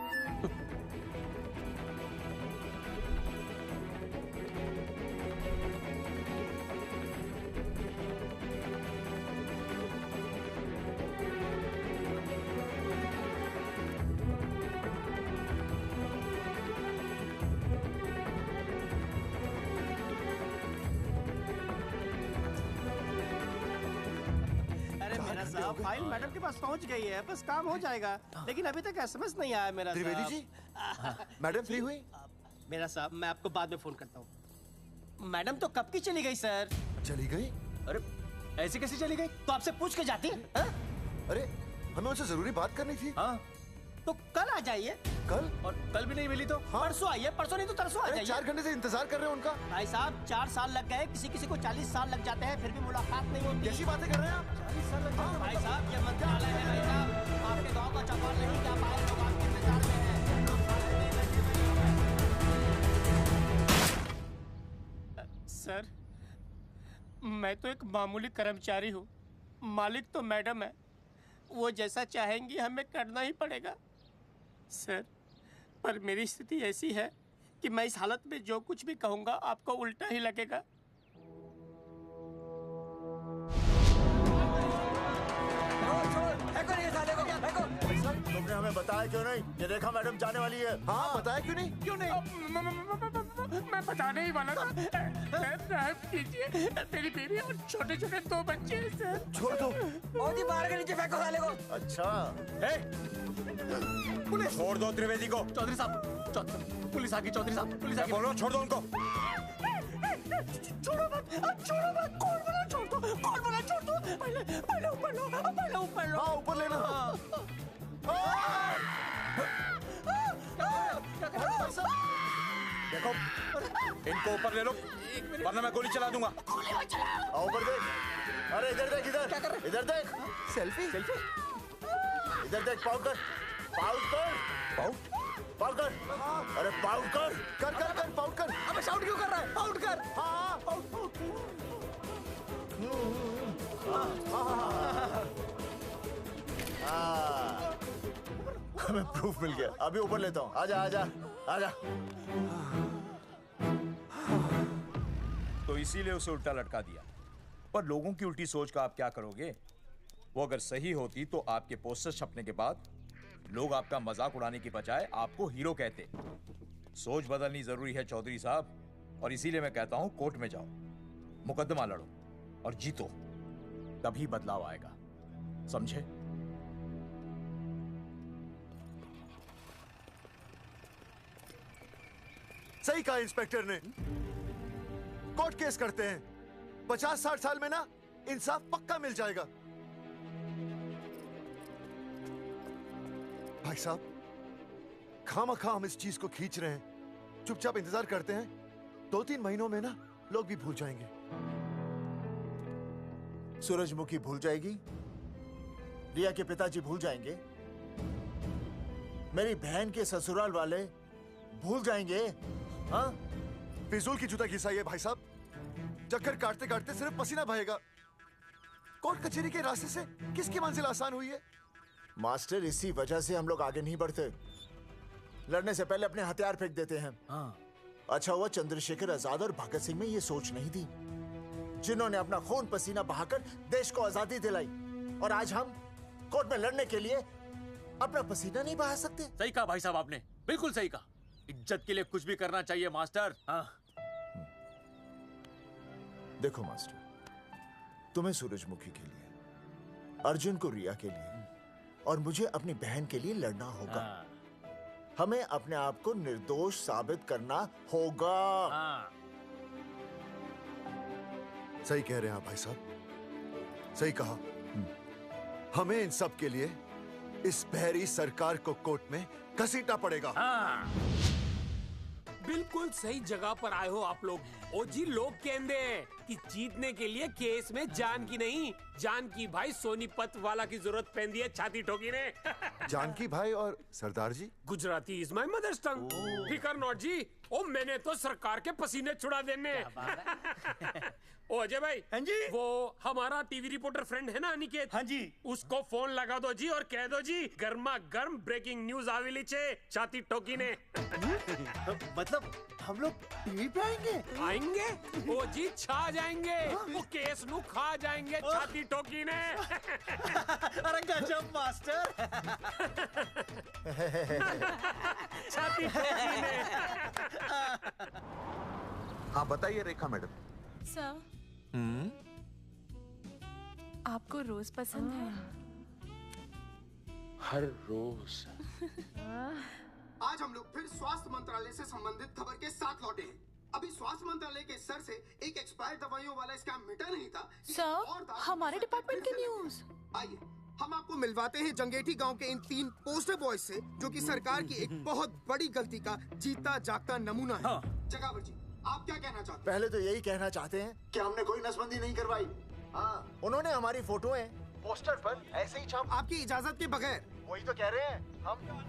साहब, फाइल मैडम के पास पहुंच गई है, बस काम हो जाएगा, लेकिन अभी तक एसएमएस नहीं आया मेरा। त्रिवेदी जी, मैडम फ्री हुई? मेरा साहब, मैं आपको बाद में फोन करता हूँ। मैडम तो कब की चली गई सर। चली गई? अरे ऐसे कैसे चली गई? तो आपसे पूछ के जाती। अरे हमें उनसे जरूरी बात करनी थी। हाँ, तो कल आ जाइए। कल? और कल भी नहीं मिली तो? हाँ? परसों आइए, परसों नहीं तो तरसों आ जाइए। 4 घंटे से इंतजार कर रहे हैं उनका। भाई साहब, 4 साल लग गए, किसी किसी को 40 साल लग जाते हैं, फिर भी मुलाकात नहीं होती। कैसी बातें कर रहे हैं आप? 40 साल लग जाते। भाई साहब, ये मंत्रालय है भाई साहब, आपके गाँव का चौपाल नहीं जा पाए, लोग आपके इंतजार में हैं। सर, मैं तो एक मामूली कर्मचारी हूँ, मालिक तो मैडम है, वो जैसा चाहेंगी हमें करना ही पड़ेगा। सर, पर मेरी स्थिति ऐसी है कि मैं इस हालत में जो कुछ भी कहूँगा आपको उल्टा ही लगेगा। आपने हमें बताया क्यों नहीं कि रेखा मैडम जाने वाली है? हाँ, बताया क्यों नहीं? क्यों नहीं? मैं बताने ही वाला था। माफ कीजिए, मेरी बीवी और छोटे छोटे 2 बच्चे हैं सर। छोड़ दो। मोदी बाहर के नीचे फेंको साले को। अच्छा। पुलिस छोड़ दो त्रिवेदी को। चौधरी साहब, पुलिस आ गई। चौधरी साहब, पुलिस आ गई। बोलो, छोड़ दो उनको। छोड़ो मत, कौन बोला छोड़ दो, कौन बोला छोड़ दो। पहले ऊपर लो, पहले ऊपर लो। हाँ, ऊपर लेना। देखो, इनको ऊपर ले लो, वरना मैं गोली चला दूंगा। आओ ऊपर देख। अरे इधर देख, इधर देख। सेल्फी। इधर देख, पाउट कर। पाउट कर। अरे पाउट कर। पाउट कर। अबे शाउट क्यों कर रहा है? पाउट कर। हाँ, पाउट। हमें प्रूफ मिल गया। अभी ऊपर लेता हूँ। आजा। तो इसीलिए उसे उल्टा लटका दिया। पर लोगों की उल्टी सोच का आप क्या करोगे? वो अगर सही होती तो आपके पोस्टर छपने के बाद लोग आपका मजाक उड़ाने की बजाय आपको हीरो कहते। सोच बदलनी जरूरी है चौधरी साहब, और इसीलिए मैं कहता हूं कोर्ट में जाओ, मुकदमा लड़ो और जीतो, तभी बदलाव आएगा। समझे? सही कहा इंस्पेक्टर ने। कोर्ट केस करते हैं, 50-60 साल में ना इंसाफ पक्का मिल जाएगा। भाई साहब, खामखा हम इस चीज को खींच रहे हैं। चुपचाप इंतजार करते हैं, 2-3 महीनों में ना लोग भी भूल जाएंगे। सूरजमुखी भूल जाएगी, रिया के पिताजी भूल जाएंगे, मेरी बहन के ससुराल वाले भूल जाएंगे। हाँ, फिजूल की जूता घिसाई है भाई साहब। चक्कर काटते काटते सिर्फ पसीना बहेगा। कोर्ट कचहरी के रास्ते से किसकी मंजिल आसान हुई है? मास्टर, इसी वजह से हम लोग आगे नहीं बढ़ते। लड़ने से पहले अपने हथियार फेंक देते हैं। अच्छा हुआ चंद्रशेखर आजाद और भगत सिंह में ये सोच नहीं थी, जिन्होंने अपना खून पसीना बहाकर देश को आजादी दिलाई। और आज हम कोर्ट में लड़ने के लिए अपना पसीना नहीं बहा सकते। सही कहा भाई साहब आपने, बिल्कुल सही कहा। इज्जत के लिए कुछ भी करना चाहिए मास्टर। देखो मास्टर, तुम्हें सूरजमुखी के लिए, अर्जुन को रिया के लिए और मुझे अपनी बहन के लिए लड़ना होगा। हमें अपने आप को निर्दोष साबित करना होगा। सही कह रहे हैं आप भाई साहब, सही कहा। हमें इन सब के लिए इस बहरी सरकार को कोर्ट में घसीटना पड़ेगा। बिल्कुल सही जगह पर आए हो आप लोग। ओ जी, लोग कहते हैं कि जीतने के लिए केस में जान की नहीं, जान की भाई सोनीपत वाला की जरूरत पैंदी है छाती ठोकी ने। जानकी भाई और सरदार जी, गुजराती इज माय मदर्स टंग। फिकर नॉट जी। ओ मैंने तो सरकार के पसीने छुड़ा देने। ओ अजय भाई, हाँ जी, वो हमारा टीवी रिपोर्टर फ्रेंड है ना अनिकेत, हाँ जी, उसको फोन लगा दो जी और कह दो जी गर्मा गर्म ब्रेकिंग न्यूज आवेली छे छाती ठोकी ने। मतलब हम लोग टीवी पे आएंगे? ओ जी, छा जाएंगे। वो केस नु खा जाएंगे छाती ठोकी ने। अरे गजब मास्टर। छाती ठोकी ने। हाँ बताइए रेखा मैडम। सर, आपको रोज पसंद है? हर रोज। आज हम लोग फिर स्वास्थ्य मंत्रालय से संबंधित खबर के साथ लौटे हैं। अभी स्वास्थ्य मंत्रालय के सर से एक एक्सपायर्ड दवाइयों वाला स्कैम मिटा नहीं था। सर, हमारे डिपार्टमेंट की न्यूज। आइए हम आपको मिलवाते हैं जंगेठी गांव के इन 3 पोस्टर बॉयज से, जो कि सरकार की एक बहुत बड़ी गलती का जीता जागता नमूना है। जगावर जी, आप क्या कहना चाहते हैं? पहले तो यही कहना चाहते हैं कि हमने कोई नसबंदी नहीं करवाई। हाँ, उन्होंने हमारी फोटोएं पोस्टर पर ऐसे ही छाप, आपकी इजाजत के बगैर। वही तो कह रहे हैं,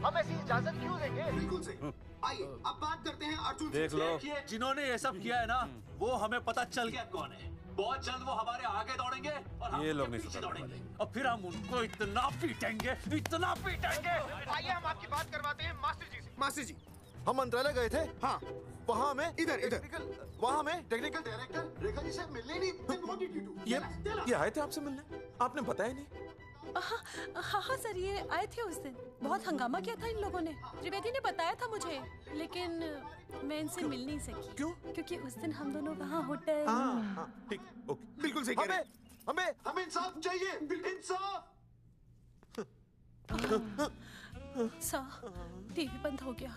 हम ऐसी इजाजत क्यों देंगे? बिल्कुल सही। आइए अब बात करते हैं अर्जुन देख लो, जिन्होंने ये सब किया है ना, वो हमें पता चल गया कौन है। बहुत जल्द वो हमारे आगे दौड़ेंगे और हम ये लोग नहीं पीछे दौड़ेंगे, और फिर हम उनको इतना पीटेंगे, इतना पीटेंगे। आइए हम आपकी बात करवाते हैं मास्टर जी से। मास्टर जी, हम मंत्रालय गए थे। हाँ, वहाँ में इधर वहाँ में टेक्निकल डायरेक्टर रेखा जी से मिलने नहीं। ये आए थे आपसे मिलने, आपने बताया नहीं। हाँ हाँ सर, ये आए थे उस दिन। बहुत हंगामा किया था इन लोगों ने। त्रिवेदी ने बताया था मुझे, लेकिन मैं इनसे मिल नहीं सकी। क्यों? क्योंकि उस दिन हम दोनों वहाँ होटल। ठीक, ओके, बिल्कुल सही कह रहे हैं। हमें इंसाफ चाहिए, इंसाफ। सर, टीवी बंद हो गया।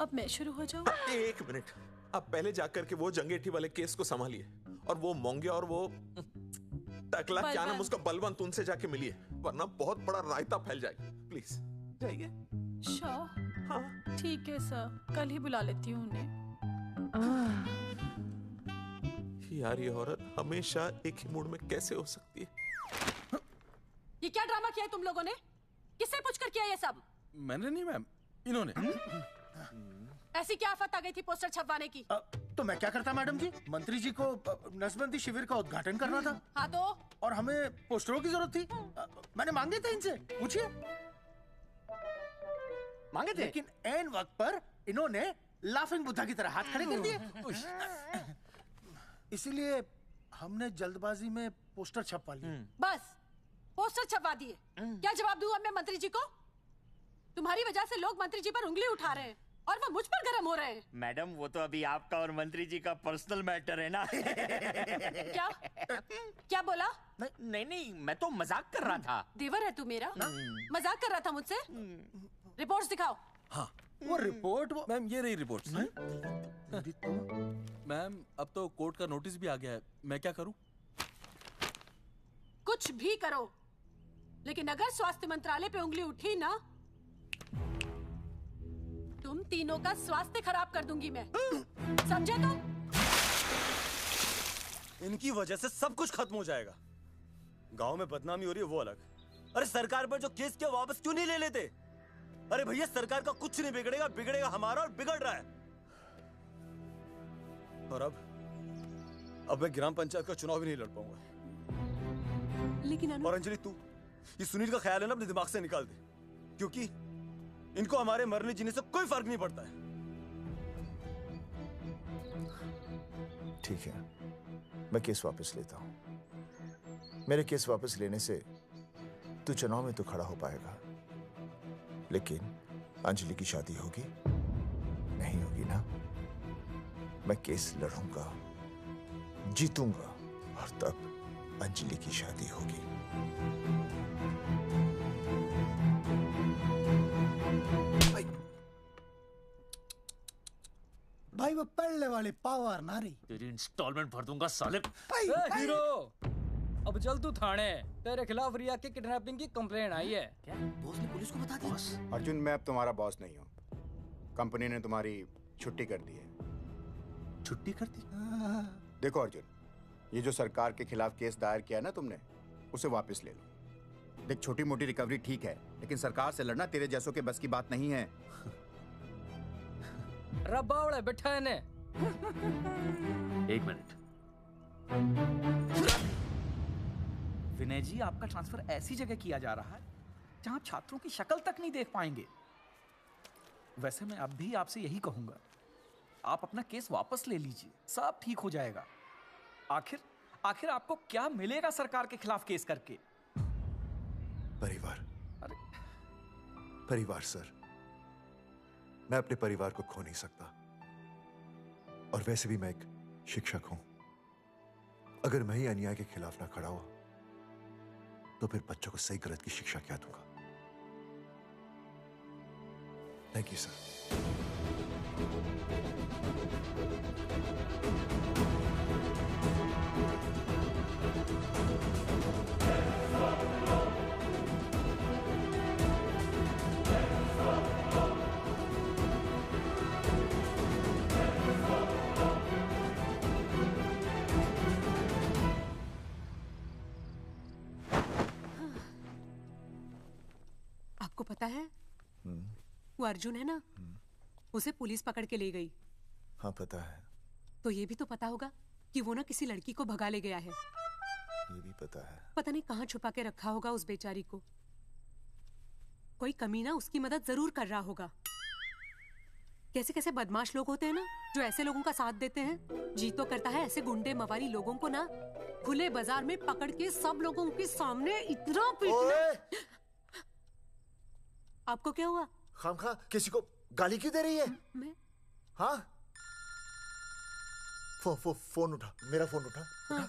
अब मैं शुरू हो जाऊँ? एक मिनट, अब पहले जाकर के वो जंगेठी वाले केस को संभालिए, और वो मोंगे और वो टकला क्या नाम उसका बलवंत, उनसे जाके मिलिए, वरना बहुत बड़ा रायता फैल जाएगा। प्लीज जाइए। हाँ ठीक है सर, कल ही बुला लेती हूँ उन्हें। यार ये औरत हमेशा एक ही मूड में कैसे हो सकती है? ये क्या ड्रामा किया है तुम लोगों ने? किससे पूछकर किया ये सब? मैंने नहीं मैम, इन्होंने। ऐसी क्या आफत आ गई थी पोस्टर छपवाने की? तो मैं क्या करता मैडम जी? मंत्री जी को नसबंदी शिविर का उद्घाटन करना था। हाँ तो? और हमें पोस्टरों की जरूरत थी। मैंने मांगे थे इनसे, पूछिए। मांगे थे, लेकिन ऐन वक्त पर इन्होंने लाफिंग बुद्धा की तरह हाथ खड़े कर दिए। इसीलिए हमने जल्दबाजी में पोस्टर छपवा लिए। बस पोस्टर छपवा दिए। क्या जवाब दूं अब मैं मंत्री जी को? तुम्हारी वजह से लोग मंत्री जी पर उंगली उठा रहे हैं और वो मुझ पर गर्म हो रहे हैं। मैडम वो तो अभी आपका और मंत्री जी का पर्सनल मैटर है ना। क्या क्या बोला? नहीं, मैं तो मजाक कर रहा था। देवर है तू मेरा? मजाक कर रहा था मुझसे? रिपोर्ट्स दिखाओ। हाँ वो रिपोर्ट, वो मैम ये रही रिपोर्ट्स। मैम अब तो कोर्ट का नोटिस भी आ गया है, मैं क्या करूं? कुछ भी करो, लेकिन अगर स्वास्थ्य मंत्रालय पे उंगली उठी ना, तुम तीनों का स्वास्थ्य खराब कर दूंगी मैं। समझे तुम? इनकी वजह से सब कुछ खत्म हो जाएगा। गांव में बदनामी हो रही है वो अलग। अरे सरकार पर जो केस किया वापस क्यों नहीं ले लेते? अरे भैया सरकार का कुछ नहीं बिगड़ेगा, बिगड़ेगा हमारा, और बिगड़ रहा है। और अब मैं ग्राम पंचायत का चुनाव भी नहीं लड़ पाऊंगा। लेकिन और अंजलि तू ये सुनील का ख्याल है ना अपने दिमाग से निकाल दे, क्योंकि इनको हमारे मरने जीने से कोई फर्क नहीं पड़ता है। ठीक है, मैं केस वापस लेता हूं। मेरे केस वापस लेने से तू चुनाव में तो खड़ा हो पाएगा, लेकिन अंजलि की शादी होगी? नहीं होगी ना। मैं केस लड़ूंगा, जीतूंगा, और तब अंजलि की शादी होगी। भाई वो पहले वाली पावर नारी। तेरी इंस्टॉलमेंट भर दूंगा साले। हीरो, अब चल तू थाने। तेरे खिलाफ रिया की किडनैपिंग की कंप्लेंट आई है। क्या बॉस ने पुलिस को बता दिया? अर्जुन मैं अब तुम्हारा बॉस नहीं हूँ। कंपनी ने तुम्हारी छुट्टी कर दी है। छुट्टी कर दी? देखो अर्जुन, ये जो सरकार के खिलाफ केस दायर किया ना तुमने, उसे वापस ले लो। देख छोटी मोटी रिकवरी ठीक है, लेकिन सरकार से लड़ना तेरे जैसों के बस की बात नहीं है। रबावड़े बैठा है ने। एक मिनट। विनय जी आपका ट्रांसफर ऐसी जगह किया जा रहा है जहां छात्रों की शक्ल तक नहीं देख पाएंगे। वैसे मैं अब भी आपसे यही कहूंगा, आप अपना केस वापस ले लीजिए, सब ठीक हो जाएगा। आखिर आपको क्या मिलेगा सरकार के खिलाफ केस करके? परिवार। परिवार सर, मैं अपने परिवार को खो नहीं सकता, और वैसे भी मैं एक शिक्षक हूं। अगर मैं ही अन्याय के खिलाफ ना खड़ा हुआ तो फिर बच्चों को सही गलत की शिक्षा क्या दूंगा? Thank you sir. आपको पता है वो अर्जुन है ना, उसे पुलिस पकड़ के ले गई। हाँ पता है। तो ये भी तो पता होगा कि वो ना किसी लड़की को भगा ले गया है। ये भी पता है। पता नहीं कहाँ छुपा के रखा होगा उस बेचारी को। कोई कमीना उसकी मदद जरूर कर रहा होगा। कैसे कैसे बदमाश लोग होते हैं ना, जो ऐसे लोगों का साथ देते हैं। जी तो करता है ऐसे गुंडे मवाली लोगों को ना खुले बाजार में पकड़ के सब लोगों के सामने इतना पीटना। आपको क्या हुआ? खामखा किसी को गाली क्यों दे रही है? मैं? हाँ? फोन उठा, मेरा फोन उठा। हाँ।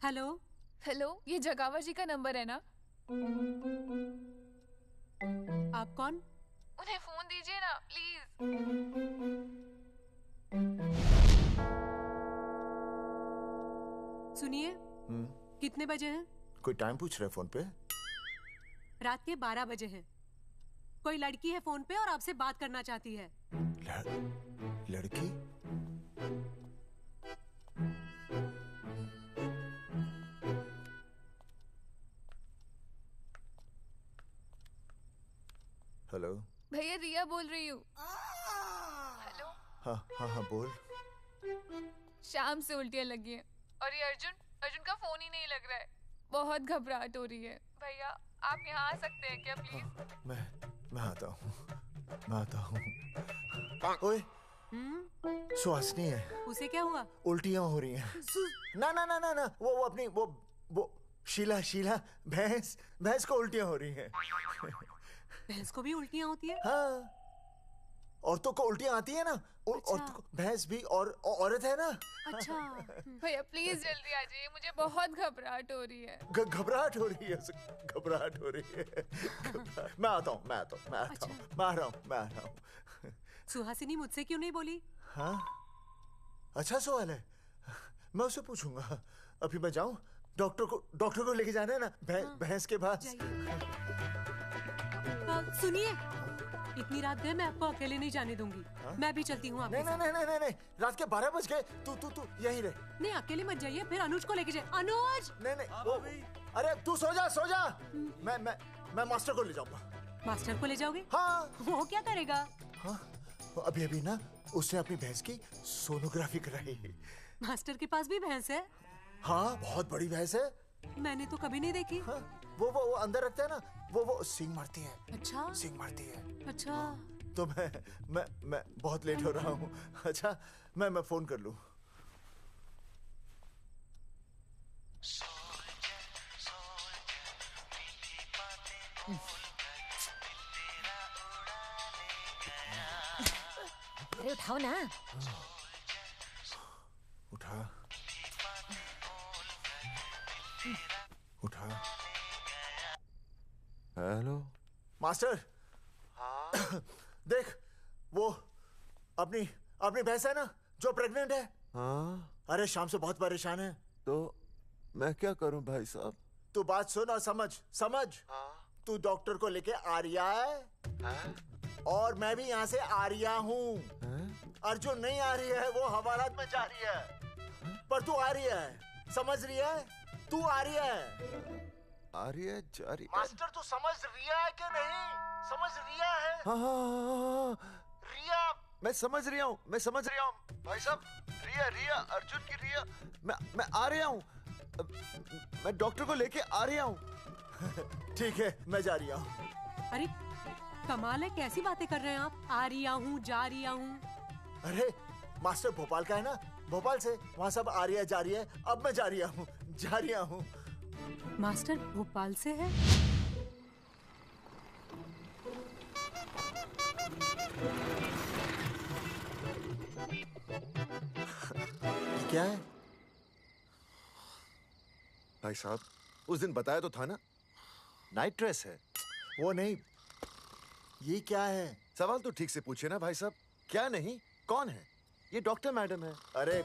हेलो? हेलो, ये जगावर जी का नंबर है ना? आप कौन? उन्हें फोन दीजिए ना प्लीज। सुनिए, कितने बजे हैं? कोई टाइम पूछ रहे फोन पे? रात के 12 बजे हैं। कोई लड़की है फोन पे और आपसे बात करना चाहती है। लड़की? हेलो। भैया रिया बोल रही हूँ। हेलो। हाँ हाँ हाँ बोल। शाम से उल्टियाँ लगी हैं और ये अर्जुन का फोन ही नहीं लग रहा है। बहुत घबराहट हो रही है। भैया आप यहाँ आ सकते हैं क्या प्लीज? मैं आता हूँ। ओए, सुहासिनी है। उसे क्या हुआ? उल्टियाँ हो रही हैं। ना वो अपनी वो शीला भैंस को उल्टियाँ हो रही हैं। भैंस को भी उल्टियाँ होती है? हाँ, औरतों को उल्टियाँ आती है ना। अच्छा। औरतों को, भैंस भी और औरत है ना। अच्छा। भैया प्लीज जल्दी आ जाइए, मुझे बहुत घबराहट हो रही है। घबराहट हो रही है। मैं आता हूँ। मैं आ रहा हूँ। सुहासिनी मुझसे क्यों नहीं बोली? हाँ, अच्छा सवाल है। मैं उससे पूछूंगा। अभी मैं जाऊँ? डॉक्टर को लेके जाना है ना भैंस के पास। सुनिए, इतनी रात गए मैं आपको अकेले नहीं जाने दूंगी। मैं भी चलती हूँ आपके साथ। नहीं, रात के 12 बज गए। तू यहीं रह। नहीं, अकेले मत जाइए, फिर अनुज को लेके जाए। अनुज! नहीं, अरे तू सो जा। मैं मास्टर को ले जाऊंगा। मास्टर को ले जाओगे? हाँ। वो क्या करेगा? हाँ, अभी ना उसने अपनी भैंस की सोनोग्राफी कराई। मास्टर के पास भी भैंस है? हाँ, बहुत बड़ी भैंस है। मैंने तो कभी नहीं देखी। हाँ, वो अंदर रखते हैं ना, वो सींग मारती है। अच्छा। सींग मारती है। अच्छा। तो मैं बहुत लेट हो रहा हूँ। अच्छा, मैं फोन कर लूँ। अरे उठाओ ना। उठा। Hello master. हाँ? देख, वो अपनी भैंस है ना जो प्रेग्नेंट है। हाँ? अरे शाम से बहुत परेशान है। तो मैं क्या करूं भाई साहब? तू बात सुन और समझ। तू डॉक्टर को लेके आ रिया है? और मैं भी यहाँ से आ रिया हूँ। अर्जुन नहीं आ रही है, वो हवालात में जा रही है। पर तू आ रही है, समझ रही है? तू आ रही है। आ रही है, जा रही है। मास्टर तू समझ रिया है कि नहीं? समझ रिया है? हाँ। रिया। मैं समझ रहा हूँ भाई साहब। रिया अर्जुन की रिया। मैं आ रहा हूँ। मैं डॉक्टर को लेके आ रहा हूँ। ठीक है, मैं जा रहा हूँ। अरे कमाल है, कैसी बातें कर रहे हैं आप? आ रिया हूँ, जा रिया हूँ। अरे मास्टर भोपाल का है ना, भोपाल से। वहाँ सब आ रही है, जा रही है। अब मैं जा रहा हूँ। मास्टर भोपाल से है? क्या है भाई साहब? उस दिन बताया तो था ना, नाइट ड्रेस है। वो नहीं, ये क्या है? सवाल तो ठीक से पूछे ना भाई साहब। क्या नहीं, कौन है? ये डॉक्टर मैडम है। अरे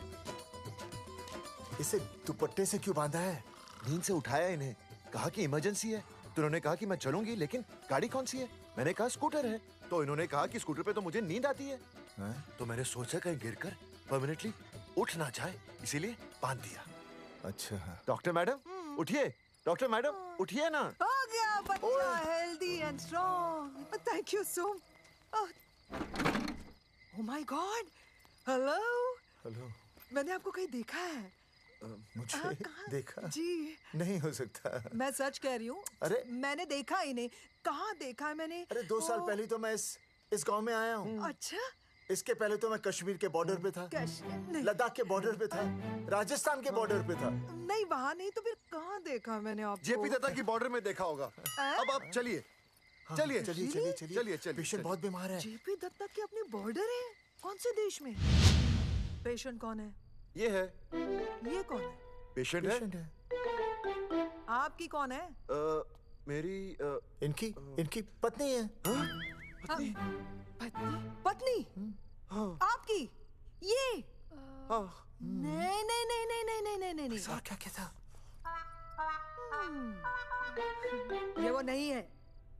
इसे दुपट्टे से क्यों बांधा है? नींद से उठाया इन्हें, कहा कि इमरजेंसी है। तो उन्होंने कहा कि मैं चलूंगी, लेकिन गाड़ी कौन सी है? मैंने कहा स्कूटर है। तो इन्होंने कहा कि स्कूटर पे तो मुझे नींद आती है। तो मैंने सोचा कहीं गिरकर परमानेंटली उठ ना जाए, इसीलिए बांध दिया। अच्छा। डॉक्टर मैडम उठिए। डॉक्टर मैडम उठिए ना। हो गया बच्चा healthy and strong. Thank you so. Oh my God. Hello. मैंने आपको कहीं देखा है? मुझे देखा? जी नहीं हो सकता। मैं सच कह रही हूँ। अरे मैंने देखा ही नहीं। कहाँ देखा है मैंने? अरे 2 साल पहले तो मैं इस गांव में आया हूँ। अच्छा, इसके पहले तो मैं कश्मीर के बॉर्डर पे था, लद्दाख के बॉर्डर पे था, राजस्थान के बॉर्डर पे था। नहीं वहाँ नहीं तो फिर कहाँ देखा मैंने आपको? जेपी दत्ता की बॉर्डर में देखा होगा। अब आप चलिए चलिए चलिए चलिए चलिए चलिए। पेशेंट बहुत बीमार है। जेपी दत्ता की अपनी बॉर्डर है? कौन से देश में? पेशेंट कौन है? ये है। ये कौन है? पेशेंट है। आपकी कौन है? मेरी इनकी पत्नी है। पत्नी? पत्नी? आपकी? ये? नहीं नहीं नहीं नहीं नहीं नहीं नहीं नहीं। सर क्या था? ये वो नहीं है।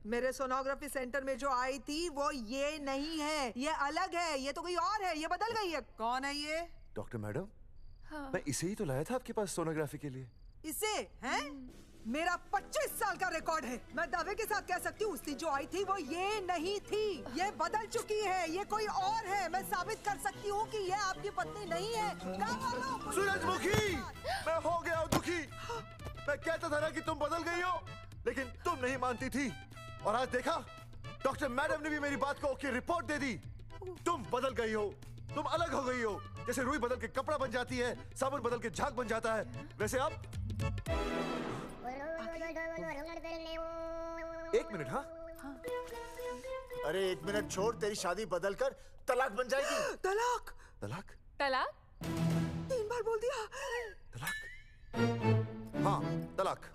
मेरे सोनोग्राफी सेंटर में जो आई थी वो ये नहीं है, ये अलग है, ये तो कोई और है, ये बदल गई है। कौन है ये? डॉक्टर मैडम, मैं इसे ही तो लाया था आपके पास सोनोग्राफी के लिए। इसे? हैं? मेरा 25 साल का रिकॉर्ड है। मैं दावे के साथ कह सकती हूँ उसकी जो आई थी वो ये नहीं थी, ये बदल चुकी है, ये कोई और है। मैं साबित कर सकती हूँ कि ये आपकी पत्नी नहीं है। सूरजमुखी, मैं हो गया हूँ दुखी। मैं कहता था ना कि तुम बदल गई हो, लेकिन तुम नहीं मानती थी। और आज देखा, डॉक्टर मैडम ने भी मेरी बात को ओके रिपोर्ट दे दी। तुम बदल गई हो, तुम अलग हो गई हो। जैसे रुई बदल के कपड़ा बन जाती है, साबुन बदल के झाग बन जाता है, वैसे अब। एक मिनट। हाँ अरे एक मिनट छोड़, तेरी शादी बदल कर तलाक बन जाएगी। तलाक? तलाक? तलाक? 3 बार बोल दिया। तलाक? हाँ तलाक।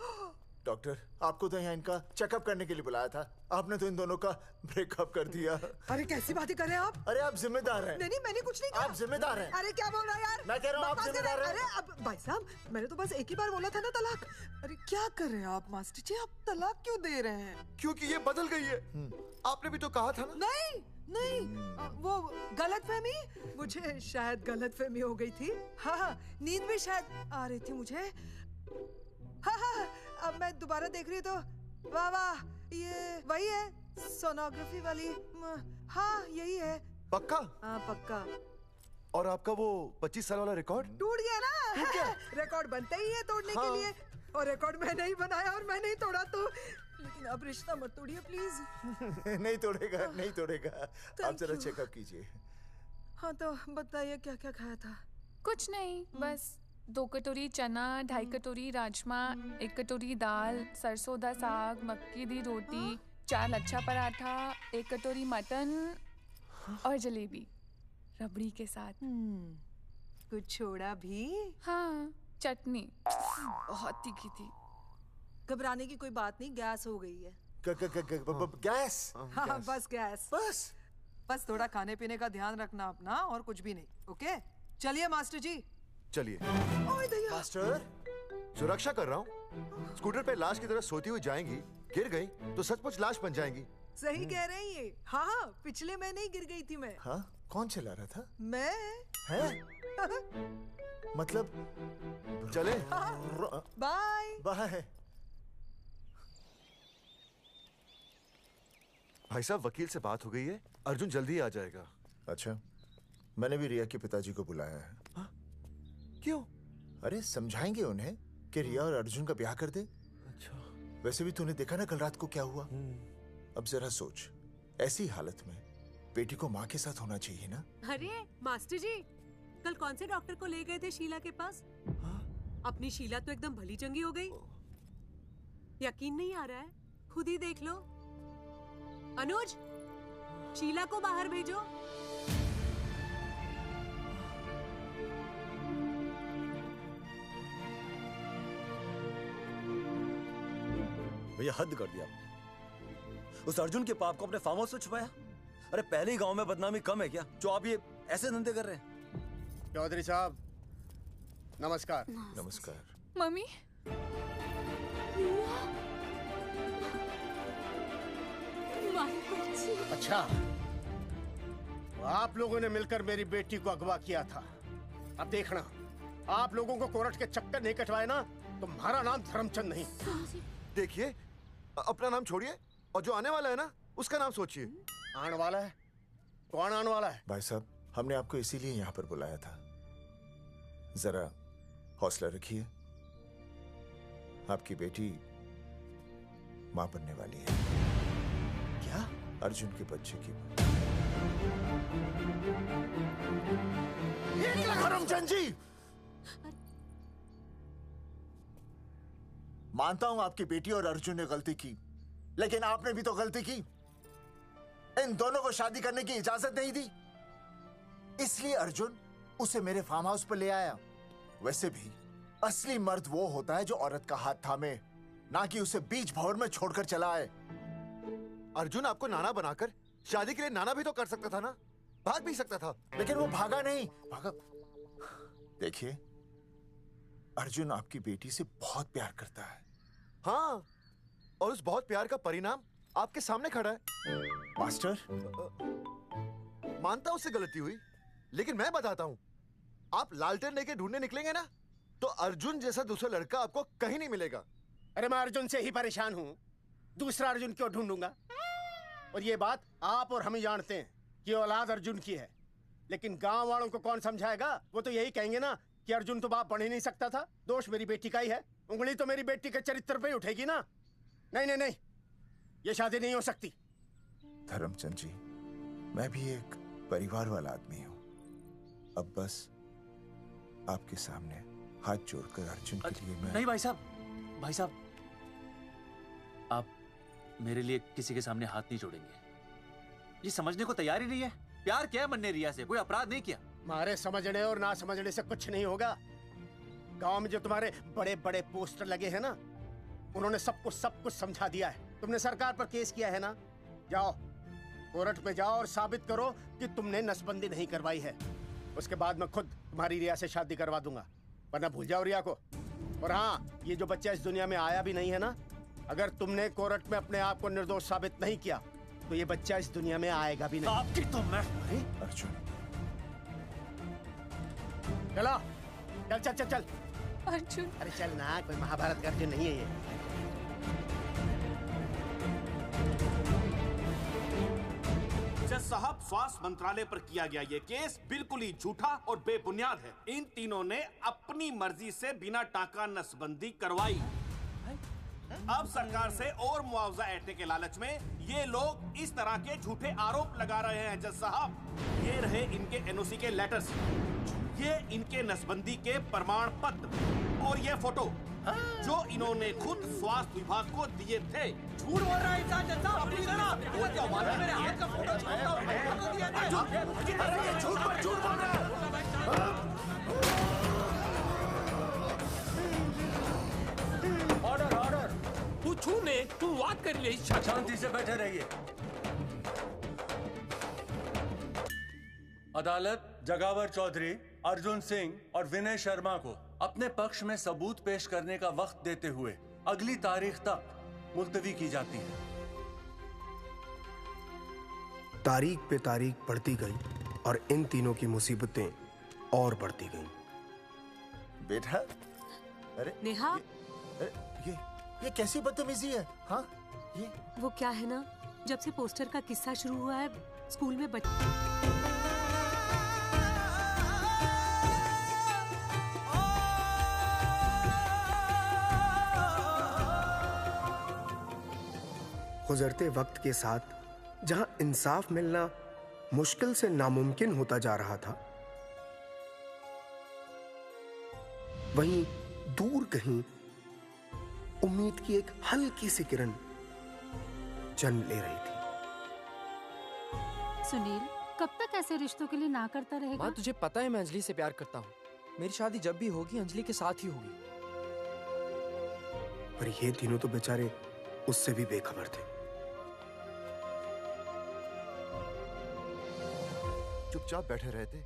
डॉक्टर, आपको तो यहाँ इनका चेकअप करने के लिए बुलाया था, आपने तो इन दोनों का ब्रेकअप कर दिया। अरे कैसी बातें कर रहे हैं आप? अरे आप जिम्मेदार हैं। नहीं मैंने कुछ नहीं कहा। आप जिम्मेदार हैं। अरे क्या बोल रहा है यार? मैं कह रहा हूँ आप जिम्मेदार हैं। अरे अब भाई साहब, मैंने तो बस एक ही बार बोला था ना तलाक। अरे क्या कर रहे हैं आप मास्टर जी? आप तलाक क्यों दे रहे हैं? क्योंकि ये बदल गई है। आपने भी तो कहा था ना। नहीं वो गलतफहमी, मुझे शायद गलतफहमी हो गई थी। हाँ नींद भी शायद आ रही थी मुझे। हाँ अब मैं दोबारा देख रही तो वाह वाह, ये वही है सोनोग्राफी वाली। हाँ यही है। पक्का? हाँ पक्का। और आपका वो 25 साल वाला रिकॉर्ड टूट गया ना? रिकॉर्ड बनते ही है तोड़ने के लिए, और रिकॉर्ड मैंने ही बनाया और मैंने ही तोड़ा। तो लेकिन अब रिश्ता मत तोड़िए प्लीज। नहीं तोड़ेगा, नहीं तोड़ेगा। आप जरा चेकअप कीजिए। हाँ तो बताइए क्या क्या खाया था? कुछ नहीं, बस 2 कटोरी चना, 2.5 कटोरी राजमा, 1 कटोरी दाल, सरसों दा साग, मक्की दी रोटी, 4 लच्छा पराठा, 1 कटोरी मटन और जलेबी रबड़ी के साथ। कुछ छोड़ा भी? हाँ, चटनी बहुत तीखी थी। घबराने की कोई बात नहीं, गैस हो गई है। गैस? हाँ बस गैस। बस थोड़ा खाने पीने का ध्यान रखना अपना, और कुछ भी नहीं। ओके चलिए मास्टर जी। चलिए। मास्टर, सुरक्षा कर रहा हूँ। स्कूटर पे लाश की तरह सोती हुई जाएंगी, गिर गई तो सचमुच लाश बन जाएंगी। सही कह रहे हैं ये। हाँ पिछले महीने ही गिर गई थी मैं। हाँ कौन चला रहा था? मैं। है? मतलब चले? Bye bye. भाई साहब, वकील से बात हो गई है, अर्जुन जल्दी आ जाएगा। अच्छा, मैंने भी रिया के पिताजी को बुलाया है। क्यों? अरे समझाएंगे उन्हें कि रिया और अर्जुन का ब्याह कर दे। अच्छा। वैसे भी तूने देखा ना कल रात को क्या हुआ। अब जरा सोच, ऐसी हालत में बेटी को माँ के साथ होना चाहिए ना। अरे मास्टर जी, कल कौन से डॉक्टर को ले गए थे शीला के पास? अपनी शीला तो एकदम भली चंगी हो गई। यकीन नहीं आ रहा है? खुद ही देख लो। अनुज, शीला को बाहर भेजो। भैया हद कर दिया। उस अर्जुन के पाप को अपने फार्म हाउस में छुपाया। अरे पहले ही गांव में बदनामी कम है क्या, जो आप ये ऐसे धंधे कर रहे हैं? चौधरी साहब नमस्कार। नमस्कार। मम्मी। अच्छा, आप लोगों ने मिलकर मेरी बेटी को अगवा किया था। अब देखना, आप लोगों को कोर्ट के चक्कर नहीं कटवाए ना, तुम्हारा नाम धर्मचंद नहीं। देखिए, अपना नाम छोड़िए और जो आने वाला है ना, उसका नाम सोचिए। आने वाला है? कौन आने वाला है? भाई साहब, हमने आपको इसीलिए यहाँ पर बुलाया था। जरा हौसला रखिए, आपकी बेटी मां बनने वाली है। क्या? अर्जुन के बच्चे की। करमचंद जी, मानता हूं आपकी बेटी और अर्जुन ने गलती की, लेकिन आपने भी तो गलती की। इन दोनों को शादी करने की इजाजत नहीं दी, इसलिए अर्जुन उसे मेरे फार्म हाउस पर ले आया। वैसे भी असली मर्द वो होता है जो औरत का हाथ थामे, ना कि उसे बीच भंवर में छोड़कर चला आए। अर्जुन आपको नाना बनाकर शादी के लिए नाना भी तो कर सकता था ना, भाग भी सकता था। लेकिन वो भागा नहीं। भागा? देखिए, अर्जुन आपकी बेटी से बहुत प्यार करता है। हाँ, और उस बहुत प्यार का परिणाम आपके सामने खड़ा है। मास्टर, मानता उससे गलती हुई, लेकिन मैं बताता हूँ, आप लालटेन लेके ढूंढने निकलेंगे ना, तो अर्जुन जैसा दूसरा लड़का आपको कहीं नहीं मिलेगा। अरे मैं अर्जुन से ही परेशान हूँ, दूसरा अर्जुन क्यों ढूंढूंगा? और ये बात आप और हम ही जानते हैं कि औलाद अर्जुन की है, लेकिन गांव वालों को कौन समझाएगा? वो तो यही कहेंगे ना कि अर्जुन तो बाप बन ही नहीं सकता था, दोष मेरी बेटी का ही है। उंगली तो मेरी बेटी के चरित्र पे ही उठेगी ना। नहीं नहीं नहीं, ये शादी नहीं हो सकती। धर्मचंद जी, मैं भी एक परिवार वाला आदमी हूँ। अब बस आपके सामने हाथ जोड़कर अर्जुन के लिए मैं... नहीं भाई साहब, आप मेरे लिए किसी के सामने हाथ नहीं जोड़ेंगे। ये समझने को तैयार ही नहीं है। प्यार किया है मन्ने रिया से, कोई अपराध नहीं किया। मारे समझने और ना समझने से कुछ नहीं होगा। गांव में जो तुम्हारे बड़े बड़े पोस्टर लगे हैं ना, उन्होंने सबको सब कुछ समझा दिया है। तुमने सरकार पर केस किया है ना, जाओ कोर्ट पे जाओ और साबित करो कि तुमने नसबंदी नहीं करवाई है। उसके बाद मैं खुद तुम्हारी रिया से शादी करवा दूंगा, वरना भूल जाओ रिया को। और हाँ, ये जो बच्चा इस दुनिया में आया भी नहीं है ना, अगर तुमने कोर्ट में अपने आप को निर्दोष साबित नहीं किया तो ये बच्चा इस दुनिया में आएगा भी नहीं। आपकी तो मैं... अर्जुन, चलो चल चल चल चल। अर्जुन, अरे चल ना, कोई महाभारत का अर्जुन नहीं है ये। जज साहब, स्वास्थ्य मंत्रालय पर किया गया ये केस बिल्कुल ही झूठा और बेबुनियाद है। इन तीनों ने अपनी मर्जी से बिना टाका नसबंदी करवाई। अब सरकार से और मुआवजा ऐंठने के लालच में ये लोग इस तरह के झूठे आरोप लगा रहे हैं। जज साहब, ये रहे इनके एनओसी के लेटर्स, ये इनके नसबंदी के प्रमाण पत्र और ये फोटो जो इन्होंने खुद स्वास्थ्य विभाग को दिए थे। झूठ बोल रहा है इंसान जैसा। अपनी तरह वो क्या मालूम मेरे हाथ का फोटो छोटा फोटो दिया था। झूठ बोल रहा है। ऑर्डर ऑर्डर, तू छूने तू बात कर ले। शांति से बैठे रहिए। अदालत जगावर चौधरी, अर्जुन सिंह और विनय शर्मा को अपने पक्ष में सबूत पेश करने का वक्त देते हुए अगली तारीख तक मुलतवी की जाती है। तारीख पे तारीख बढ़ती गई और इन तीनों की मुसीबतें और बढ़ती गईं। बेटा, अरे नेहा, ये कैसी बदतमीजी है? हाँ, ये वो क्या है ना, जब से पोस्टर का किस्सा शुरू हुआ है स्कूल में बच्चे गुजरते वक्त के साथ जहां इंसाफ मिलना मुश्किल से नामुमकिन होता जा रहा था, वहीं दूर कहीं उम्मीद की एक हल्की सी किरण जन्म ले रही थी। सुनील, कब तक ऐसे रिश्तों के लिए ना करता रहेगा? माँ, तुझे पता है मैं अंजलि से प्यार करता हूँ। मेरी शादी जब भी होगी अंजलि के साथ ही होगी। पर ये तीनों तो बेचारे उससे भी बेखबर थे। चुपचाप बैठे रहते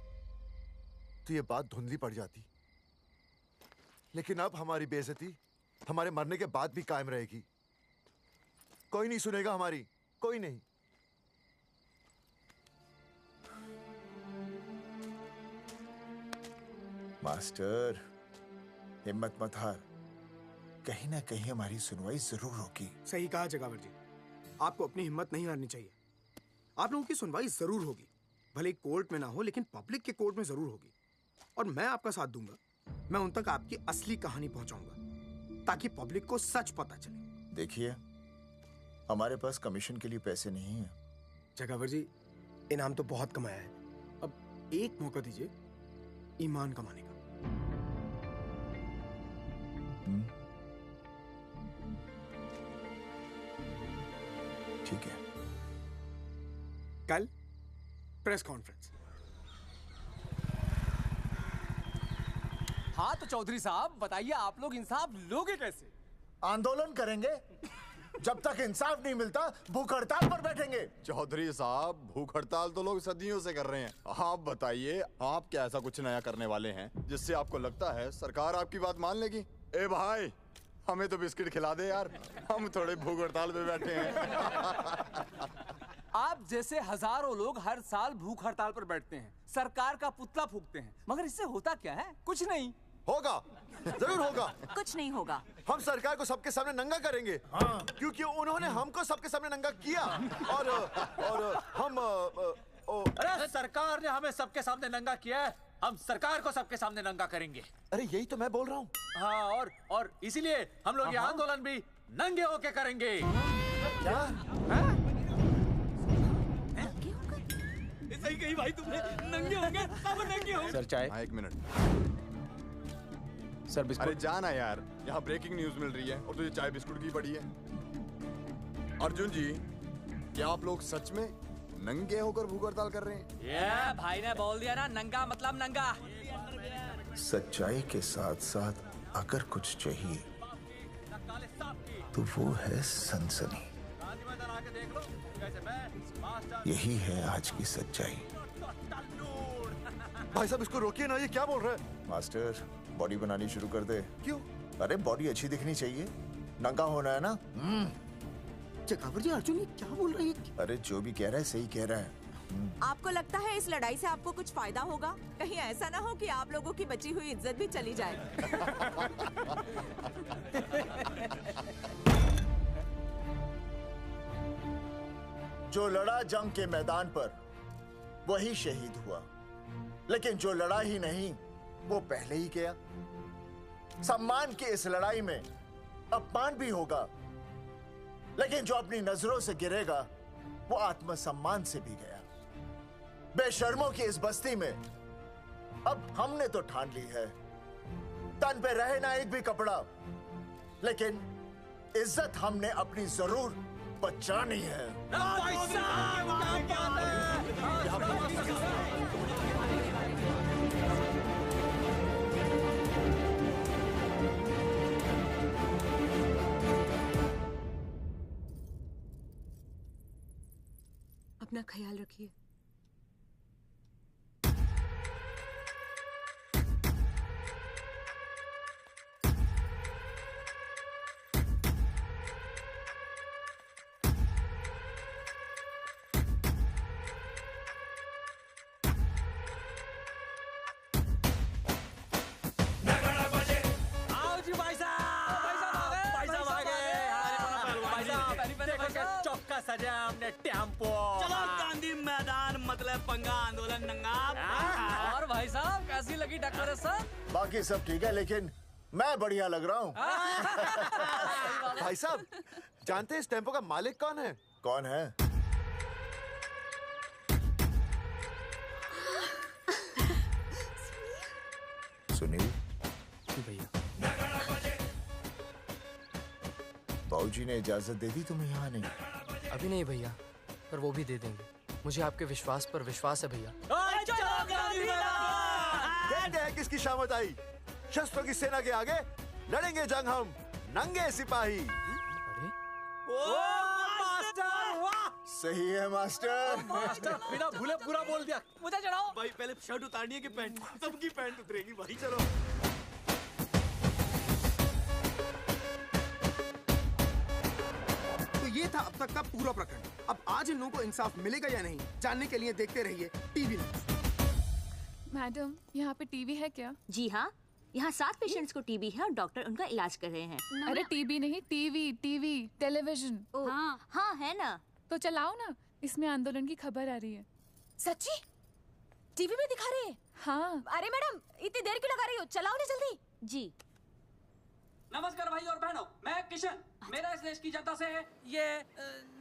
तो ये बात धुंधली पड़ जाती, लेकिन अब हमारी बेइज्जती हमारे मरने के बाद भी कायम रहेगी। कोई नहीं सुनेगा हमारी, कोई नहीं। मास्टर, हिम्मत मत हार, कहीं ना कहीं हमारी सुनवाई जरूर होगी। सही कहा जगावर जी, आपको अपनी हिम्मत नहीं हारनी चाहिए। आप लोगों की सुनवाई जरूर होगी, भले कोर्ट में ना हो लेकिन पब्लिक के कोर्ट में जरूर होगी। और मैं आपका साथ दूंगा, मैं उन तक आपकी असली कहानी पहुंचाऊंगा ताकि पब्लिक को सच पता चले। देखिए, हमारे पास कमीशन के लिए पैसे नहीं है। जगावर जी, इनाम तो बहुत कमाया है, अब एक मौका दीजिए ईमान कमाने का। ठीक है, कल प्रेस कॉन्फ्रेंस। हाँ तो चौधरी साहब बताइए, आप लोग इंसाफ लोगे कैसे? आंदोलन करेंगे, जब तक इंसाफ नहीं मिलता भूख हड़ताल पर बैठेंगे। चौधरी साहब भूख हड़ताल तो लोग सदियों से कर रहे हैं, आप बताइए आप क्या ऐसा कुछ नया करने वाले हैं जिससे आपको लगता है सरकार आपकी बात मान लेगी? ए भाई, हमें तो बिस्किट खिला दे यार, हम थोड़े भूख हड़ताल पे बैठे हैं। आप जैसे हजारों लोग हर साल भूख हड़ताल पर बैठते हैं, सरकार का पुतला फूंकते हैं, मगर इससे होता क्या है? कुछ नहीं होगा, जरूर होगा। कुछ नहीं होगा। हम सरकार को सबके सामने नंगा करेंगे, क्योंकि उन्होंने हमको सबके सामने नंगा किया और हम अरे सरकार ने हमें सबके सामने नंगा किया है, हम सरकार को सबके सामने नंगा करेंगे। अरे यही तो मैं बोल रहा हूँ। हाँ, और इसीलिए हम लोग ये आंदोलन भी नंगे होके करेंगे। क्या? सही कही भाई तुमने, नंगे होंगे, अब नंगे होंगे। सर चाय। हाँ, 1 मिनट सर बिस्कुट। अरे जाना यार, यहाँ ब्रेकिंग न्यूज मिल रही है और तुझे चाय बिस्कुट की पड़ी है। अर्जुन जी, क्या आप लोग सच में नंगे होकर भूख हड़ताल कर रहे हैं? ये भाई ने बोल दिया ना, नंगा मतलब नंगा। सच्चाई के साथ साथ अगर कुछ चाहिए तो वो है सनसनी। यही है आज की सच्चाई। भाई साहब इसको रोकिए ना, ये क्या बोल रहा है? मास्टर बॉडी बनानी शुरू कर दे। क्यों? अरे बॉडी अच्छी दिखनी चाहिए, नंगा होना है ना। चकावर जी, अर्जुन ये क्या बोल रही है? अरे जो भी कह रहा है सही कह रहा है। आपको लगता है इस लड़ाई से आपको कुछ फायदा होगा? कहीं ऐसा ना हो कि आप लोगों की बची हुई इज्जत भी चली जाए। जो लड़ा जंग के मैदान पर वही शहीद हुआ, लेकिन जो लड़ा ही नहीं वो पहले ही गया। सम्मान की इस लड़ाई में अपमान भी होगा, लेकिन जो अपनी नजरों से गिरेगा वो आत्मसम्मान से भी गया। बेशर्मों की इस बस्ती में अब हमने तो ठान ली है, तन पे रहे ना एक भी कपड़ा, लेकिन इज्जत हमने अपनी जरूर बचानी है। अपना ख्याल रखिए। सजा हमने टेम्पो। चलो गांधी मैदान, मतलब पंगा आंदोलन नंगा। और भाई साहब कैसी लगी टक्कर सर? बाकी सब ठीक है, लेकिन मैं बढ़िया लग रहा हूँ। भाई साहब जानते हैं इस टेम्पो का मालिक कौन है? कौन है? सुनील। भैया बाबूजी ने इजाजत दे दी तुम्हें यहाँ आने? अभी नहीं भैया, पर वो भी दे देंगे। मुझे आपके विश्वास पर विश्वास है भैया। देखते हैं किसकी शामत आई। शस्त्रों की सेना के आगे लड़ेंगे जंग हम नंगे सिपाही। सही है मास्टर। मास्टर बिना भूले पूरा बोल दिया। मुझे चढ़ाओ भाई, पहले शर्ट उतारनी है कि पैंट? सबकी पैंट उतरेगी भाई। चलो ये था अब तक का पूरा प्रकरण। अब आज इन लोगों को इंसाफ मिलेगा या नहीं, जानने के लिए देखते रहिए टीवी न्यूज़। मैडम, यहाँ पे टीवी है क्या? जी हाँ, यहाँ 7 पेशेंट्स को टीबी है और डॉक्टर उनका इलाज कर रहे हैं। अरे टीबी नहीं, टीवी टेलीविजन। हाँ हाँ है ना। तो चलाओ ना, इसमें आंदोलन की खबर आ रही है। सच्ची? टीवी में दिखा रहे हैं? हाँ। अरे मैडम, इतनी देर क्यों लगा रही हो? चलाओ ना जल्दी। जी। नमस्कार भाई और बहनों, मैं किशन। मेरा इस देश की जनता से ये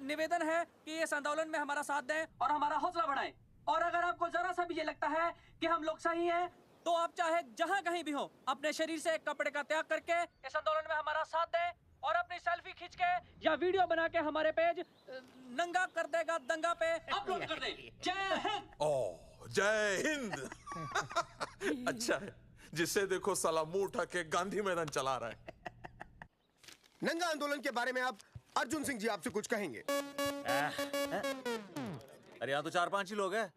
निवेदन है कि इस आंदोलन में हमारा साथ दें और हमारा हौसला बढ़ाएं। और अगर आपको जरा सा भी ये लगता है कि हम लोग सही हैं, तो आप चाहे जहाँ कहीं भी हो, अपने शरीर से कपड़े का त्याग करके इस आंदोलन में हमारा साथ दें और अपनी सेल्फी खींच के या वीडियो बना के हमारे पेज नंगा कर देगा दंगा पे अपलोड कर दें। जय हिंद। ओह, जय हिंद। अच्छा है, जिसे देखो साला मुंह उठा के गांधी मैदान चला रहा है। नंगा आंदोलन के बारे में आप अर्जुन सिंह जी आपसे कुछ कहेंगे। अरे यहाँ तो 4-5 ही लोग हैं।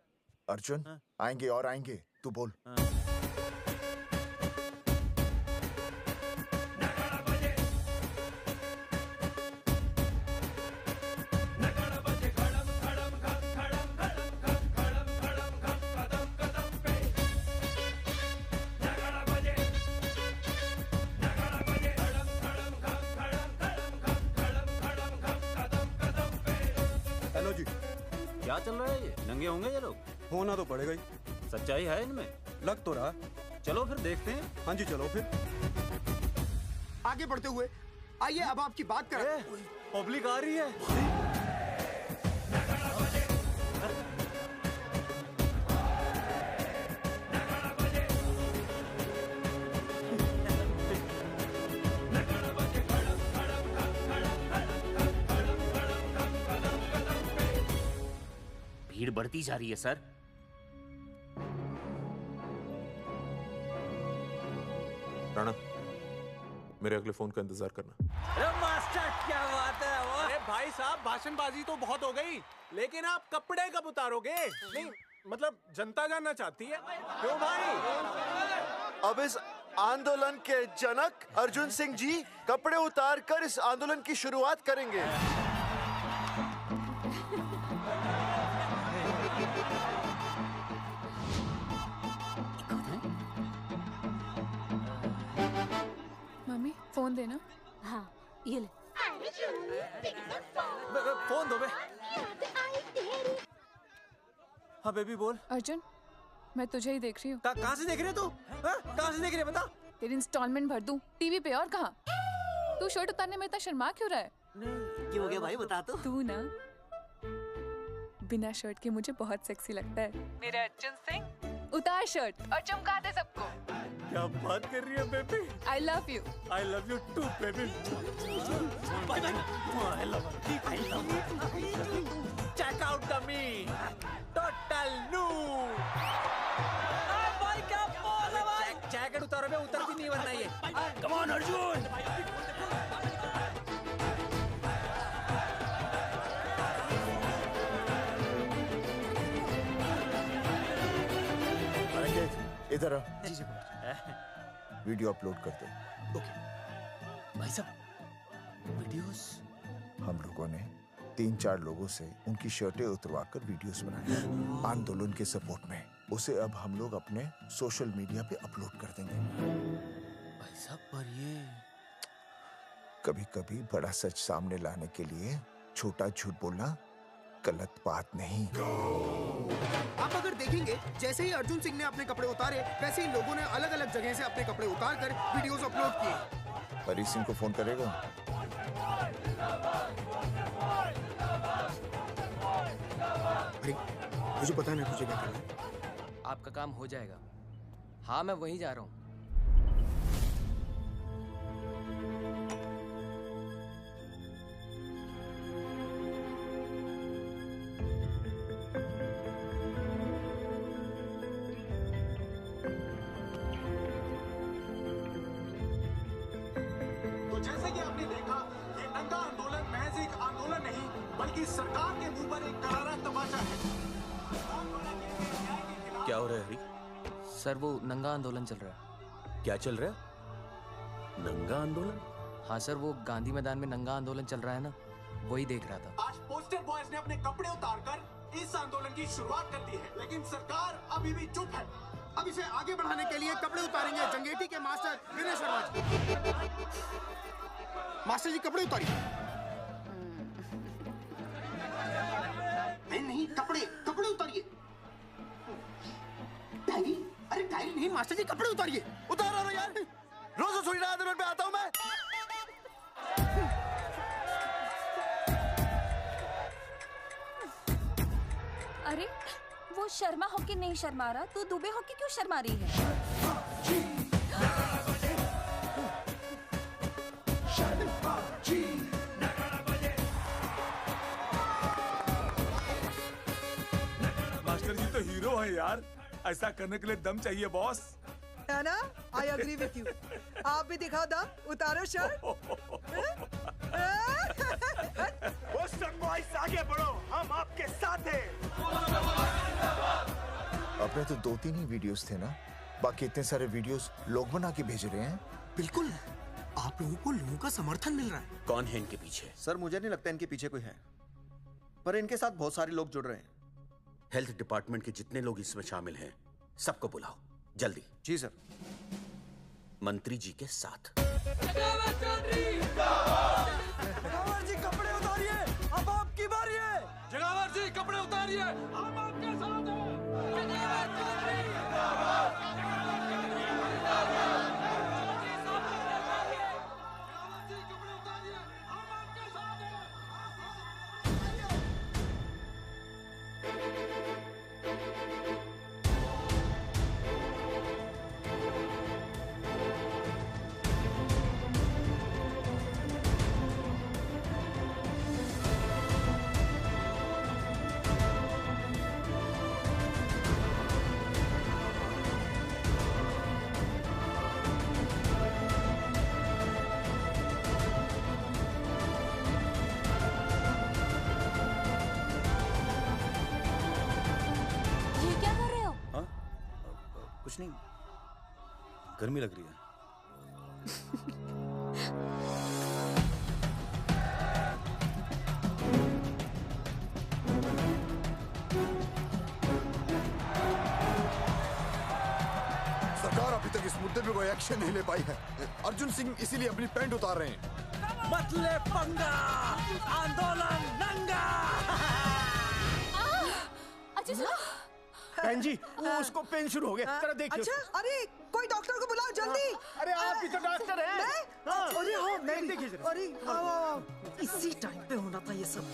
अर्जुन आएंगे और आएंगे, तू बोल। हेलो जी, क्या चल रहा है ये? नंगे होंगे ये लोग? होना तो पड़ेगा ही। सच्चाई है इनमें? लग तो रहा। चलो फिर देखते हैं। हाँ जी चलो फिर। आगे बढ़ते हुए आइए अब आपकी बात करें। पब्लिक आ रही है। भीड़ बढ़ती जा रही है सर। राणा, मेरे अगले फोन का इंतजार करना। अरे मास्टर क्या बात है वो? अरे भाई साहब, भाषणबाजी तो बहुत हो गई, लेकिन आप कपड़े कब उतारोगे? नहीं मतलब जनता जानना चाहती है। क्यों भाई? अब इस आंदोलन के जनक अर्जुन सिंह जी कपड़े उतार कर इस आंदोलन की शुरुआत करेंगे। मम्मी फोन देना। हाँ ये ले। फोन दो बे। हाँ बेबी बोल। अर्जुन मैं तुझे ही देख रही हूँ। कहाँ से देख रही है तू? कहाँ से देख रही है बता? तेरी इंस्टॉलमेंट भर दूं टीवी पे और कहाँ? तू शर्ट उतारने में इतना शर्मा क्यों रहा है? क्यों हो गया भाई, बता तो। तू ना बिना शर्ट के मुझे बहुत सेक्सी लगता है। मेरे अर्जुन सिंह उतार शर्ट और चमका दे सबको। क्या बात कर रही है baby? I love you. I love you too baby. Bye bye. I love you। Check out the me। Total new। भाई क्या बोल है भाई? जैकेट उतारो बे, उतरती नहीं वरना ये। Come on Arjun. इधर आ। वीडियो अपलोड कर दे। भाई साहब वीडियोस? हम लोगों ने 3-4 लोगों से उनकी शर्टें उतरवाकर वीडियोस बनाए आंदोलन के सपोर्ट में। उसे अब हम लोग अपने सोशल मीडिया पे अपलोड कर देंगे। भाई साहब पर ये कभी कभी बड़ा सच सामने लाने के लिए छोटा झूठ बोलना गलत बात नहीं। आप अगर देखेंगे जैसे ही अर्जुन सिंह ने अपने कपड़े उतारे, वैसे ही लोगों ने अलग अलग जगह से अपने कपड़े उतार कर वीडियोस अपलोड किए। हरी सिंह को फोन करेगा? अरे मुझे पता नहीं मुझे क्या करना है। आपका काम हो जाएगा। हाँ मैं वहीं जा रहा हूँ। तो जैसे कि आपने देखा, ये नंगा आंदोलन महज एक आंदोलन नहीं, बल्कि सरकार के मुंह पर एक करारा तमाचा है। क्या हो रहा है हरी? सर वो नंगा आंदोलन चल रहा है। क्या चल रहा है? नंगा आंदोलन? हाँ सर, वो गांधी मैदान में नंगा आंदोलन चल रहा है ना, वही देख रहा था। आज पोस्टर बॉयज ने अपने कपड़े उतारकर इस आंदोलन की शुरुआत कर दी है, लेकिन सरकार अभी भी चुप है। अब इसे आगे बढ़ाने के लिए कपड़े उतारेंगे जंगेटी के मास्टर विनय शर्मा जी। मास्टर जी कपड़े उतारिए। नहीं कपड़े कपड़े उतारिए। डायरी? अरे डायरी नहीं मास्टर जी, कपड़े उतारिए। उतारो यार, रोज थोड़ी ना आंदोलन पे आता हूँ मैं। अरे वो शर्मा होके नहीं शर्मा रहा, तू दुबे होके क्यों शर्मा रही है? मास्टर जी तो हीरो है यार, ऐसा करने के लिए दम चाहिए बॉस। है ना? I agree with you. आप भी दिखाओ दम, उतारो शर्ट। बोस्टन बॉयज आगे बढ़ो, हम आपके साथ हैं। अपने तो 2-3 ही वीडियोस थे ना, बाकी इतने सारे वीडियोस लोग बना के भेज रहे हैं। बिल्कुल, आप लोगों को लोगों का समर्थन मिल रहा है। कौन है इनके पीछे? सर मुझे नहीं लगता इनके पीछे कोई है, पर इनके साथ बहुत सारे लोग जुड़ रहे हैं। हेल्थ डिपार्टमेंट के जितने लोग इसमें शामिल हैं, सबको बुलाओ जल्दी। जी सर। मंत्री जी के साथ। जगावर जी कपड़े उतारिए, अब आपकी बारी है। जगावर जी कपड़े उतारिए, हम आपके साथ हैं। कुछ नहीं, गर्मी लग रही है। सरकार अभी तक इस मुद्दे पे कोई एक्शन नहीं ले पाई है। अर्जुन सिंह इसीलिए अपनी पैंट उतार रहे हैं। मत ले पंगा, आंदोलन नंगा। बहन जी, वो उसको पेन शुरू हो गया, जरा देखिए। अच्छा, अरे कोई डॉक्टर को बुलाओ जल्दी। अरे आप भी तो डॉक्टर हैं। अरे हाँ, मैं भी। देखिए जरा। अरे आओ, इसी टाइम पे होना था ये सब।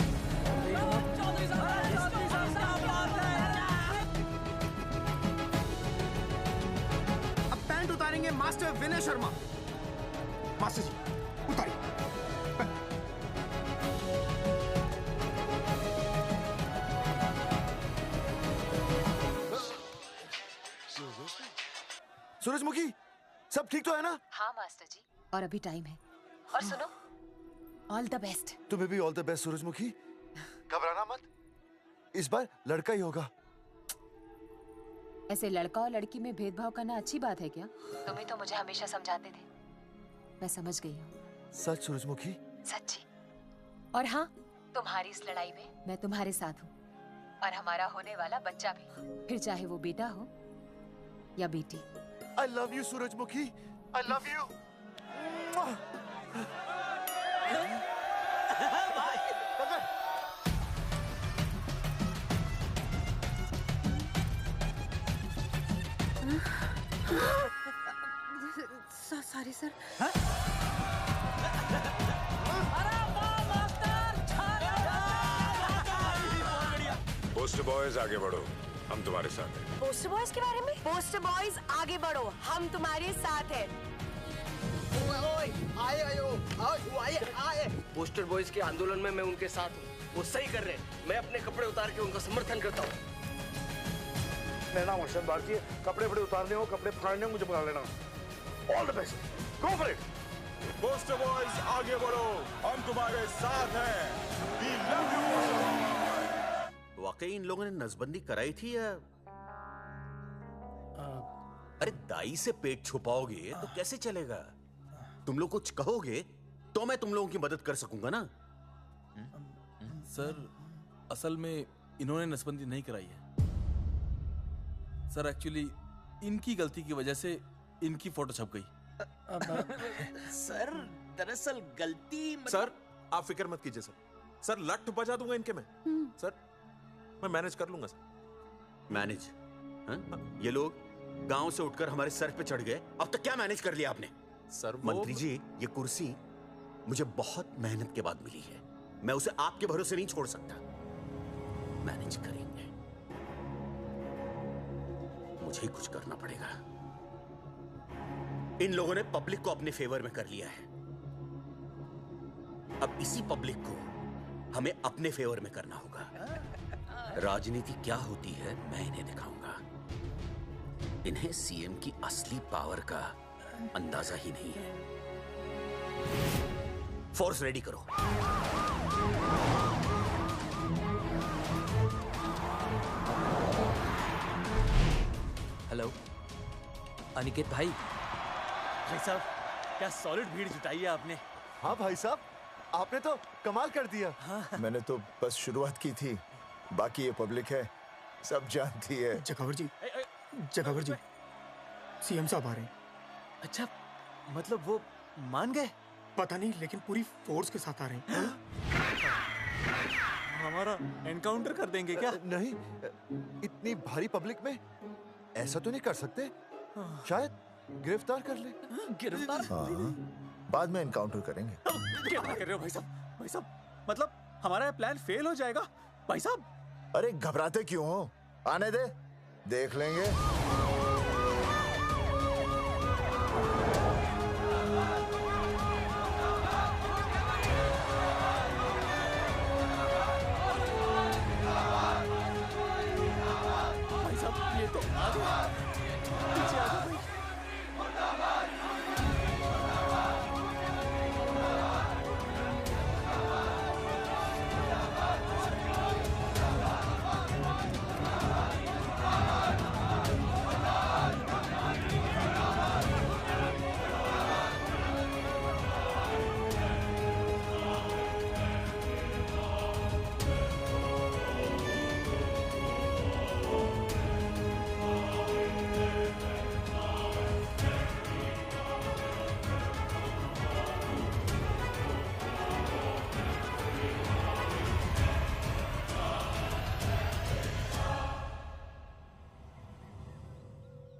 अब पैंट उतारेंगे मास्टर विनय शर्मा। मास्टर जी उतारिए। सूरजमुखी, सब ठीक तो है ना? हाँ मास्टर जी, और अभी टाइम है। और सुनो, ऑल द बेस्ट। तुम्हें भी ऑल द बेस्ट सूरजमुखी। घबराना मत, इस बार लड़का ही होगा। ऐसे लड़का और लड़की में भेदभाव करना अच्छी बात है क्या? तुम ही तो मुझे हमेशा समझाते थे। मैं समझ गई हूँ। सच सूरजमुखी? सच्ची। और हाँ, तुम्हारी इस लड़ाई में मैं तुम्हारे साथ हूँ, और हमारा होने वाला बच्चा भी, फिर चाहे वो बेटा हो या बेटी। I love you, सूरजमुखी। I love you. Sorry sir. Poster boys आगे बढ़ो, हम तुम्हारे साथ हैं। पोस्टर बॉयज के बारे में? पोस्टर बॉयज आगे बढ़ो, हम तुम्हारे साथ हैं। आए। पोस्टर बॉयज के आंदोलन में मैं उनके साथ हूँ, वो सही कर रहे हैं। मैं अपने कपड़े उतार के उनका समर्थन करता हूँ। मेरा नाम अर्शद भारती है। कपड़े बड़े उतारने हो, कपड़े फाड़ने हो, मुझे बुला लेना। All the best, go for it. Poster boys आगे बढ़ो, हम तुम्हारे साथ हैं। We love you, poster boys. वाकई इन लोगों ने नसबंदी कराई थी या? अरे दाई से पेट छुपाओगे तो कैसे चलेगा? तुम लोग कुछ कहोगे तो मैं तुम लोगों की मदद कर सकूंगा ना। सर, असल में इन्होंने नसबंदी नहीं कराई है सर। एक्चुअली इनकी गलती की वजह से इनकी फोटो छप गई। सर दरअसल गलती सर आप फिक्र मत कीजिए सर। सर लठ बजा दूंगा इनके में। सर मैं मैनेज कर लूंगा सर। मैनेज? ये लोग गांव से उठकर हमारे सर पे चढ़ गए, अब तक क्या मैनेज कर लिया आपने? सर मंत्री जी, ये कुर्सी मुझे बहुत मेहनत के बाद मिली है, मैं उसे आपके भरोसे नहीं छोड़ सकता। मैनेज करेंगे। मुझे ही कुछ करना पड़ेगा। इन लोगों ने पब्लिक को अपने फेवर में कर लिया है। अब इसी पब्लिक को हमें अपने फेवर में करना होगा। राजनीति क्या होती है मैं इन्हें दिखाऊंगा। इन्हें सीएम की असली पावर का अंदाजा ही नहीं है। फोर्स रेडी करो। हेलो अनिकेत भाई। भाई साहब क्या सॉलिड भीड़ जुटाई है आपने। हाँ भाई साहब, आपने तो कमाल कर दिया। मैंने तो बस शुरुआत की थी, बाकी ये पब्लिक है, सब जानती है। जगावर जी, जगावर जी, सीएम साहब आ रहे हैं। अच्छा, मतलब वो मान गए? पता नहीं, लेकिन पूरी फोर्स के साथ आ रहे हैं। हमारा एनकाउंटर कर देंगे क्या? नहीं, इतनी भारी पब्लिक में ऐसा तो नहीं कर सकते। शायद गिरफ्तार कर ले। गिरफ्तार? हाँ, बाद में एनकाउंटर करेंगे। क्या बात कर रहे हो भाई साहब? भाई साहब, मतलब हमारा प्लान फेल हो जाएगा भाई साहब? अरे घबराते क्यों हो? आने दे, देख लेंगे। भाई साहब ये तो आ गया। पीछे आ जाओ भाई।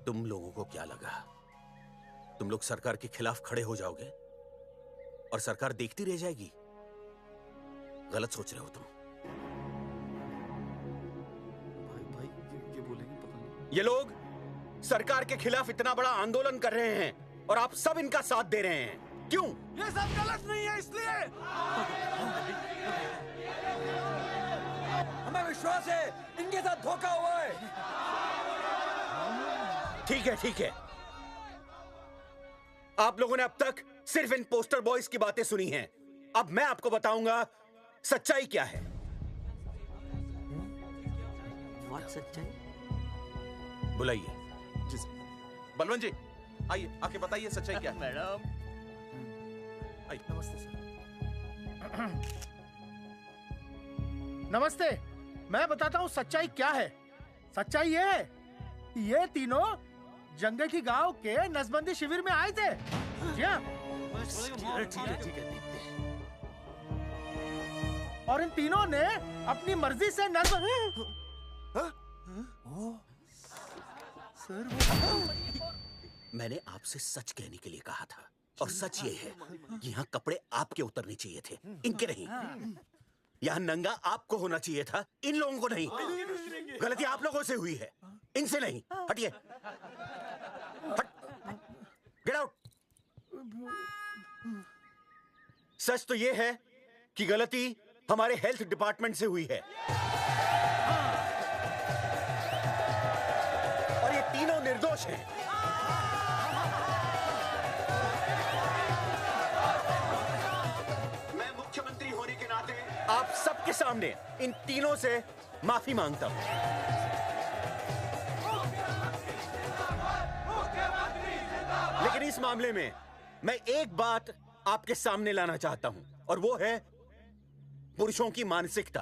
तुम लोगों को क्या लगा तुम लोग सरकार के खिलाफ खड़े हो जाओगे और सरकार देखती रह जाएगी? गलत सोच रहे हो तुम। भाई ये बोलेंगे पता नहीं। ये लोग सरकार के खिलाफ इतना बड़ा आंदोलन कर रहे हैं और आप सब इनका साथ दे रहे हैं, क्यों? ये सब गलत नहीं है इसलिए। हमें विश्वास है इनके साथ धोखा हुआ है। ठीक है, ठीक है। आप लोगों ने अब तक सिर्फ इन पोस्टर बॉयज की बातें सुनी हैं। अब मैं आपको बताऊंगा सच्चाई क्या है। व्हाट सच्चाई? बुलाइए। बलवंत जी आइए, आके बताइए सच्चाई क्या है। मैडम आइए। नमस्ते सर। नमस्ते, मैं बताता हूँ सच्चाई क्या है। सच्चाई ये है कि ये तीनों जंगल की गांव के नसबंदी शिविर में आए थे। जी हाँ। ठीक है। और इन तीनों ने अपनी मर्जी से मैंने आपसे सच कहने के लिए कहा था और सच ये है कि यहाँ कपड़े आपके उतरने चाहिए थे, इनके नहीं। यहाँ नंगा आपको होना चाहिए था, इन लोगों को नहीं। गलती आप लोगों से हुई है, इनसे नहीं। हटिए, गेट आउट। सच तो ये है कि गलती हमारे हेल्थ डिपार्टमेंट से हुई है और ये तीनों निर्दोष हैं। मैं मुख्यमंत्री होने के नाते आप सबके सामने इन तीनों से माफी मांगता हूं। लेकिन इस मामले में मैं एक बात आपके सामने लाना चाहता हूं और वो है पुरुषों की मानसिकता।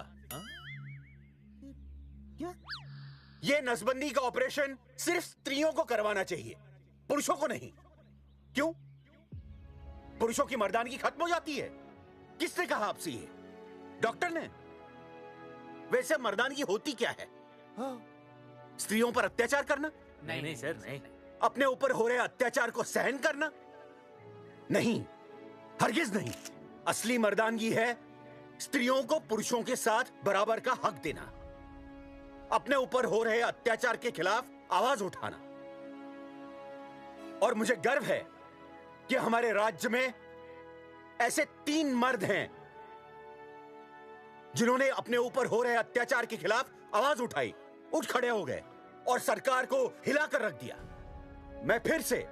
क्या? ये नसबंदी का ऑपरेशन सिर्फ स्त्रियों को करवाना चाहिए, पुरुषों को नहीं। क्यों? पुरुषों की मर्दानगी खत्म हो जाती है? किसने कहा आपसे ये? डॉक्टर ने? वैसे मर्दानगी होती क्या है? स्त्रियों पर अत्याचार करना? नहीं सर, नहीं। अपने ऊपर हो रहे अत्याचार को सहन करना? नहीं, हरगिज नहीं। असली मर्दानगी है स्त्रियों को पुरुषों के साथ बराबर का हक देना, अपने ऊपर हो रहे अत्याचार के खिलाफ आवाज उठाना। और मुझे गर्व है कि हमारे राज्य में ऐसे 3 मर्द हैं जिन्होंने अपने ऊपर हो रहे अत्याचार के खिलाफ आवाज उठाई, उठ खड़े हो गए और सरकार को हिलाकर रख दिया। मैं फिर से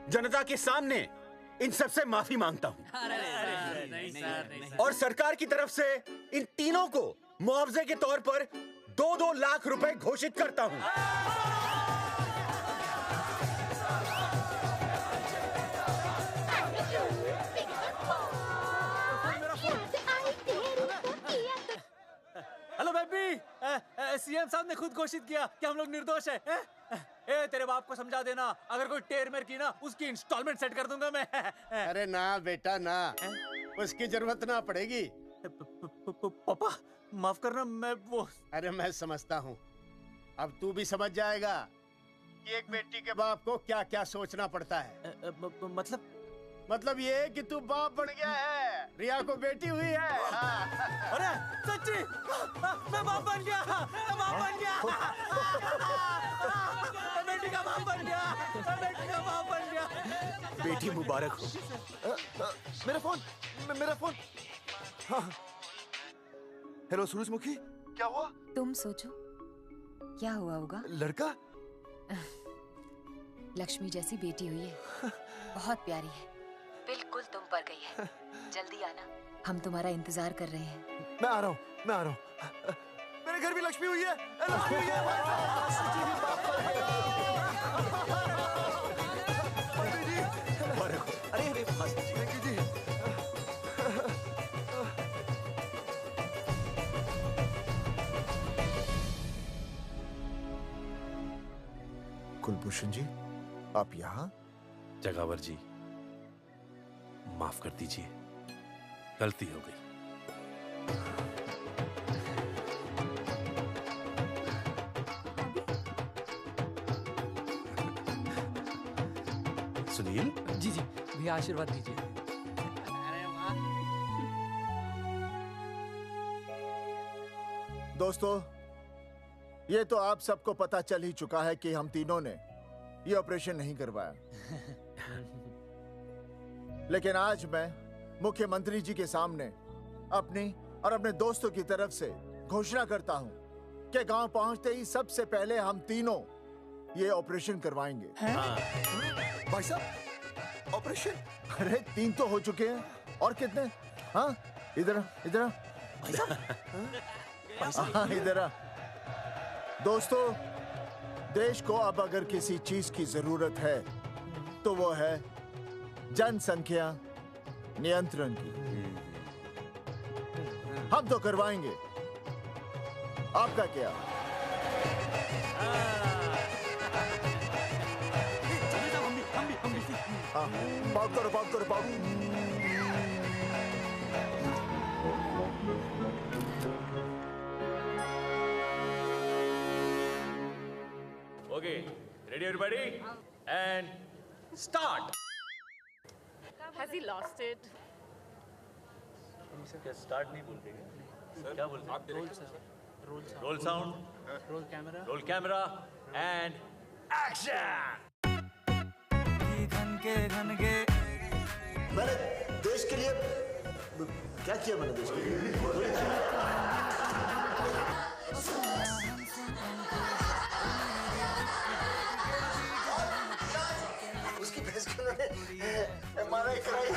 जनता के सामने इन सबसे माफी मांगता हूं और सरकार की तरफ से इन तीनों को मुआवजे के तौर पर 2-2 लाख रुपए घोषित करता हूं। हेलो बेबी, सीएम साहब ने खुद घोषित किया कि हम लोग निर्दोष हैं। ए, तेरे बाप को समझा देना, अगर कोई टेर मेर की ना, उसकी इंस्टॉलमेंट सेट कर दूंगा मैं। अरे ना बेटा ना, उसकी जरूरत ना पड़ेगी। पापा माफ करना, मैं वो। अरे मैं समझता हूँ, अब तू भी समझ जाएगा कि एक बेटी के बाप को क्या क्या सोचना पड़ता है। मतलब ये कि तू बाप बन गया है, रिया को बेटी हुई है। अरे सच्ची, मैं बाप बन गया, मैं बाप बन गया, मैं बेटी का बाप बन गया, मैं बेटी का बाप बन गया। बेटी मुबारक हो। मेरा फोन। हाँ। हेलो सूरजमुखी, क्या हुआ? तुम सोचो क्या हुआ होगा। लड़का? लक्ष्मी जैसी बेटी हुई है, बहुत प्यारी है, बिल्कुल तुम पर गई है। जल्दी आना, हम तुम्हारा इंतजार कर रहे हैं। मैं आ रहा हूँ। मेरे घर भी लक्ष्मी हुई है, लक्ष्मी हुई है। अरे कुलभूषण जी, आप यहाँ? जगावर जी, माफ कर दीजिए, गलती हो गई। सुनील जी भैया आशीर्वाद दीजिए। दोस्तों, ये तो आप सबको पता चल ही चुका है कि हम तीनों ने ये ऑपरेशन नहीं करवाया। लेकिन आज मैं मुख्यमंत्री जी के सामने अपनी और अपने दोस्तों की तरफ से घोषणा करता हूं कि गांव पहुंचते ही सबसे पहले हम तीनों ये ऑपरेशन करवाएंगे। भाई साहब, ऑपरेशन? अरे 3 तो हो चुके हैं, और कितने? हाँ, इधर इधर। दोस्तों, देश को अब अगर किसी चीज की जरूरत है तो वो है जनसंख्या नियंत्रण की। हम तो करवाएंगे, आपका क्या? पाउट करो। Okay, ready everybody? And start. Has he lost it? क्या स्टार्ट नहीं बोल रहे? क्या बोल रहे? Role sound, roll camera and action. घन के मैंने देश के लिए क्या किया? मैंने देश के लिए उसकी भैंस को मारा कराई।